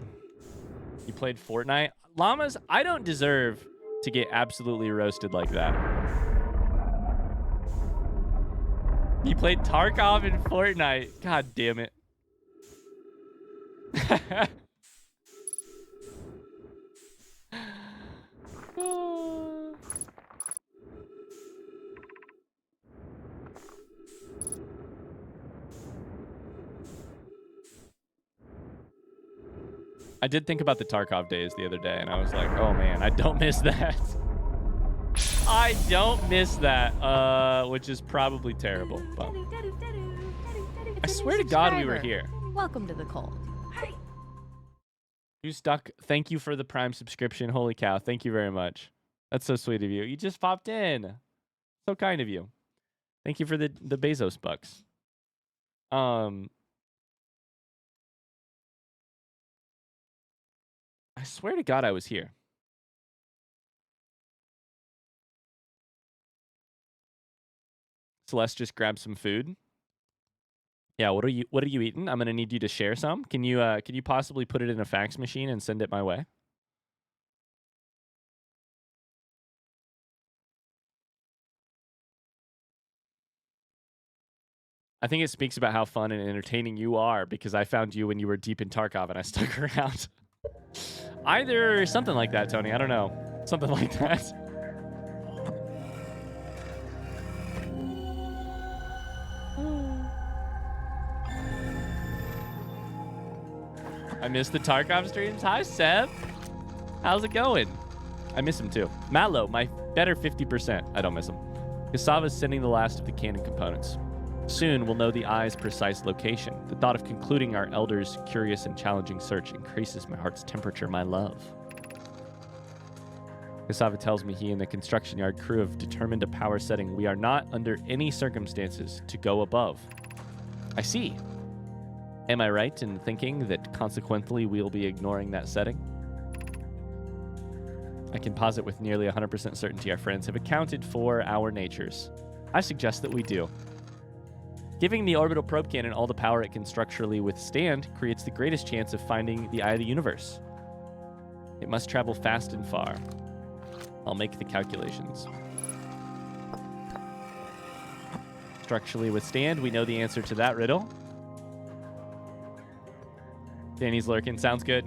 You played Fortnite? Llamas, I don't deserve to get absolutely roasted like that. You played Tarkov in Fortnite. God damn it. I did think about the Tarkov days the other day, and I was like, oh man, I don't miss that. I don't miss that, which is probably terrible. But I swear to God we were here. Welcome to the cold. You stuck. Thank you for the Prime subscription. Holy cow. Thank you very much. That's so sweet of you. You just popped in. So kind of you. Thank you for the Bezos bucks. I swear to God I was here. Celeste just grabbed some food. Yeah, what are you eating? I'm gonna need you to share some. Can you possibly put it in a fax machine and send it my way? I think it speaks about how fun and entertaining you are because I found you when you were deep in Tarkov and I stuck around. Either something like that, Tony. I don't know. Something like that. I miss the Tarkov streams. Hi, Seb. How's it going? I miss him too. Mallow, my better 50%. I don't miss him. Kasava's sending the last of the cannon components. Soon we'll know the eye's precise location. The thought of concluding our elders' curious and challenging search increases my heart's temperature, my love. Kasava tells me he and the construction yard crew have determined a power setting we are not under any circumstances to go above. I see. Am I right in thinking that consequently we'll be ignoring that setting? I can posit with nearly 100% certainty our friends have accounted for our natures. I suggest that we do. Giving the orbital probe cannon all the power it can structurally withstand creates the greatest chance of finding the eye of the universe. It must travel fast and far. I'll make the calculations. Structurally withstand, we know the answer to that riddle. Danny's lurking. Sounds good.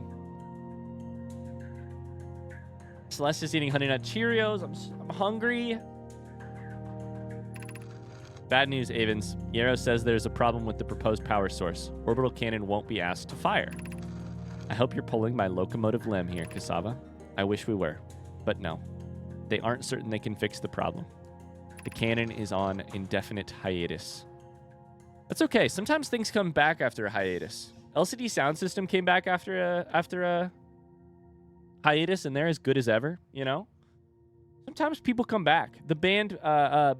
Celeste is eating Honey Nut Cheerios. I'm hungry. Bad news, Avens. Yarrow says there's a problem with the proposed power source. Orbital cannon won't be asked to fire. I hope you're pulling my locomotive limb here, Kasava. I wish we were, but no. They aren't certain they can fix the problem. The cannon is on indefinite hiatus. That's okay. Sometimes things come back after a hiatus. LCD Sound System came back after a hiatus, and they're as good as ever, you know? Sometimes people come back. The band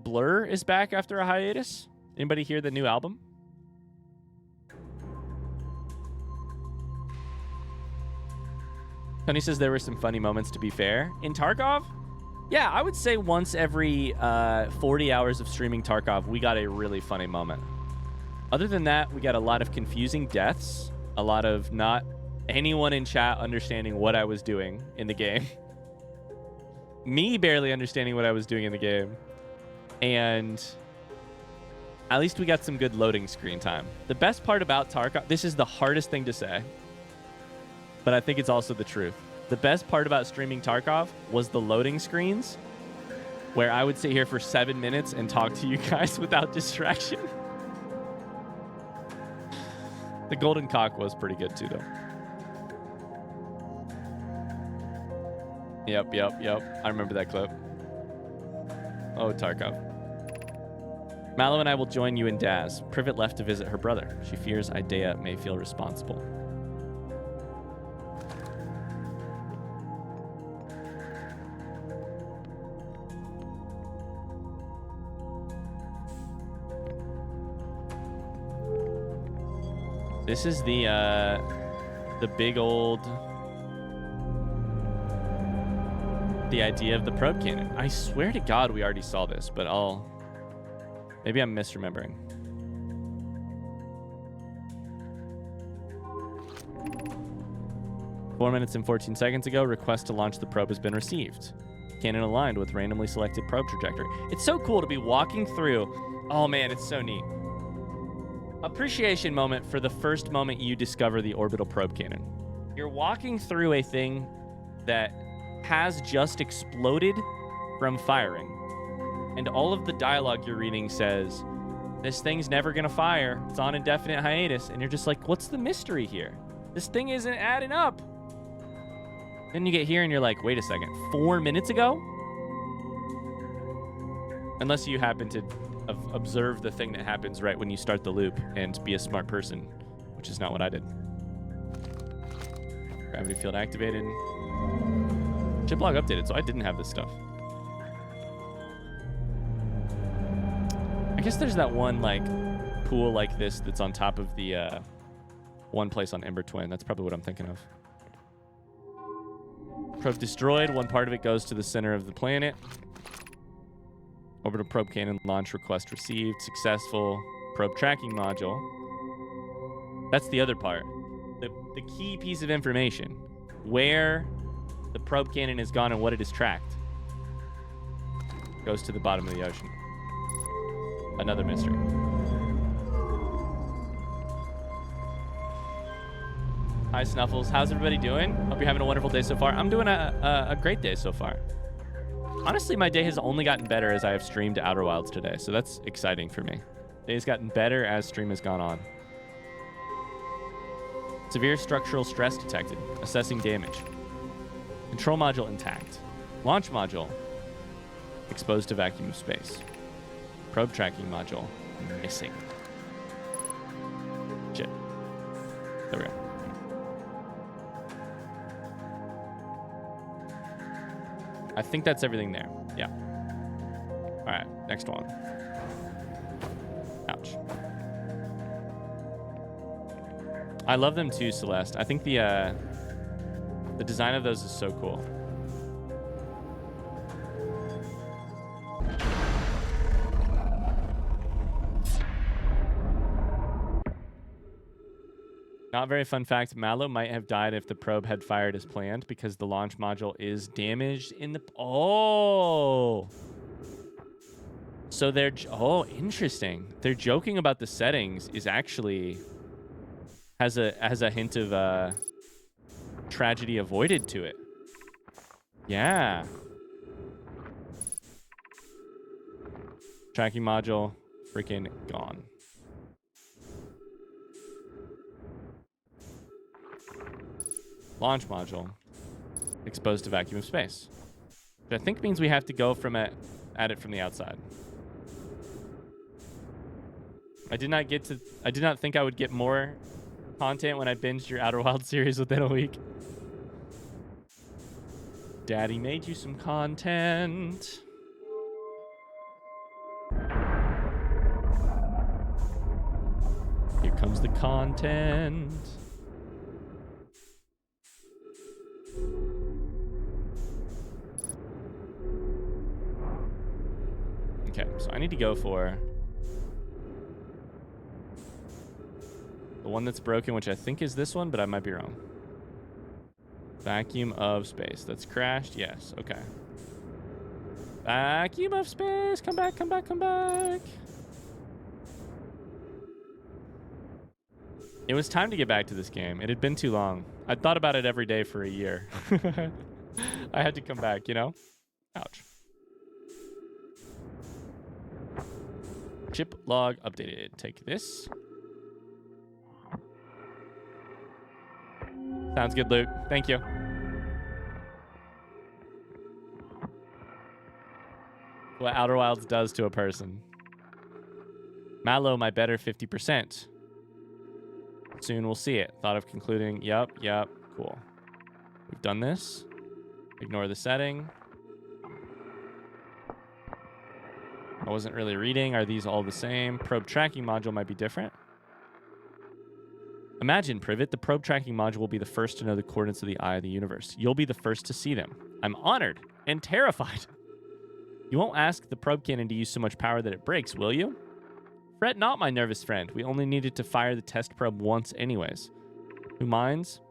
Blur is back after a hiatus. Anybody hear the new album? Tony says there were some funny moments, to be fair. In Tarkov? Yeah, I would say once every 40 hours of streaming Tarkov, we got a really funny moment. Other than that, we got a lot of confusing deaths, a lot of not anyone in chat understanding what I was doing in the game, me barely understanding what I was doing in the game, and at least we got some good loading screen time. The best part about Tarkov, this is the hardest thing to say, but I think it's also the truth. The best part about streaming Tarkov was the loading screens, where I would sit here for 7 minutes and talk to you guys without distraction. The golden cock was pretty good too, though. Yep. I remember that clip. Oh, Tarkov. Mallow and I will join you in Daz. Privet left to visit her brother. She fears Idea may feel responsible. This is the big old... the idea of the probe cannon. I swear to God we already saw this, but maybe I'm misremembering. Four minutes and 14 seconds ago, request to launch the probe has been received. Cannon aligned with randomly selected probe trajectory. It's so cool to be walking through. Oh man, it's so neat. Appreciation moment for the first moment you discover the orbital probe cannon. You're walking through a thing that has just exploded from firing, and all of the dialogue you're reading says, this thing's never gonna fire. It's on indefinite hiatus. And you're just like, what's the mystery here? This thing isn't adding up. Then you get here and you're like, wait a second, 4 minutes ago? Unless you happen to observe the thing that happens right when you start the loop and be a smart person which is not what I did. Gravity field activated. Chip log updated, so I didn't have this stuff. I guess there's that one, like, pool like this that's on top of the one place on Ember Twin. That's probably what I'm thinking of. Probe destroyed. One part of it goes to the center of the planet. Orbital probe cannon launch request received. Successful. Probe tracking module. That's the other part. The key piece of information. Where the probe cannon has gone and what it has tracked. Goes to the bottom of the ocean. Another mystery. Hi, Snuffles. How's everybody doing? Hope you're having a wonderful day so far. I'm doing a great day so far. Honestly, my day has only gotten better as I have streamed Outer Wilds today, so that's exciting for me. Day's gotten better as stream has gone on. Severe structural stress detected. Assessing damage. Control module intact. Launch module exposed to vacuum of space. Probe tracking module missing. Shit. There we go. I think that's everything there. Yeah. All right, next one. Ouch. I love them too, Celeste. I think the design of those is so cool. Not very fun fact, Mallow might have died if the probe had fired as planned because the launch module is damaged in the... Oh! So they're... Oh, interesting. They're joking about the settings is actually... Has a hint of tragedy avoided to it. Yeah. Tracking module freaking gone. Launch module exposed to vacuum of space, which I think means we have to go from at it from the outside. I did not think I would get more content when I binged your Outer Wilds series within a week. Daddy made you some content. Here comes the content. Okay, so I need to go for the one that's broken, which I think is this one, but I might be wrong. Vacuum of space. That's crashed. Yes. Okay. Vacuum of space. Come back, come back, come back. It was time to get back to this game. It had been too long. I'd thought about it every day for a year. I had to come back, you know? Ouch. Chip log updated. Take this. Sounds good, Luke. Thank you. What Outer Wilds does to a person. Mallow, my better 50%. Soon we'll see it. Thought of concluding. Yep. Cool. We've done this. Ignore the setting. I wasn't really reading. Are these all the same? Probe tracking module might be different. Imagine, Privet, the probe tracking module will be the first to know the coordinates of the eye of the universe. You'll be the first to see them. I'm honored and terrified. You won't ask the probe cannon to use so much power that it breaks, will you? Fret not, my nervous friend. We only needed to fire the test probe once anyways. Who minds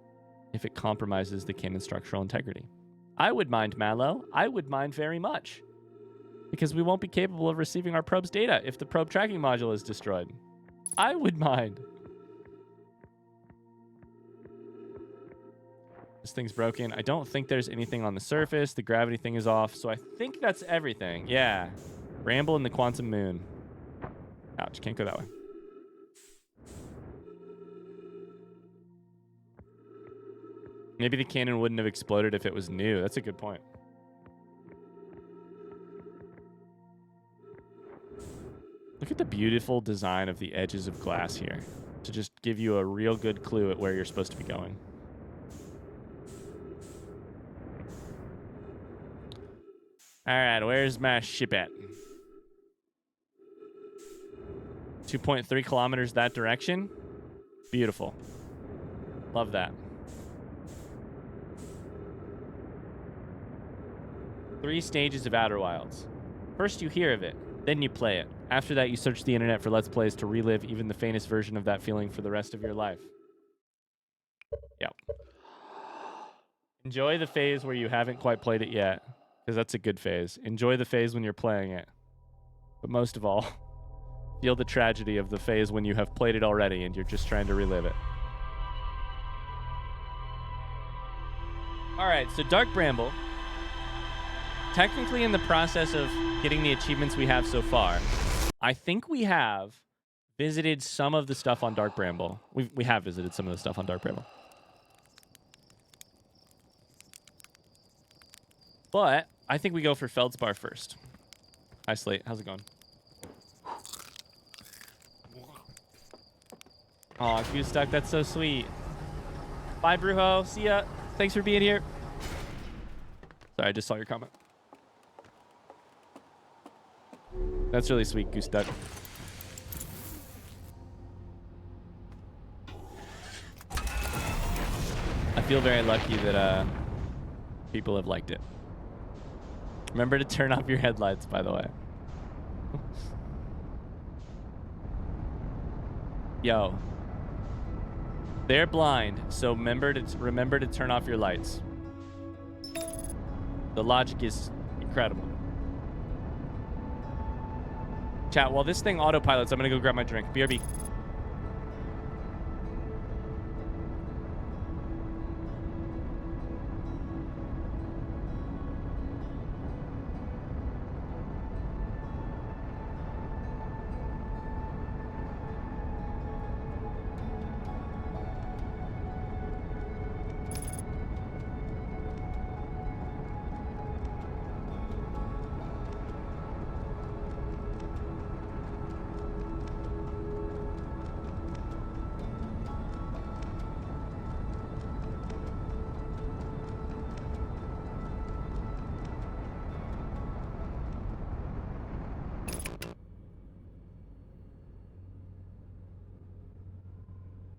if it compromises the cannon's structural integrity? I would mind, Mallow. I would mind very much. Because we won't be capable of receiving our probe's data if the probe tracking module is destroyed. I would mind. This thing's broken. I don't think there's anything on the surface. The gravity thing is off. So I think that's everything. Yeah. Ramble in the quantum moon. Ouch. Can't go that way. Maybe the cannon wouldn't have exploded if it was new. That's a good point. Look at the beautiful design of the edges of glass here. To just give you a real good clue at where you're supposed to be going. All right, where's my ship at? 2.3 kilometers that direction. Beautiful. Love that. 3 stages of Outer Wilds. First you hear of it, then you play it. After that, you search the internet for Let's Plays to relive even the faintest version of that feeling for the rest of your life. Yep. Enjoy the phase where you haven't quite played it yet, because that's a good phase. Enjoy the phase when you're playing it. But most of all, feel the tragedy of the phase when you have played it already and you're just trying to relive it. All right, so Dark Bramble. Technically in the process of getting the achievements we have so far, I think we have visited some of the stuff on Dark Bramble. We have visited some of the stuff on Dark Bramble. But I think we go for Feldspar first. Hi, Slate. How's it going? Aw, Goose-Duck, that's so sweet. Bye, Brujo. See ya. Thanks for being here. Sorry, I just saw your comment. That's really sweet, Goose-Duck. I feel very lucky that people have liked it. Remember to turn off your headlights, by the way. Yo. They're blind, so remember to turn off your lights. The logic is incredible. Chat, while this thing autopilots, I'm gonna go grab my drink. BRB.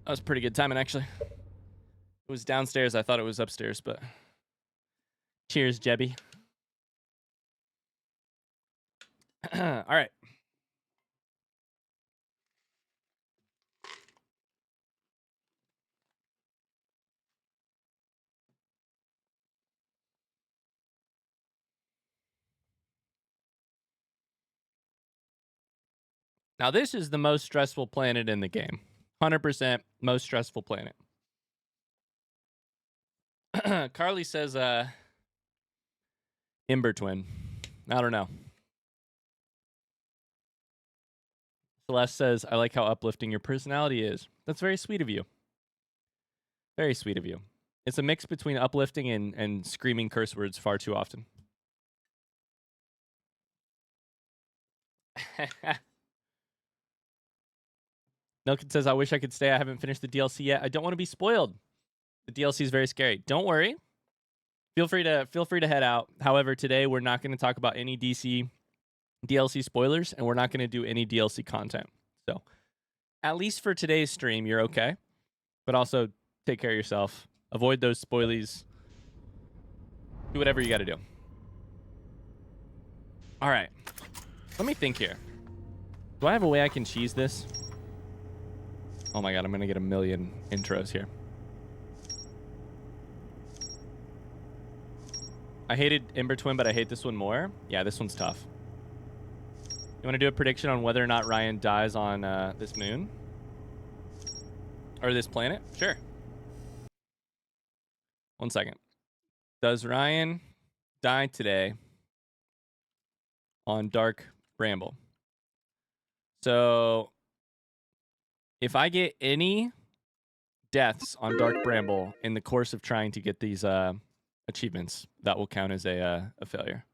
That was pretty good timing, actually. It was downstairs. I thought it was upstairs, but... Cheers, Jebby. All right. Now, this is the most stressful planet in the game. 100% most stressful planet. Carly says, Ember Twin. I don't know. Celeste says, I like how uplifting your personality is. That's very sweet of you. Very sweet of you. It's a mix between uplifting and screaming curse words far too often. Milken says, I wish I could stay. I haven't finished the DLC yet. I don't want to be spoiled. The DLC is very scary. Don't worry. Feel free to head out. However, today we're not going to talk about any DLC spoilers, and we're not going to do any DLC content. So, at least for today's stream, you're okay. But also, take care of yourself. Avoid those spoilies. Do whatever you got to do. All right. Let me think here. Do I have a way I can cheese this? Oh my god, I'm going to get a million intros here. I hated Ember Twin, but I hate this one more. Yeah, this one's tough. You want to do a prediction on whether or not Ryan dies on this moon? Or this planet? Sure. 1 second. Does Ryan die today on Dark Bramble? So, if I get any deaths on Dark Bramble in the course of trying to get these achievements, that will count as a failure.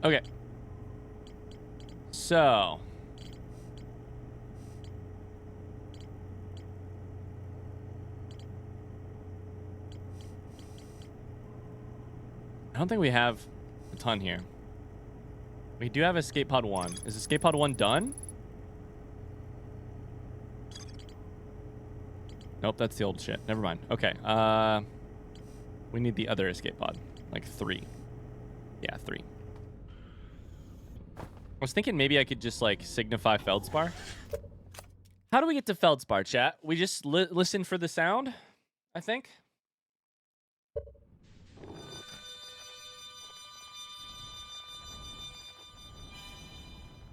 Okay. So. I don't think we have a ton here. We do have escape pod 1. Is escape pod 1 done? Nope, that's the old shit. Never mind. Okay. We need the other escape pod. Like 3. Yeah, 3. I was thinking maybe I could just like signify Feldspar. How do we get to Feldspar, chat? We just listen for the sound, I think.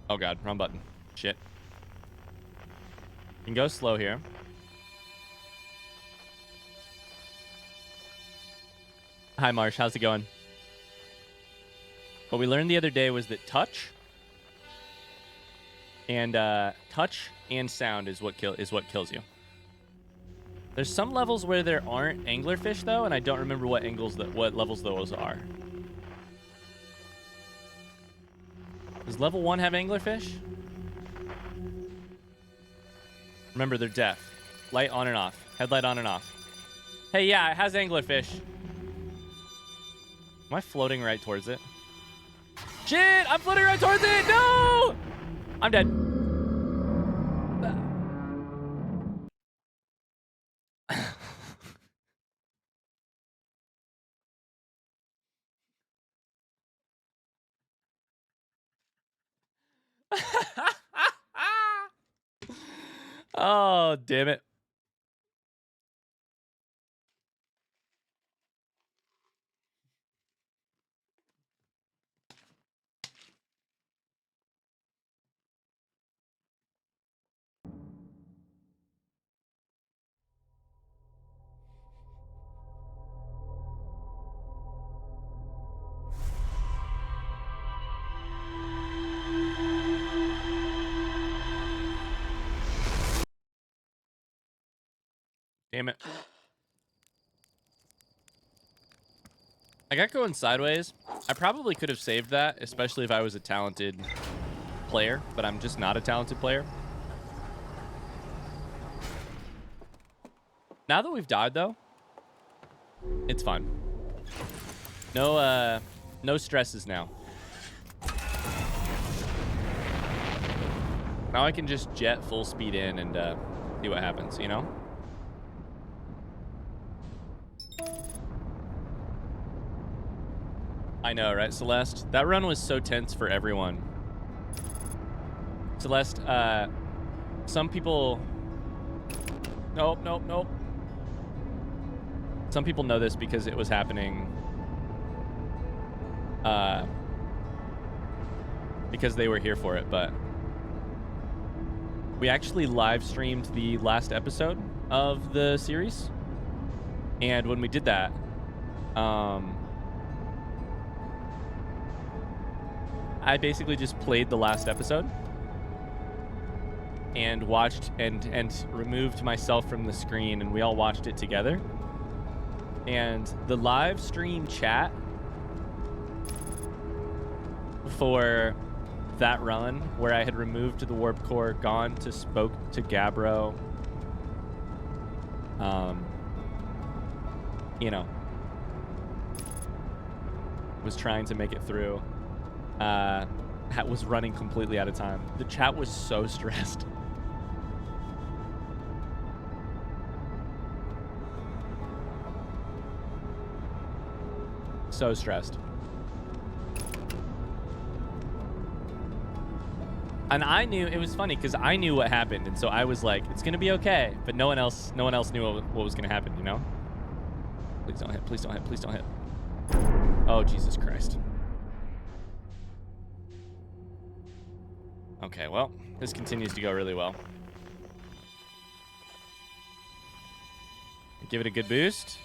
Oh god, wrong button. Shit. You can go slow here. Hi Marsh, how's it going? What we learned the other day was that touch and sound is what kills you. There's some levels where there aren't anglerfish though, and I don't remember what levels those are. Does level 1 have anglerfish? Remember, they're deaf. Light on and off. Headlight on and off. Hey, yeah, it has anglerfish. Am I floating right towards it? Shit! I'm floating right towards it! No! I'm dead. Oh, damn it. Damn it. I got going sideways. I probably could have saved that, especially if I was a talented player, but I'm just not a talented player. Now that we've died, though, it's fun. No stresses now. Now I can just jet full speed in and see what happens, you know? I know, right, Celeste? That run was so tense for everyone. Celeste, some people... Nope. Some people know this because it was happening... because they were here for it, but... We actually live streamed the last episode of the series. And when we did that, I basically just played the last episode and watched and removed myself from the screen, and we all watched it together. And the live stream chat for that run, where I had removed to the warp core, gone to spoke to Gabbro, you know, was trying to make it through, was running completely out of time. The chat was so stressed. So stressed. And I knew, it was funny because I knew what happened, and so I was like, it's gonna be okay. But no one else knew what was gonna happen, you know? Please don't hit, please don't hit, please don't hit. Oh, Jesus Christ. Okay, well, this continues to go really well. Give it a good boost.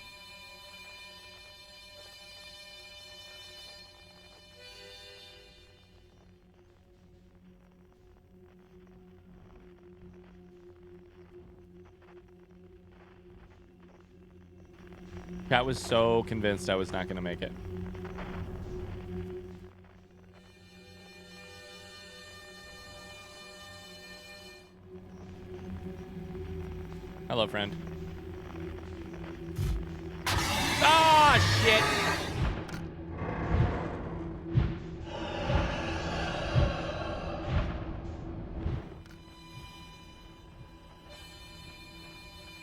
Cat was so convinced I was not going to make it. Hello, friend. Ah, shit!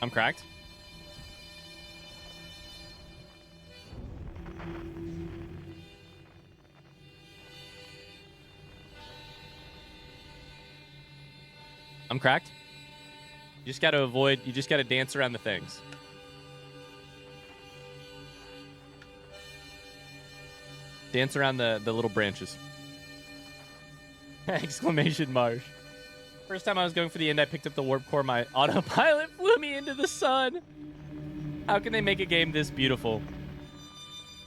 I'm cracked. I'm cracked. You just got to avoid, you just got to dance around the things. Dance around the little branches. Exclamation marsh. First time I was going for the end, I picked up the warp core. My autopilot flew me into the sun. How can they make a game this beautiful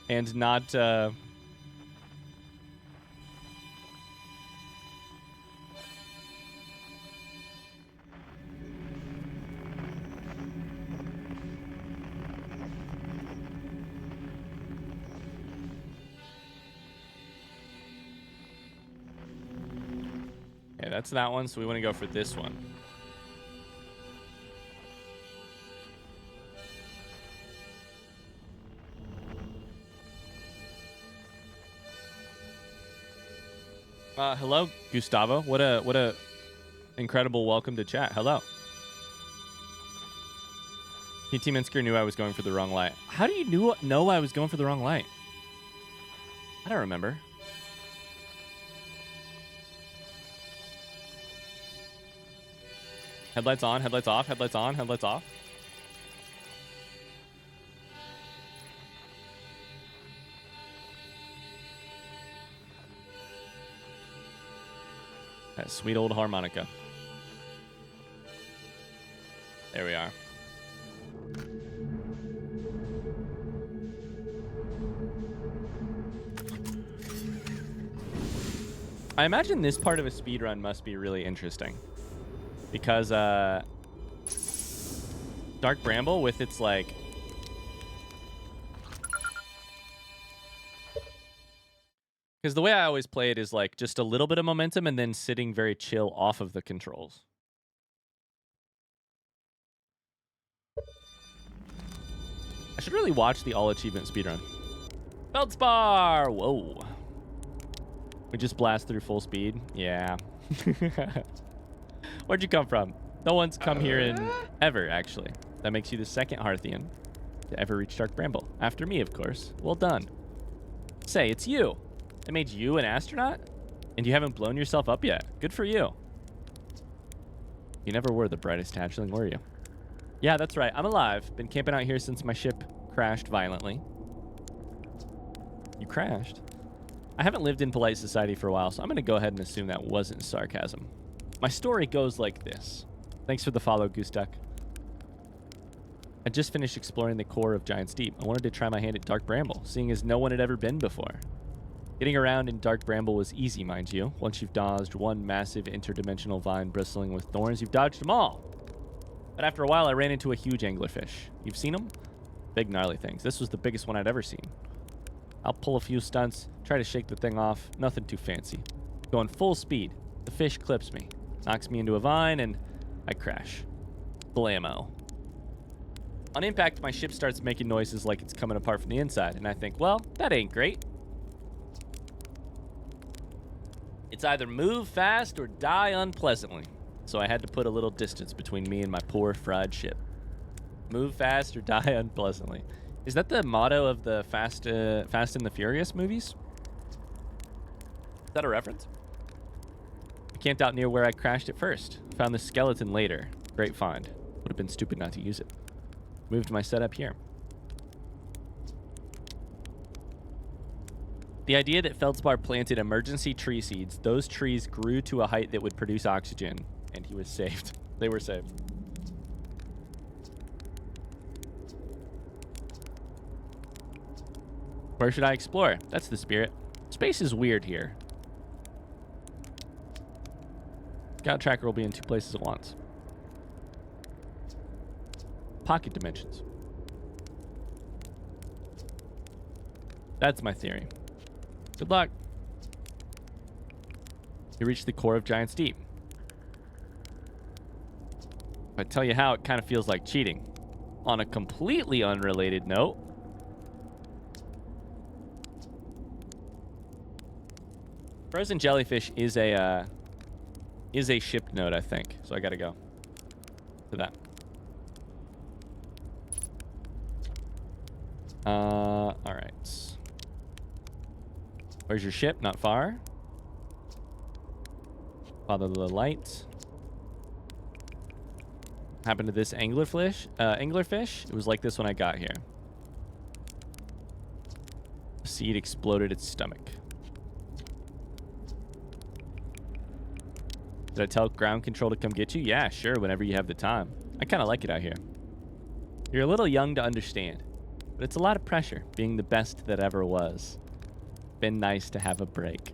and not... Okay, that's that one, so we want to go for this one. Hello, Gustavo. What a incredible welcome to chat. Hello. PT Minsker knew I was going for the wrong light. How do you know I was going for the wrong light? I don't remember. Headlights on, headlights off, headlights on, headlights off. That sweet old harmonica. There we are. I imagine this part of a speedrun must be really interesting. Because Dark Bramble with its like... Because the way I always play it is like just a little bit of momentum and then sitting very chill off of the controls. I should really watch the all achievement speedrun. Feldspar! Whoa. We just blast through full speed? Yeah. Where'd you come from? No one's come here in ever, actually. That makes you the second Hearthian to ever reach Dark Bramble. After me, of course. Well done. Say, it's you. That made you an astronaut? And you haven't blown yourself up yet. Good for you. You never were the brightest hatchling, were you? Yeah, that's right. I'm alive. Been camping out here since my ship crashed violently. You crashed? I haven't lived in polite society for a while, so I'm going to go ahead and assume that wasn't sarcasm. My story goes like this. Thanks for the follow, Goose-Duck. I just finished exploring the core of Giant's Deep. I wanted to try my hand at Dark Bramble, seeing as no one had ever been before. Getting around in Dark Bramble was easy, mind you. Once you've dodged one massive interdimensional vine bristling with thorns, you've dodged them all. But after a while, I ran into a huge anglerfish. You've seen them? Big gnarly things. This was the biggest one I'd ever seen. I'll pull a few stunts, try to shake the thing off. Nothing too fancy. Going full speed. The fish clips me, knocks me into a vine, and I crash. Blammo. On impact, my ship starts making noises like it's coming apart from the inside, and I think, well, that ain't great. It's either move fast or die unpleasantly. So I had to put a little distance between me and my poor fried ship. Move fast or die unpleasantly. Is that the motto of the Fast and the Furious movies? Is that a reference? I camped out near where I crashed at first. Found the skeleton later. Great find. Would have been stupid not to use it. Moved my setup here. The idea that Feldspar planted emergency tree seeds, those trees grew to a height that would produce oxygen, and he was saved. They were saved. Where should I explore? That's the spirit. Space is weird here. Scout tracker will be in 2 places at once. Pocket dimensions. That's my theory. Good luck. You reached the core of Giant's Deep. I tell you how, it kind of feels like cheating. On a completely unrelated note, frozen jellyfish is a shipped node, I think. So I gotta go to that. All right. Where's your ship? Not far. Follow the light. Happened to this anglerfish? Anglerfish? It was like this when I got here. The seed exploded its stomach. Did I tell ground control to come get you? Yeah, sure, whenever you have the time. I kind of like it out here. You're a little young to understand, but it's a lot of pressure being the best that ever was. Been nice to have a break.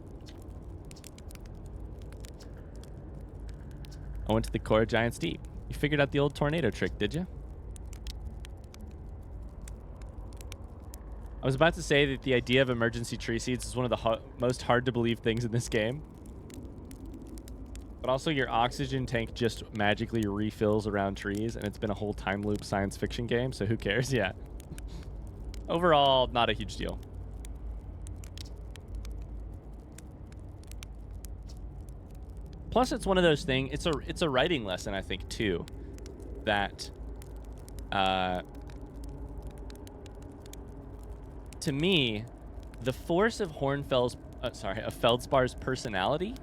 I went to the core of Giant's Deep. You figured out the old tornado trick, did you? I was about to say that the idea of emergency tree seeds is one of the most hard to believe things in this game. But also your oxygen tank just magically refills around trees, and it's been a whole time loop science fiction game, so who cares? Yeah. Overall, not a huge deal. Plus, it's one of those things, it's a writing lesson, I think, too, that to me, the force of Feldspar's personality,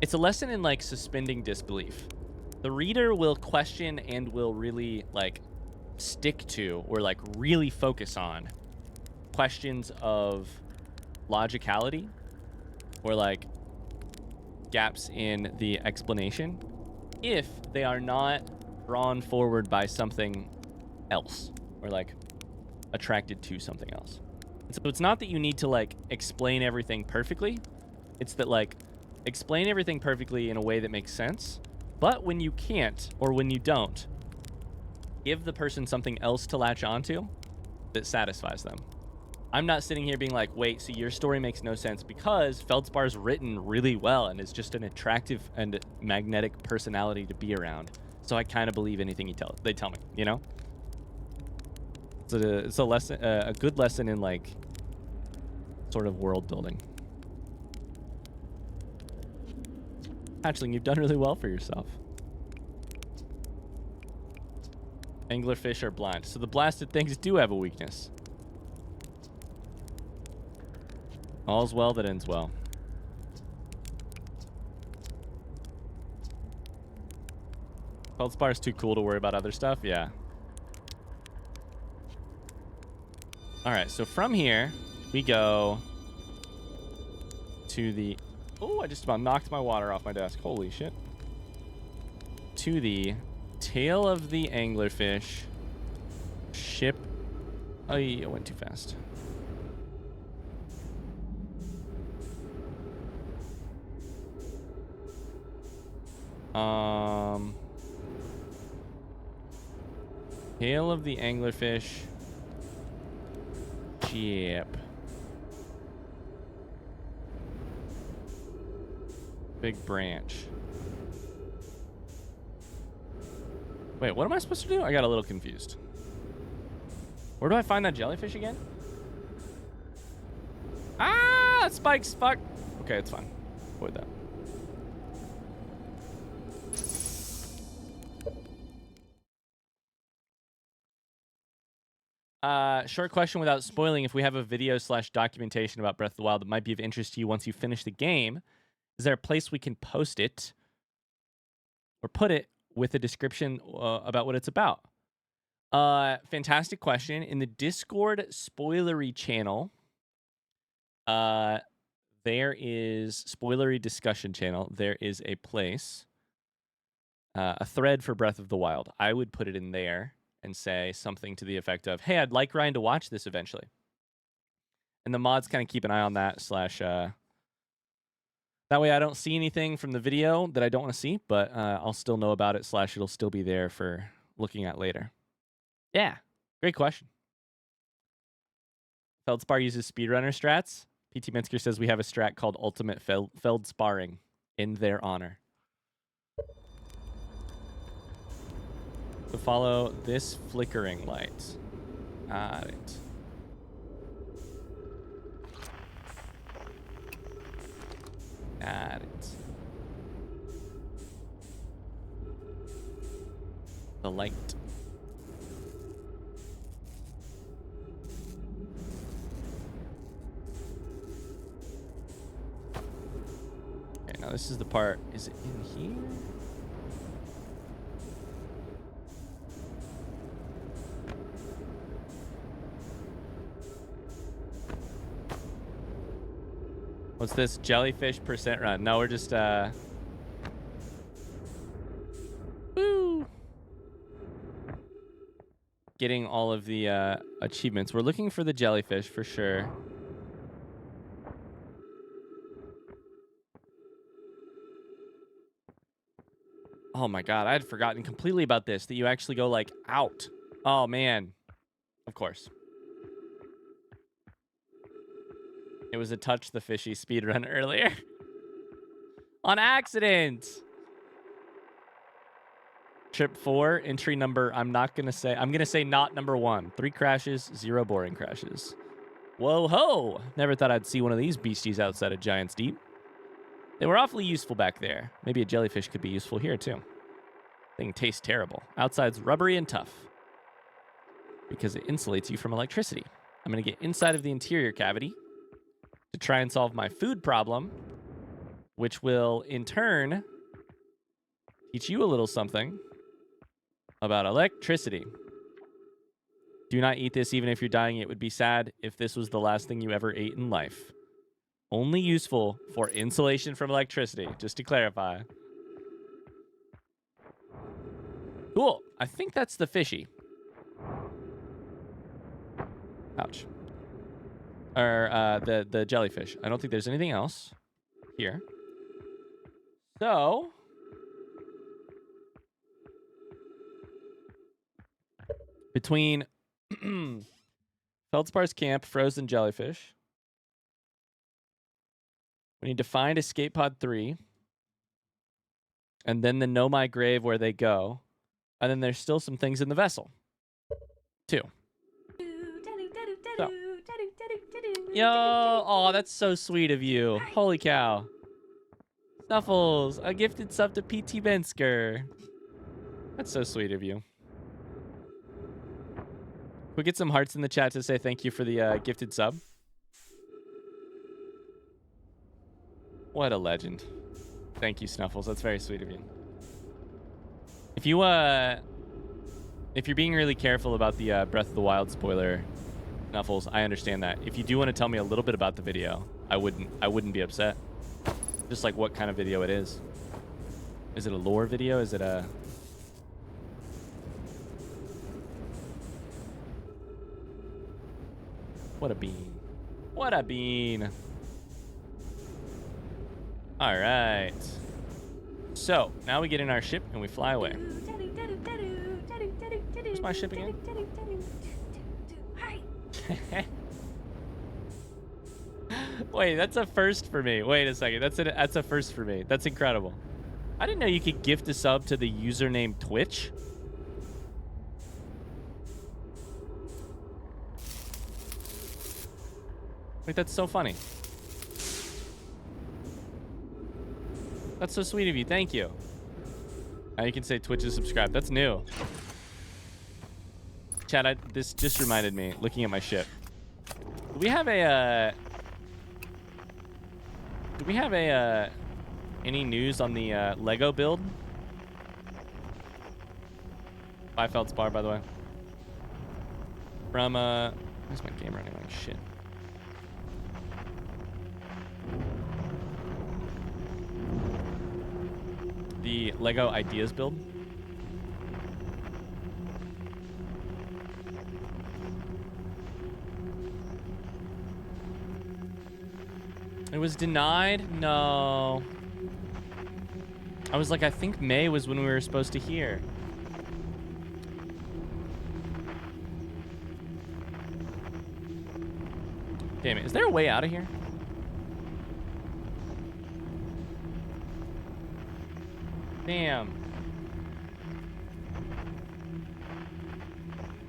it's a lesson in, like, suspending disbelief. The reader will question and will really, like, stick to or, like, really focus on questions of logicality or, like, gaps in the explanation if they are not drawn forward by something else or, like, attracted to something else. So it's not that you need to, like, explain everything perfectly. It's that, like, explain everything perfectly in a way that makes sense. But when you can't, or when you don't, give the person something else to latch onto that satisfies them. I'm not sitting here being like, wait, see, your story makes no sense because Feldspar's written really well and is just an attractive and magnetic personality to be around. So I kind of believe anything they tell me, you know? It's a lesson, a good lesson in, like, sort of world building. Hatchling, you've done really well for yourself. Anglerfish are blind. So the blasted things do have a weakness. All's well that ends well. Feldspar's too cool to worry about other stuff? Yeah. Alright, so from here, we go to the... Oh, I just about knocked my water off my desk. Holy shit. To the tail of the anglerfish ship. Oh, I went too fast. Tail of the anglerfish ship. Big branch. Wait, what am I supposed to do? I got a little confused. Where do I find that jellyfish again? Ah, spikes, fuck. Okay, it's fine. Avoid that. Short question without spoiling. If we have a video / documentation about Breath of the Wild that might be of interest to you once you finish the game, is there a place we can post it or put it with a description about what it's about? Fantastic question. In the Discord spoilery channel, there is spoilery discussion channel. There is a place, a thread for Breath of the Wild. I would put it in there and say something to the effect of, hey, I'd like Ryan to watch this eventually. And the mods kind of keep an eye on that / that way I don't see anything from the video that I don't want to see, but I'll still know about it / it'll still be there for looking at later. Yeah, great question. Feldspar uses speedrunner strats. PT Minsker says we have a strat called Ultimate Feldsparring in their honor. to follow this flickering light. Got it. Got it. The light. Okay, now this is the part. Is it in here? What's this? Jellyfish percent run. No, we're just woo, getting all of the achievements. We're looking for the jellyfish for sure. Oh my god, I had forgotten completely about this, that you actually go like out. Oh man. Of course. It was a touch the fishy speedrun earlier. On accident. Trip 4, entry number, I'm going to say not number 1. 3 crashes, 0 boring crashes. Whoa ho! Never thought I'd see one of these beasties outside of Giant's Deep. They were awfully useful back there. Maybe a jellyfish could be useful here too. Thing tastes terrible. Outside's rubbery and tough. Because it insulates you from electricity. I'm going to get inside of the interior cavity to try and solve my food problem, which will, in turn, teach you a little something about electricity. Do not eat this even if you're dying. It would be sad if this was the last thing you ever ate in life. Only useful for insulation from electricity, just to clarify. Cool. I think that's the fishy. Ouch. Or the jellyfish. I don't think there's anything else here. So between Feldspar's camp, frozen jellyfish, we need to find escape pod 3, and then the know my grave where they go, and then there's still some things in the vessel 2. So. Yo, oh, that's so sweet of you. Holy cow. Snuffles, a gifted sub to PT Bensker. That's so sweet of you. We'll get some hearts in the chat to say thank you for the gifted sub. What a legend. Thank you, Snuffles. That's very sweet of you. If you're being really careful about the Breath of the Wild spoiler, Snuffles, I understand that. If you do want to tell me a little bit about the video, I wouldn't be upset. Just like what kind of video it is. Is it a lore video? Is it a... What a bean. What a bean. All right. So, now we get in our ship and we fly away. Where's my ship again? Wait, that's a first for me. Wait a second. That's a first for me. That's incredible. I didn't know you could gift a sub to the username Twitch. Wait, that's so funny. That's so sweet of you. Thank you. Now you can say Twitch is subscribed. That's new. Chat, this just reminded me, looking at my ship. Do we have any news on the Lego build? Bye, Feldspar, by the way. From, where's my game running like shit? The Lego Ideas build. It was denied? No. I was like, I think May was when we were supposed to hear. Damn it. Is there a way out of here? Damn.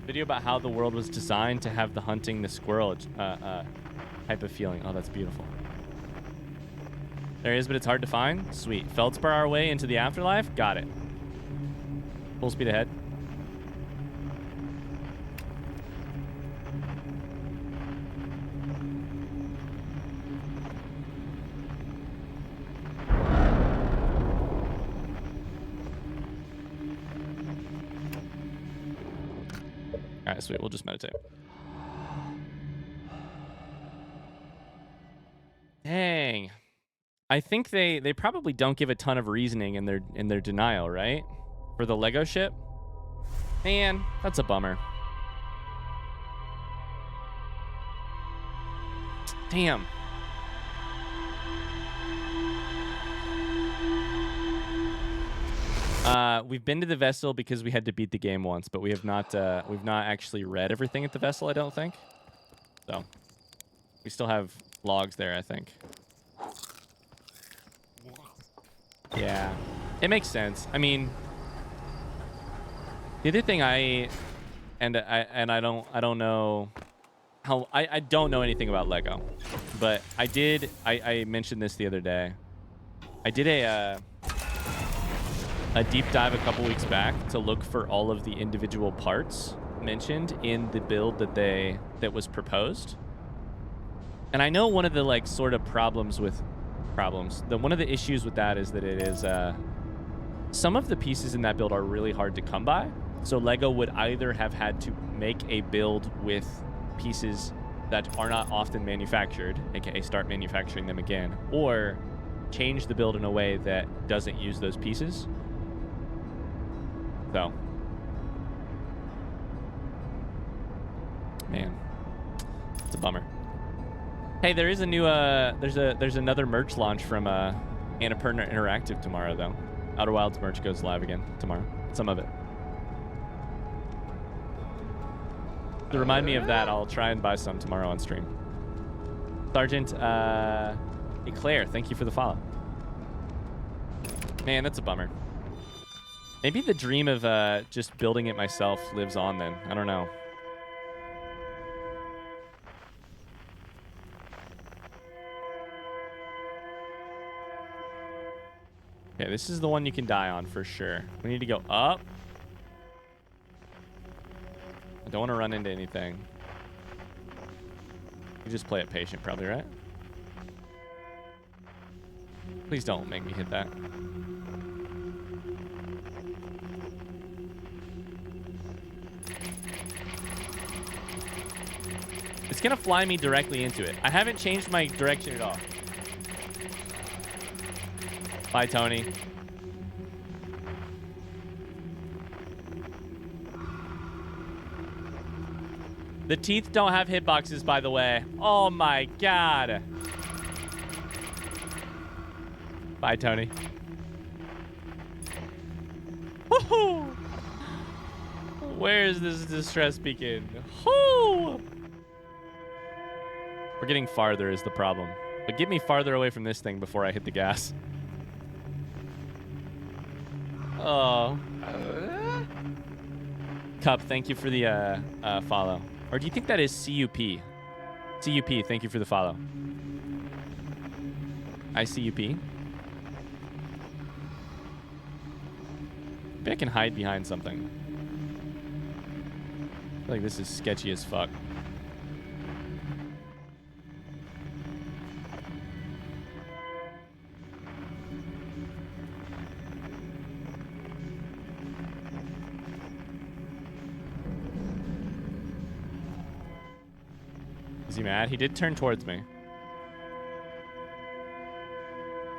Video about how the world was designed to have the hunting the squirrel type of feeling. Oh, that's beautiful. There it is, but it's hard to find. Sweet. Feldspar our way into the afterlife. Got it. Full speed ahead. All right, sweet. We'll just meditate. Dang. I think they probably don't give a ton of reasoning in their denial, right? For the Lego ship. Man, that's a bummer. Damn. We've been to the vessel because we had to beat the game once, but we've not actually read everything at the vessel, I don't think. So we still have logs there, I think. Yeah, it makes sense. I mean, the other thing I don't know how I don't know anything about Lego, but I mentioned this the other day. I did a deep dive a couple weeks back to look for all of the individual parts mentioned in the build that was proposed. And I know one of the like sort of one of the issues with that is that it is some of the pieces in that build are really hard to come by. So Lego would either have had to make a build with pieces that are not often manufactured, aka start manufacturing them again, or change the build in a way that doesn't use those pieces. So, man, it's a bummer. Hey, there is a new there's another merch launch from Annapurna Interactive tomorrow though. Outer Wilds merch goes live again tomorrow. Some of it. To remind me of that, I'll try and buy some tomorrow on stream. Sergeant Eclair, thank you for the follow. Man, that's a bummer. Maybe the dream of just building it myself lives on then. I don't know. Okay, this is the one you can die on for sure. We need to go up. I don't want to run into anything. You just play it patient probably, right? Please don't make me hit that. It's gonna fly me directly into it. I haven't changed my direction at all. Bye, Tony. The teeth don't have hitboxes, by the way. Oh my god. Bye, Tony. Woohoo! Where is this distress beacon? Woo! We're getting farther is the problem. But get me farther away from this thing before I hit the gas. Oh. Cup, thank you for the follow. Or do you think that is CUP? CUP, thank you for the follow. ICUP. Maybe I can hide behind something. I feel like this is sketchy as fuck. Is he mad? He did turn towards me.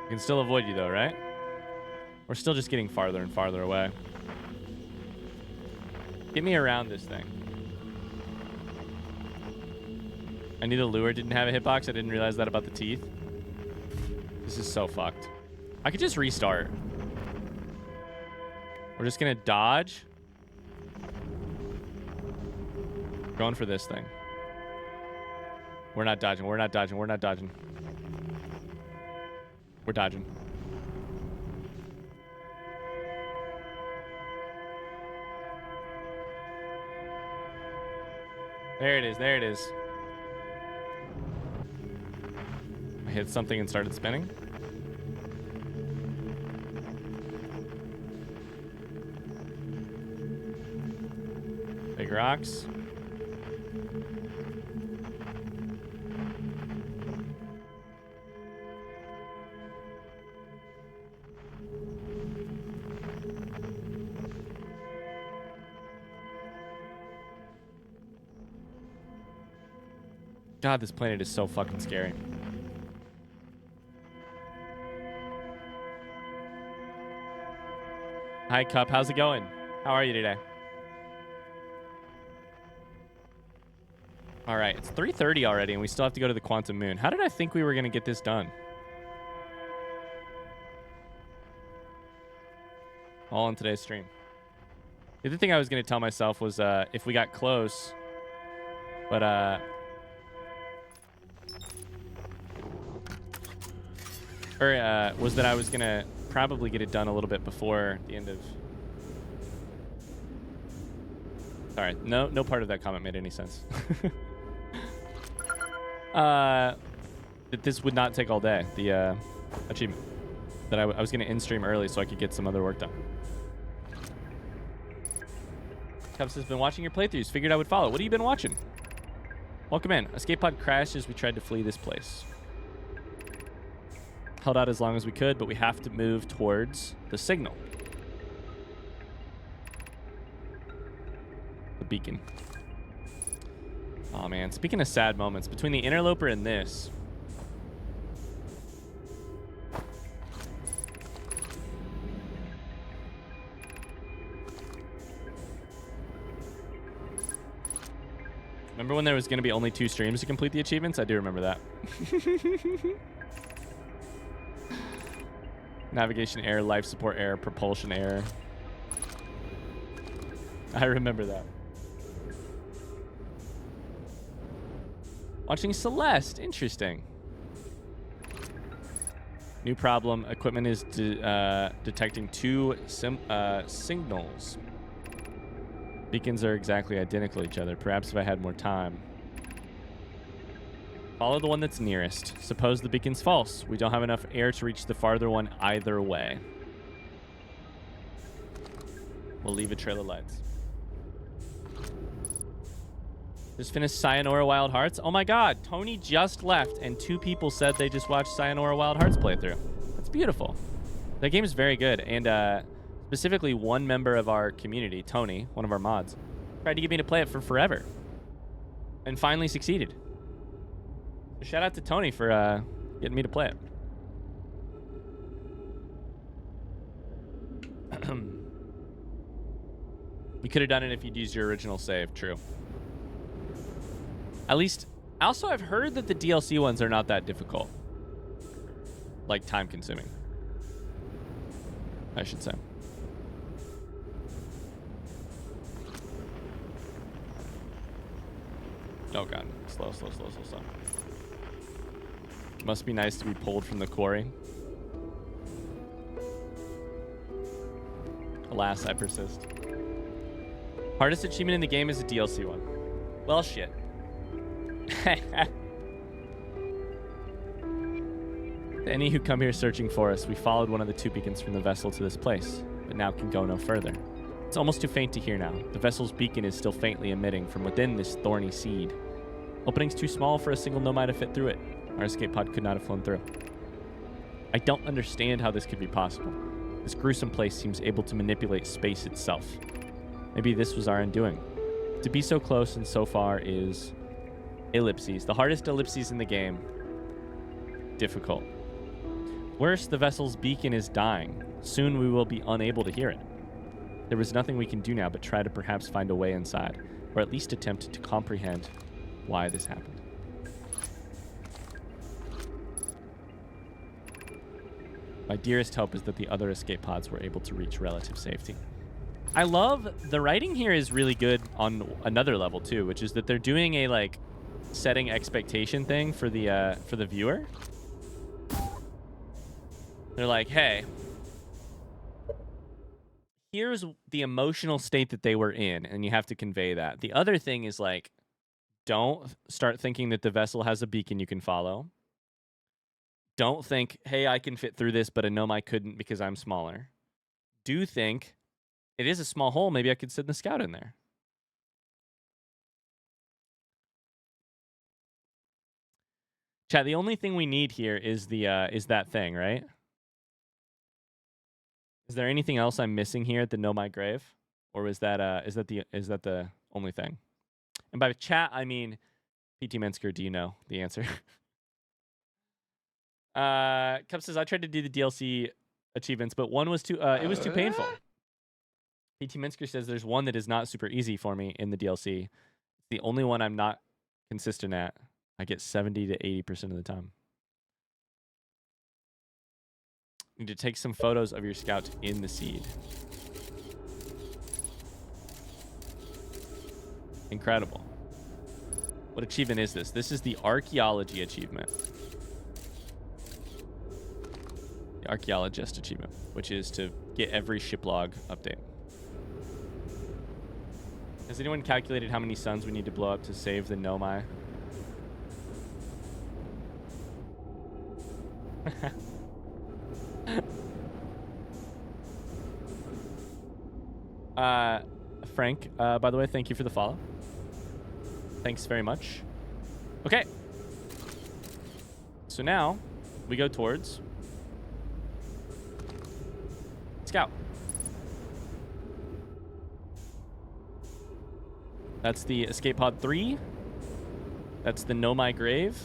I can still avoid you though, right? We're still just getting farther and farther away. Get me around this thing. I knew the lure didn't have a hitbox. I didn't realize that about the teeth. This is so fucked. I could just restart. We're just gonna dodge. Going for this thing. We're not dodging. We're not dodging. We're not dodging. We're dodging. There it is. There it is. I hit something and started spinning. Big rocks. God, this planet is so fucking scary. Hi, Cup. How's it going? How are you today? All right, it's 3:30 already, and we still have to go to the Quantum Moon. How did I think we were going to get this done? All in today's stream. The other thing I was going to tell myself was if we got close, but was that I was going to probably get it done a little bit before the end of... Sorry, no part of that comment made any sense. That this would not take all day, the achievement. That I was going to end stream early so I could get some other work done. Cubs has been watching your playthroughs. Figured I would follow. What have you been watching? Welcome in. Escape pod crashed as we tried to flee this place. Held out as long as we could, but we have to move towards the signal. The beacon. Oh man, speaking of sad moments, between the interloper and this... Remember when there was going to be only 2 streams to complete the achievements? I do remember that. Navigation error, life support error, propulsion error. I remember that. Watching Celeste. Interesting. New problem. Equipment is detecting 2 signals. Beacons are exactly identical to each other. Perhaps if I had more time. Follow the one that's nearest. Suppose the beacon's false. We don't have enough air to reach the farther one either way. We'll leave a trail of lights. Just finished Sayonara Wild Hearts. Oh my god, Tony just left and 2 people said they just watched Sayonara Wild Hearts playthrough. That's beautiful. That game is very good, and specifically one member of our community, Tony, one of our mods, tried to get me to play it for forever and finally succeeded. So shout out to Tony for getting me to play it. You could have done it if you'd used your original save. True. At least, also I've heard that the DLC ones are not that difficult. Like time consuming, I should say. Oh god, slow. Must be nice to be pulled from the quarry. Alas, I persist. Hardest achievement in the game is a DLC one. Well, shit. Any who come here searching for us, we followed one of the 2 beacons from the vessel to this place, but now can go no further. It's almost too faint to hear now. The vessel's beacon is still faintly emitting from within this thorny seed. Opening's too small for a single nomad to fit through it. Our escape pod could not have flown through. I don't understand how this could be possible. This gruesome place seems able to manipulate space itself. Maybe this was our undoing. To be so close and so far is... ellipses. The hardest ellipses in the game. Difficult. Worse, the vessel's beacon is dying. Soon we will be unable to hear it. There is nothing we can do now but try to perhaps find a way inside, or at least attempt to comprehend why this happened. My dearest hope is that the other escape pods were able to reach relative safety. I love the writing here is really good on another level too, which is that they're doing a like setting expectation thing for the viewer. They're like, hey, here's the emotional state that they were in, and you have to convey that. The other thing is like, don't start thinking that the vessel has a beacon you can follow. Don't think, hey, I can fit through this, but a gnome I couldn't because I'm smaller. Do think, it is a small hole. Maybe I could send the scout in there. Chat, the only thing we need here is that thing, right? Is there anything else I'm missing here at the Know My Grave? Or is that the only thing? And by chat, I mean PT Mensker, do you know the answer? Cup says I tried to do the DLC achievements, but one was too it was too painful. PT Mensker says there's one that is not super easy for me in the DLC. It's the only one I'm not consistent at. I get 70 to 80% of the time. You need to take some photos of your scout in the seed. Incredible. What achievement is this? This is the archaeology achievement. The archaeologist achievement, which is to get every ship log update. Has anyone calculated how many suns we need to blow up to save the Nomai? Frank, by the way, thank you for the follow. Thanks very much. Okay. So now we go towards Scout. That's the escape pod 3. That's the Know My Grave.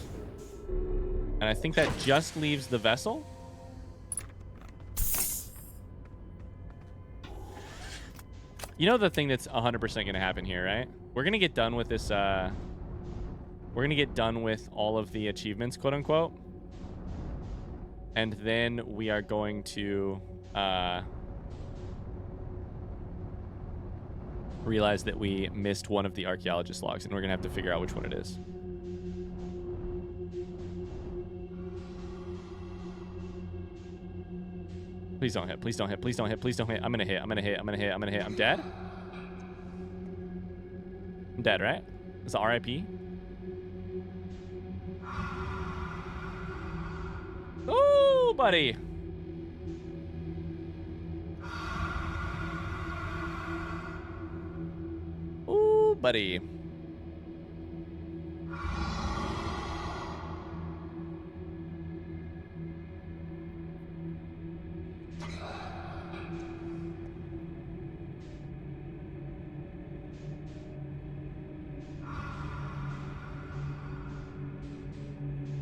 And I think that just leaves the vessel. You know the thing that's 100% going to happen here, right? We're going to get done with this. We're going to get done with all of the achievements, quote unquote. And then we are going to realize that we missed one of the archaeologist logs, and we're going to have to figure out which one it is. Please don't hit. Please don't hit. Please don't hit. Please don't hit. I'm gonna hit. I'm gonna hit. I'm gonna hit. I'm gonna hit. I'm dead? I'm dead, right? Is it RIP? Ooh, buddy. Ooh, buddy.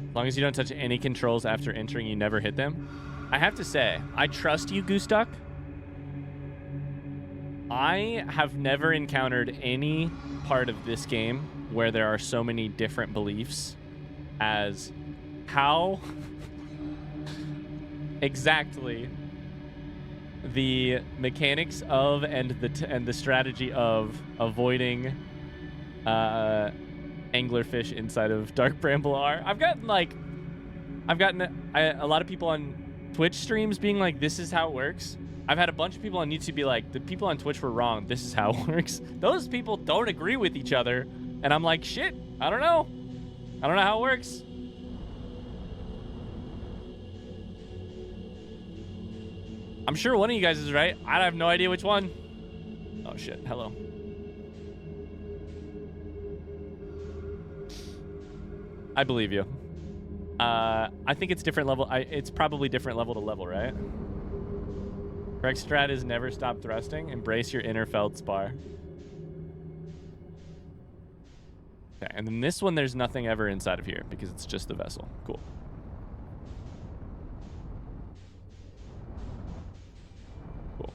As long as you don't touch any controls after entering, you never hit them. I have to say, I trust you, Goose Duck. I have never encountered any part of this game where there are so many different beliefs as how exactly the mechanics of and the strategy of avoiding anglerfish inside of Dark Bramble are. I've gotten a lot of people on Twitch streams being like, this is how it works. I've had a bunch of people on YouTube be like, the people on Twitch were wrong. This is how it works. Those people don't agree with each other. And I'm like, shit, I don't know. I don't know how it works. I'm sure one of you guys is right. I have no idea which one. Oh shit, hello. I believe you. I think it's different level. It's probably different level to level, right? Correct strat is never stop thrusting. Embrace your inner feldspar. Okay, and then this one, there's nothing ever inside of here because it's just the vessel. Cool. Cool.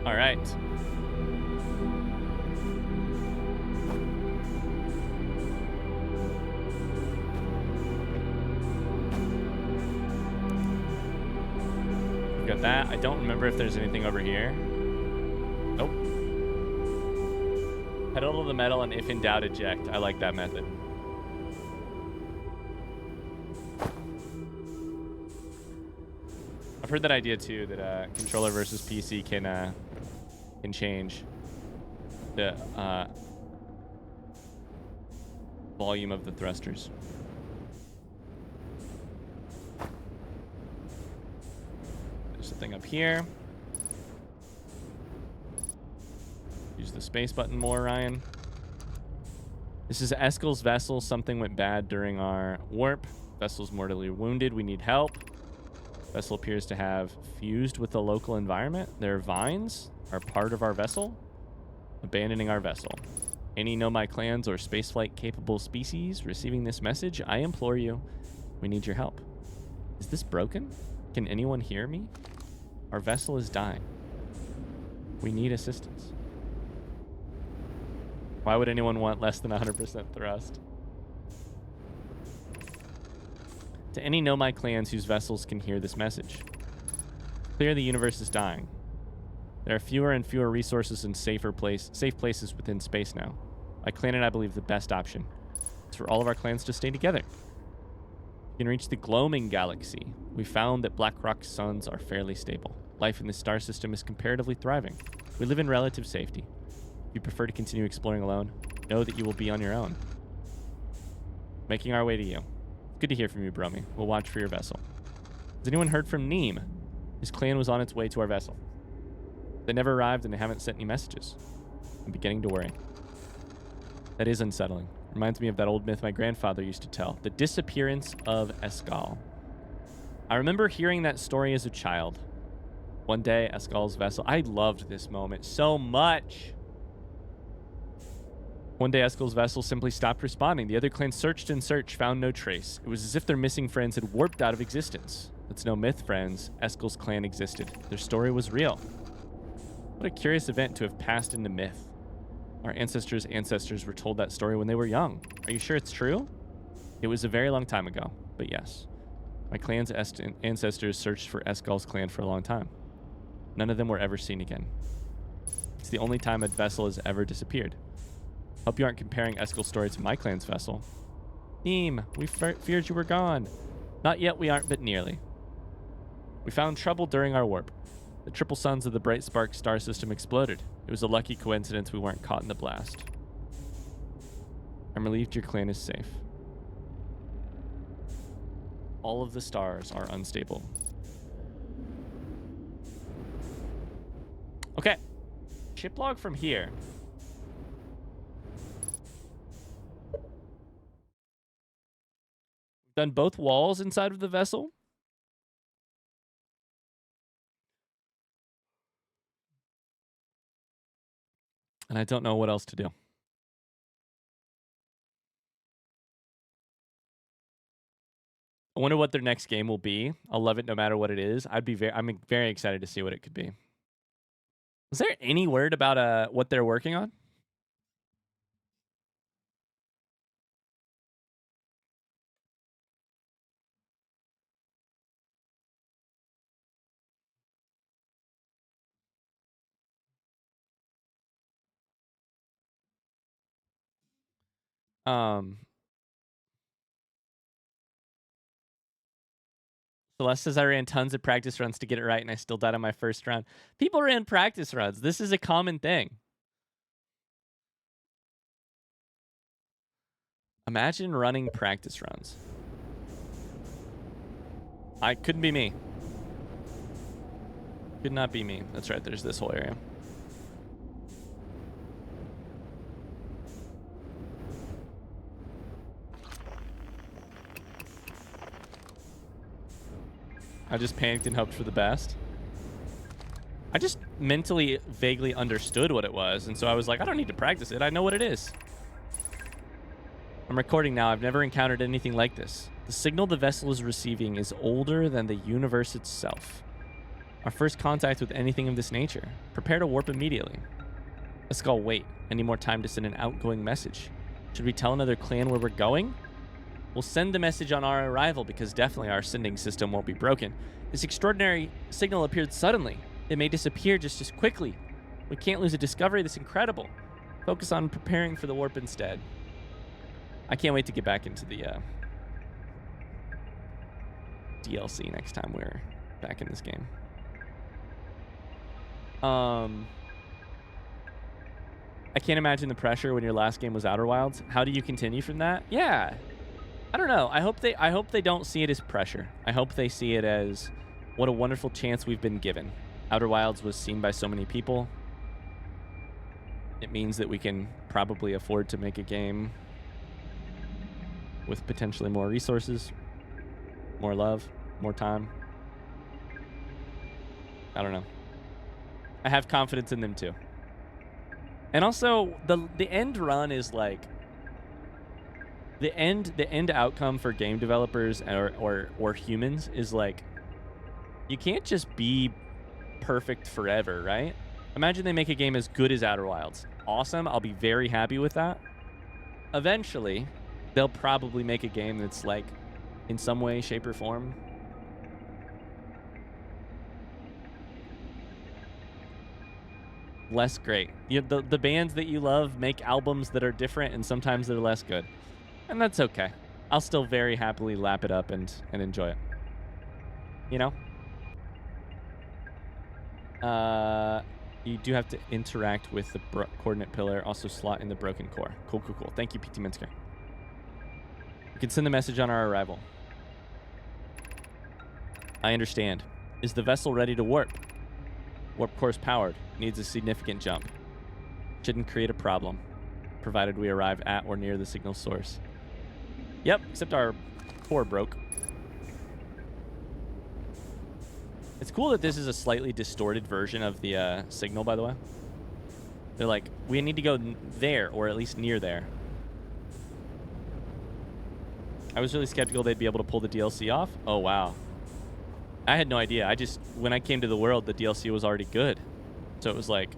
All right. Got that. I don't remember if there's anything over here. Nope. Pedal to the metal and if in doubt, eject. I like that method. I've heard that idea too, that controller versus PC can change the volume of the thrusters. There's something up here. Use the space button more, Ryan. This is Eskel's vessel. Something went bad during our warp. Vessel's mortally wounded. We need help. Vessel appears to have fused with the local environment. Their vines are part of our vessel. Abandoning our vessel. Any Nomai clans or spaceflight capable species receiving this message, I implore you, we need your help. Is this broken? Can anyone hear me? Our vessel is dying. We need assistance. Why would anyone want less than 100% thrust? To any Nomai clans whose vessels can hear this message. Clear, the universe is dying. There are fewer and fewer resources and safe places within space now. My clan and I believe the best option is for all of our clans to stay together. You can reach the Gloaming Galaxy. We found that Blackrock's suns are fairly stable. Life in this star system is comparatively thriving. We live in relative safety. If you prefer to continue exploring alone, know that you will be on your own. Making our way to you. Good to hear from you, Bromy. We'll watch for your vessel. Has anyone heard from Neem? His clan was on its way to our vessel. They never arrived and they haven't sent any messages. I'm beginning to worry. That is unsettling. Reminds me of that old myth my grandfather used to tell. The disappearance of Eskal. I remember hearing that story as a child. One day, Eskal's vessel... I loved this moment so much. One day, Eskal's vessel simply stopped responding. The other clans searched and searched, found no trace. It was as if their missing friends had warped out of existence. It's no myth, friends. Eskal's clan existed. Their story was real. What a curious event to have passed into myth. Our ancestors' ancestors were told that story when they were young. Are you sure it's true? It was a very long time ago, but yes. My clan's ancestors searched for Eskal's clan for a long time. None of them were ever seen again. It's the only time a vessel has ever disappeared. Hope you aren't comparing Eskal's story to my clan's vessel. Neem, we feared you were gone. Not yet, we aren't, but nearly. We found trouble during our warp. The triple suns of the Bright Spark star system exploded. It was a lucky coincidence we weren't caught in the blast. I'm relieved your clan is safe. All of the stars are unstable. Okay. Ship log from here. Done both walls inside of the vessel. And I don't know what else to do. I wonder what their next game will be. I'll love it no matter what it is. I'm very excited to see what it could be. Is there any word about what they're working on? Celeste says I ran tons of practice runs to get it right, and I still died on my first round. People ran practice runs. This is a common thing. Imagine running practice runs. Couldn't be me. Could not be me. That's right. There's this whole area. I just panicked and hoped for the best. I just mentally vaguely understood what it was, and so I was like, I don't need to practice it. I know what it is. I'm recording now. I've never encountered anything like this. The signal the vessel is receiving is older than the universe itself. Our first contact with anything of this nature. Prepare to warp immediately. Eskal, wait. I need more time to send an outgoing message. Should we tell another clan where we're going? We'll send the message on our arrival because definitely our sending system won't be broken. This extraordinary signal appeared suddenly. It may disappear just as quickly. We can't lose a discovery this incredible. Focus on preparing for the warp instead. I can't wait to get back into the DLC next time we're back in this game. I can't imagine the pressure when your last game was Outer Wilds. How do you continue from that? Yeah. I don't know. I hope they don't see it as pressure. I hope they see it as what a wonderful chance we've been given. Outer Wilds was seen by so many people. It means that we can probably afford to make a game with potentially more resources, more love, more time. I don't know. I have confidence in them too. And also the end run is like the end outcome for game developers or humans is like you can't just be perfect forever, right? Imagine they make a game as good as Outer Wilds. Awesome. I'll be very happy with that. Eventually, they'll probably make a game that's like in some way, shape, or form less great. The bands that you love make albums that are different, and sometimes they're less good. And that's okay. I'll still very happily lap it up and enjoy it. You know? You do have to interact with the coordinate pillar, also slot in the broken core. Cool, cool, cool. Thank you, PT Minsker. You can send the message on our arrival. I understand. Is the vessel ready to warp? Warp core's powered. Needs a significant jump. Shouldn't create a problem, provided we arrive at or near the signal source. Yep, except our core broke. It's cool that this is a slightly distorted version of the signal, by the way. They're like, we need to go there, or at least near there. I was really skeptical they'd be able to pull the DLC off. Oh, wow. I had no idea. When I came to the world, the DLC was already good. So it was like...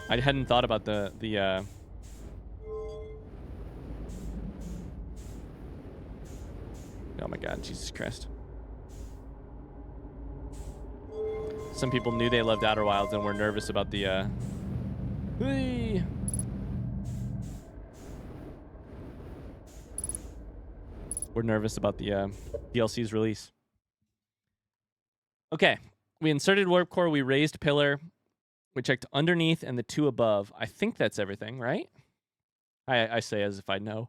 I hadn't thought about the oh my god, Jesus Christ. Some people knew they loved Outer Wilds and were nervous about the Whee! We're nervous about the DLC's release. Okay, we inserted warp core, we raised pillar. We checked underneath and the two above. I think that's everything, right? I say as if I know.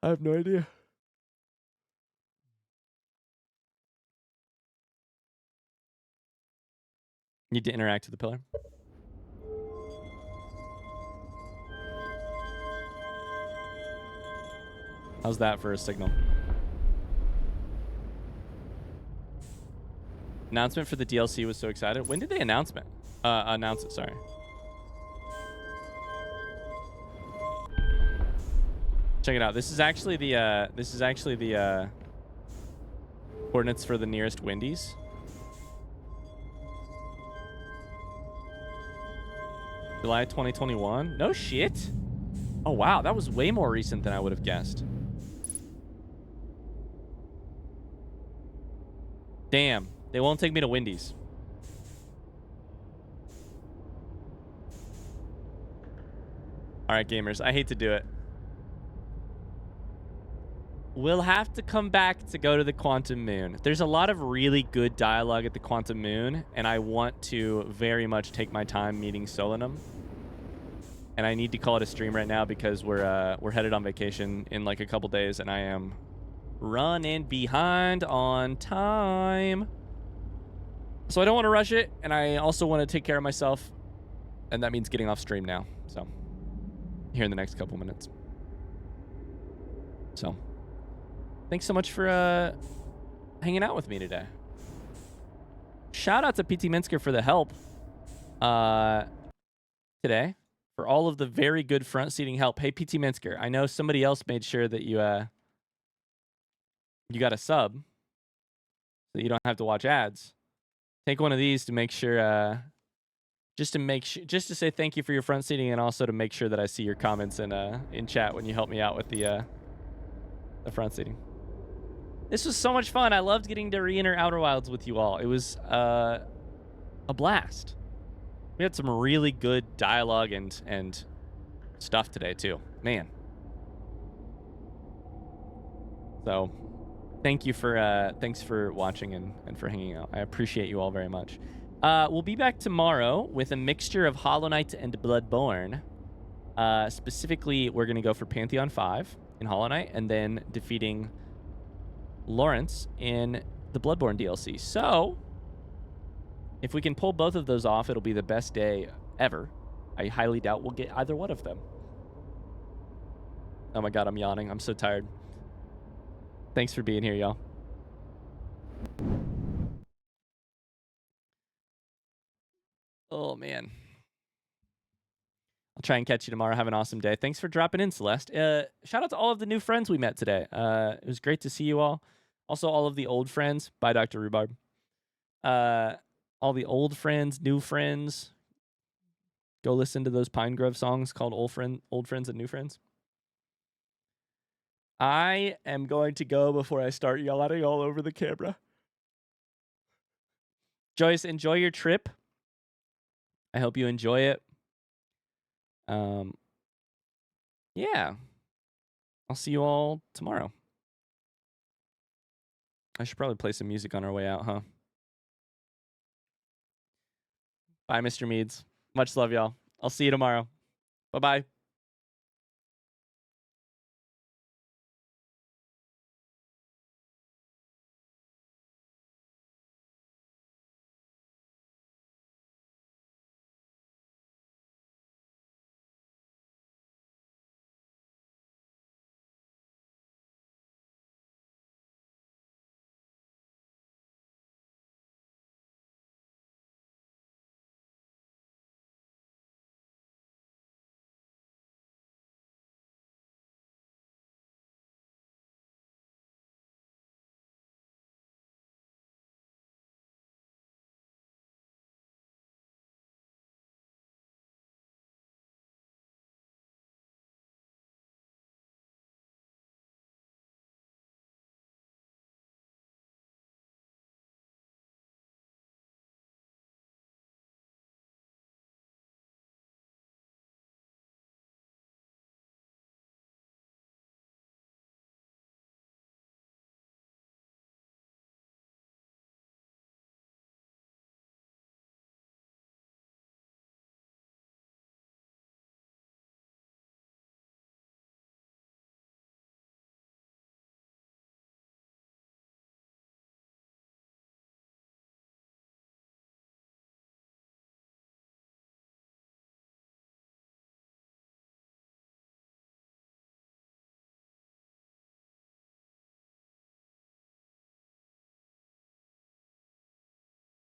I have no idea. Need to interact with the pillar. How's that for a signal? Announcement for the DLC was so excited. When did they announce it? Sorry. Check it out. This is actually the coordinates for the nearest Wendy's. July 2021. No shit. Oh wow, that was way more recent than I would have guessed. Damn, they won't take me to Wendy's. All right, gamers, I hate to do it. We'll have to come back to go to the Quantum Moon. There's a lot of really good dialogue at the Quantum Moon, and I want to very much take my time meeting Solanum. And I need to call it a stream right now because we're headed on vacation in like a couple days, and I am running behind on time. So I don't want to rush it, and I also want to take care of myself, and that means getting off stream now. So here in the next couple minutes. So thanks so much for hanging out with me today. Shout out to PT Minsker for the help today, for all of the very good front seating help. Hey, PT Minsker, I know somebody else made sure that you got a sub so you don't have to watch ads. Take one of these to make sure, just to say thank you for your front seating, and also to make sure that I see your comments in chat when you help me out with the front seating. This was so much fun. I loved getting to re-enter Outer Wilds with you all. It a blast. We had some really good dialogue and stuff today too. Man. So thanks for watching and for hanging out. I appreciate you all very much. We'll be back tomorrow with a mixture of Hollow Knight and Bloodborne. Specifically, we're going to go for Pantheon 5 in Hollow Knight and then defeating Lawrence in the Bloodborne DLC. So, if we can pull both of those off, it'll be the best day ever. I highly doubt we'll get either one of them. Oh my god, I'm yawning. I'm so tired. Thanks for being here, y'all. Oh, man. I'll try and catch you tomorrow. Have an awesome day. Thanks for dropping in, Celeste. Shout out to all of the new friends we met today. It was great to see you all. Also, all of the old friends. Bye, Dr. Rhubarb. All the old friends, new friends. Go listen to those Pine Grove songs called Old Friends and New Friends. I am going to go before I start yelling all over the camera. Joyce, enjoy your trip. I hope you enjoy it. Yeah. I'll see you all tomorrow. I should probably play some music on our way out, huh? Bye, Mr. Meads. Much love, y'all. I'll see you tomorrow. Bye-bye.